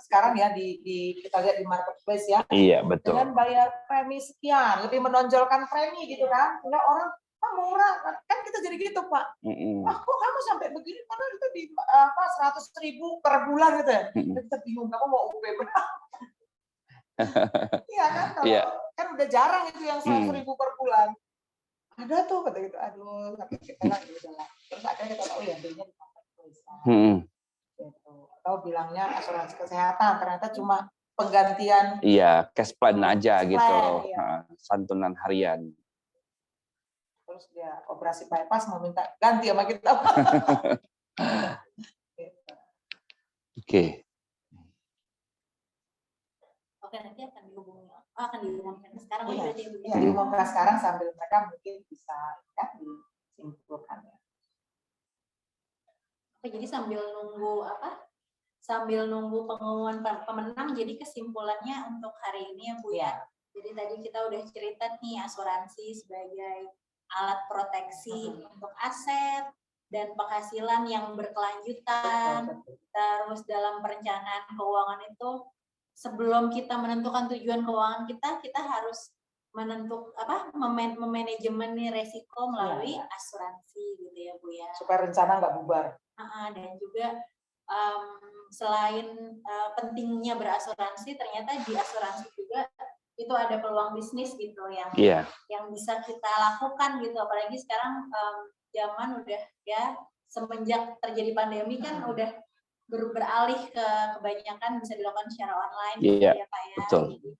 sekarang ya di kita lihat di marketplace ya. Iya betul. Dengan bayar premi sekian, lebih menonjolkan premi gitu kan. Sehingga orang murah kan kita jadi gitu Pak. Wah kok kamu sampai begini padahal itu di 100.000 per bulan gitu ya. Kita bingung kamu mau UP berapa? Iya kan kalau kan udah jarang itu yang 100.000 per bulan. Ada tuh kata gitu. Aduh, tapi kita lah ya udahlah. Terus ada kita tahu ya belinya di marketplace. Gitu. Atau bilangnya asuransi kesehatan ternyata cuma penggantian. Iya, cash plan aja cash gitu plan, loh. iya. Santunan harian. Terus dia operasi bypass mau minta ganti sama kita. Gitu. Oke. Oke, nanti akan dihubungi. Akan diumumkan sekarang Iya. berarti Ibu. Ya, diumumkan sekarang sambil mereka mungkin bisa ya, disimpulkan ya. Oke, jadi sambil nunggu apa? Sambil nunggu pengumuman pemenang, jadi kesimpulannya untuk hari ini ya Bu ya. Jadi tadi kita udah cerita nih asuransi sebagai alat proteksi untuk aset dan penghasilan yang berkelanjutan. Terus dalam perencanaan keuangan itu sebelum kita menentukan tujuan keuangan kita harus memanajemen nih resiko melalui asuransi gitu ya Bu ya. Supaya rencana nggak bubar. Dan juga selain pentingnya berasuransi, ternyata di asuransi juga itu ada peluang bisnis gitu yang bisa kita lakukan gitu. Apalagi sekarang zaman udah ya semenjak terjadi pandemi kan udah beralih ke kebanyakan bisa dilakukan secara online gitu Iya, ya Pak ya. betul. Jadi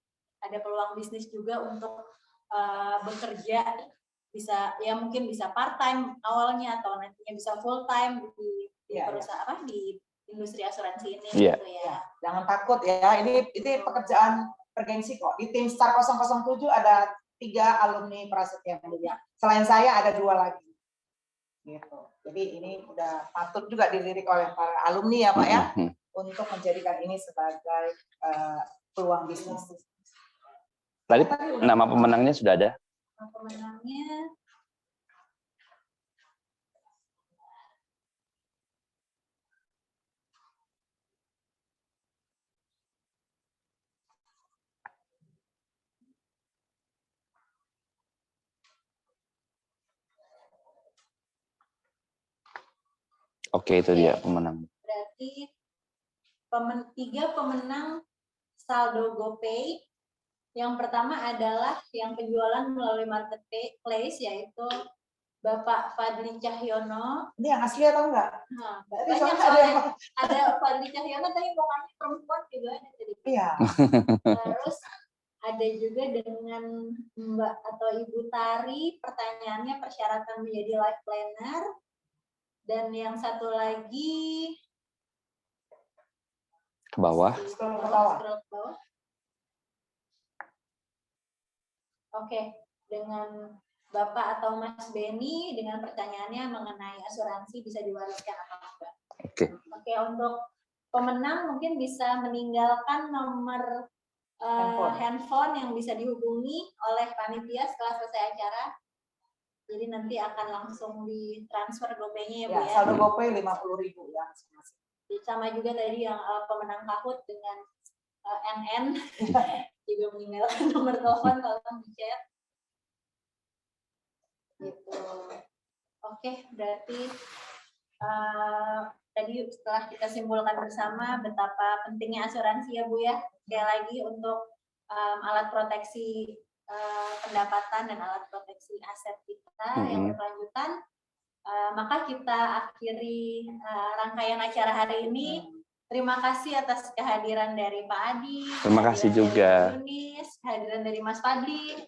ada peluang bisnis juga untuk bekerja, bisa ya mungkin bisa part time awalnya atau nantinya bisa full time di perusahaan di industri asuransi ini Iya. gitu ya. Jangan takut ya, ini pekerjaan bergengsi kok. Di tim Star 007 ada 3 alumni Prasetya Mulia. Selain saya ada 2 lagi. Gitu. Jadi ini udah patut juga dilirik oleh para alumni ya Pak ya, untuk menjadikan ini sebagai peluang bisnis. Tadi nama pemenangnya sudah ada? Nama pemenangnya Oke, itu dia pemenang. berarti 3 pemenang saldo GoPay. Yang pertama adalah yang penjualan melalui marketplace, yaitu Bapak Fadli Cahyono. Ini yang asli atau enggak? Nah, banyak soalnya. Ada Fadli Cahyono, tapi pokoknya perempuan juga ada jadi. Iya. Terus ada juga dengan Mbak atau Ibu Tari, pertanyaannya persyaratan menjadi life planner. Dan yang satu lagi Ke bawah. Scroll ke bawah. Oke, dengan Bapak atau Mas Beni dengan pertanyaannya mengenai asuransi bisa diwariskan atau enggak. Oke, untuk pemenang mungkin bisa meninggalkan nomor handphone yang bisa dihubungi oleh panitia setelah selesai acara. Jadi nanti akan langsung ditransfer GoPay-nya ya Bu ya. Saldo GoPay 50.000 ya. Sama juga tadi yang pemenang Kahoot dengan NN juga meninggalkan nomor telepon, tolong di-chat. Gitu. Oke, berarti tadi setelah kita simpulkan bersama betapa pentingnya asuransi ya Bu ya. Sekali lagi untuk alat proteksi pendapatan dan alat proteksi aset kita yang berkelanjutan. Maka kita akhiri rangkaian acara hari ini. Terima kasih atas kehadiran dari Pak Adi. Terima kasih juga. Yunis, kehadiran dari Mas Fadli.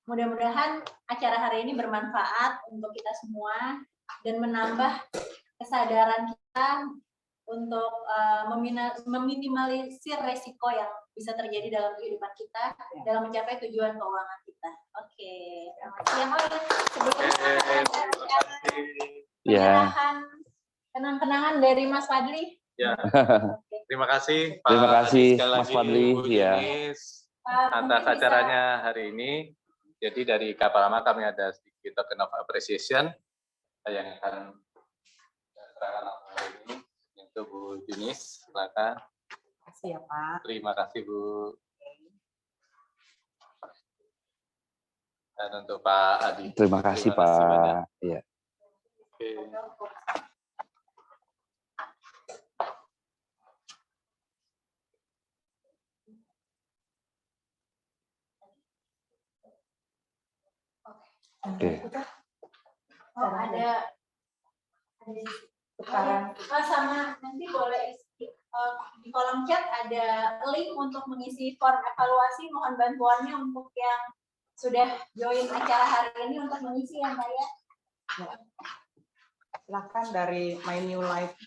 Mudah-mudahan acara hari ini bermanfaat untuk kita semua dan menambah kesadaran kita untuk meminimalisir resiko yang bisa terjadi dalam kehidupan kita dalam mencapai tujuan keuangan kita. Oke, selamat siang. Penyerahan kenang-kenangan dari Mas Fadli. Ya. Terima kasih Pak. Terima kasih Adi, Mas Fadli ya. Atas acaranya hari ini. Jadi dari Kaprama kami ada sedikit token of appreciation yang akan serahkan hari ini untuk Bu Yunis. Silakan. Terima kasih ya Pak. Terima kasih Bu. Dan untuk Pak Adi. Terima kasih Pak. Iya. Oke. Oke. Oh, ada sama nanti boleh di kolom chat ada link untuk mengisi form evaluasi. Mohon bantuannya untuk yang sudah join acara hari ini untuk mengisi ya Mbak ya. Silakan dari My New Life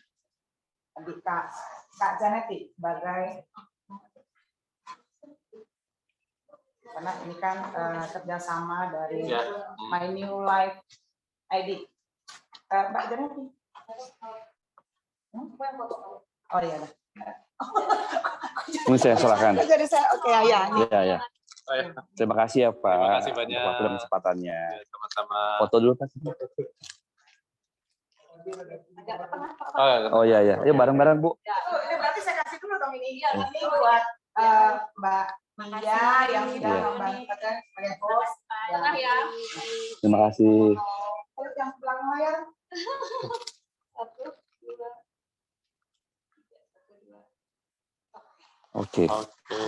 Kak Janeti sebagai, karena ini kan kerjasama dari My New Life ID. Mbak Janeti. Oh iya. Ini saya silakan. Jadi saya oke ya. Iya. Terima kasih ya Pak. Terima kasih banyak. Waktu dan kesempatannya. Ya, sama-sama. Foto dulu Pak. Oh iya. Ayo bareng-bareng Bu. Ini berarti saya kasih dulu dong ini. Ini buat Mbak Mia yang sudah membantu sebagai host. Terima kasih. Yang belakang layar. 1, 2, 3. Oke. Oke.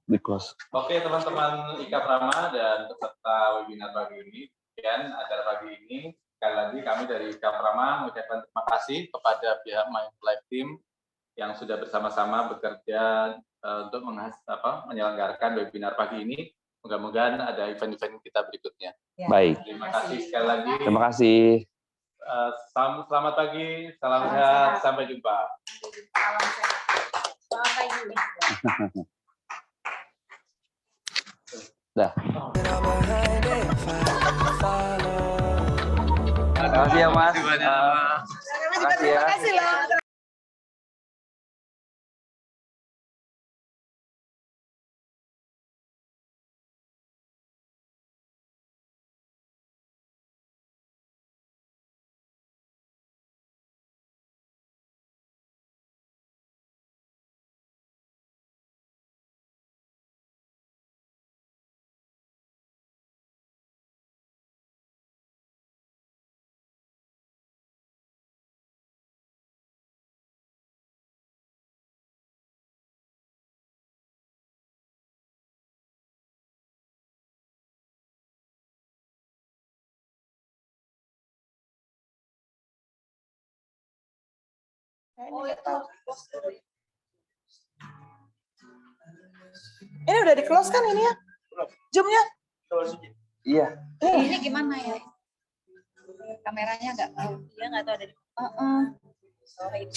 Di close. Oke teman-teman Ika Prama dan peserta webinar pagi ini, dan acara pagi ini, sekali lagi kami dari Ika Prama mengucapkan terima kasih kepada pihak Mindful Life Team yang sudah bersama-sama bekerja untuk menyelenggarakan webinar pagi ini. Mudah-mudahan ada event-event kita berikutnya. Ya. Baik. Terima kasih sekali lagi. Terima kasih. Selamat pagi, salam sehat, sampai jumpa. Selamat pagi. Dah. Terima kasih ya Mas. Terima kasih ya. Terima kasih loh. Ini udah di close kan ini ya? Zoom-nya? Iya. Ini gimana ya? Kameranya nggak tahu. Dia nggak tahu ada di. Sorry.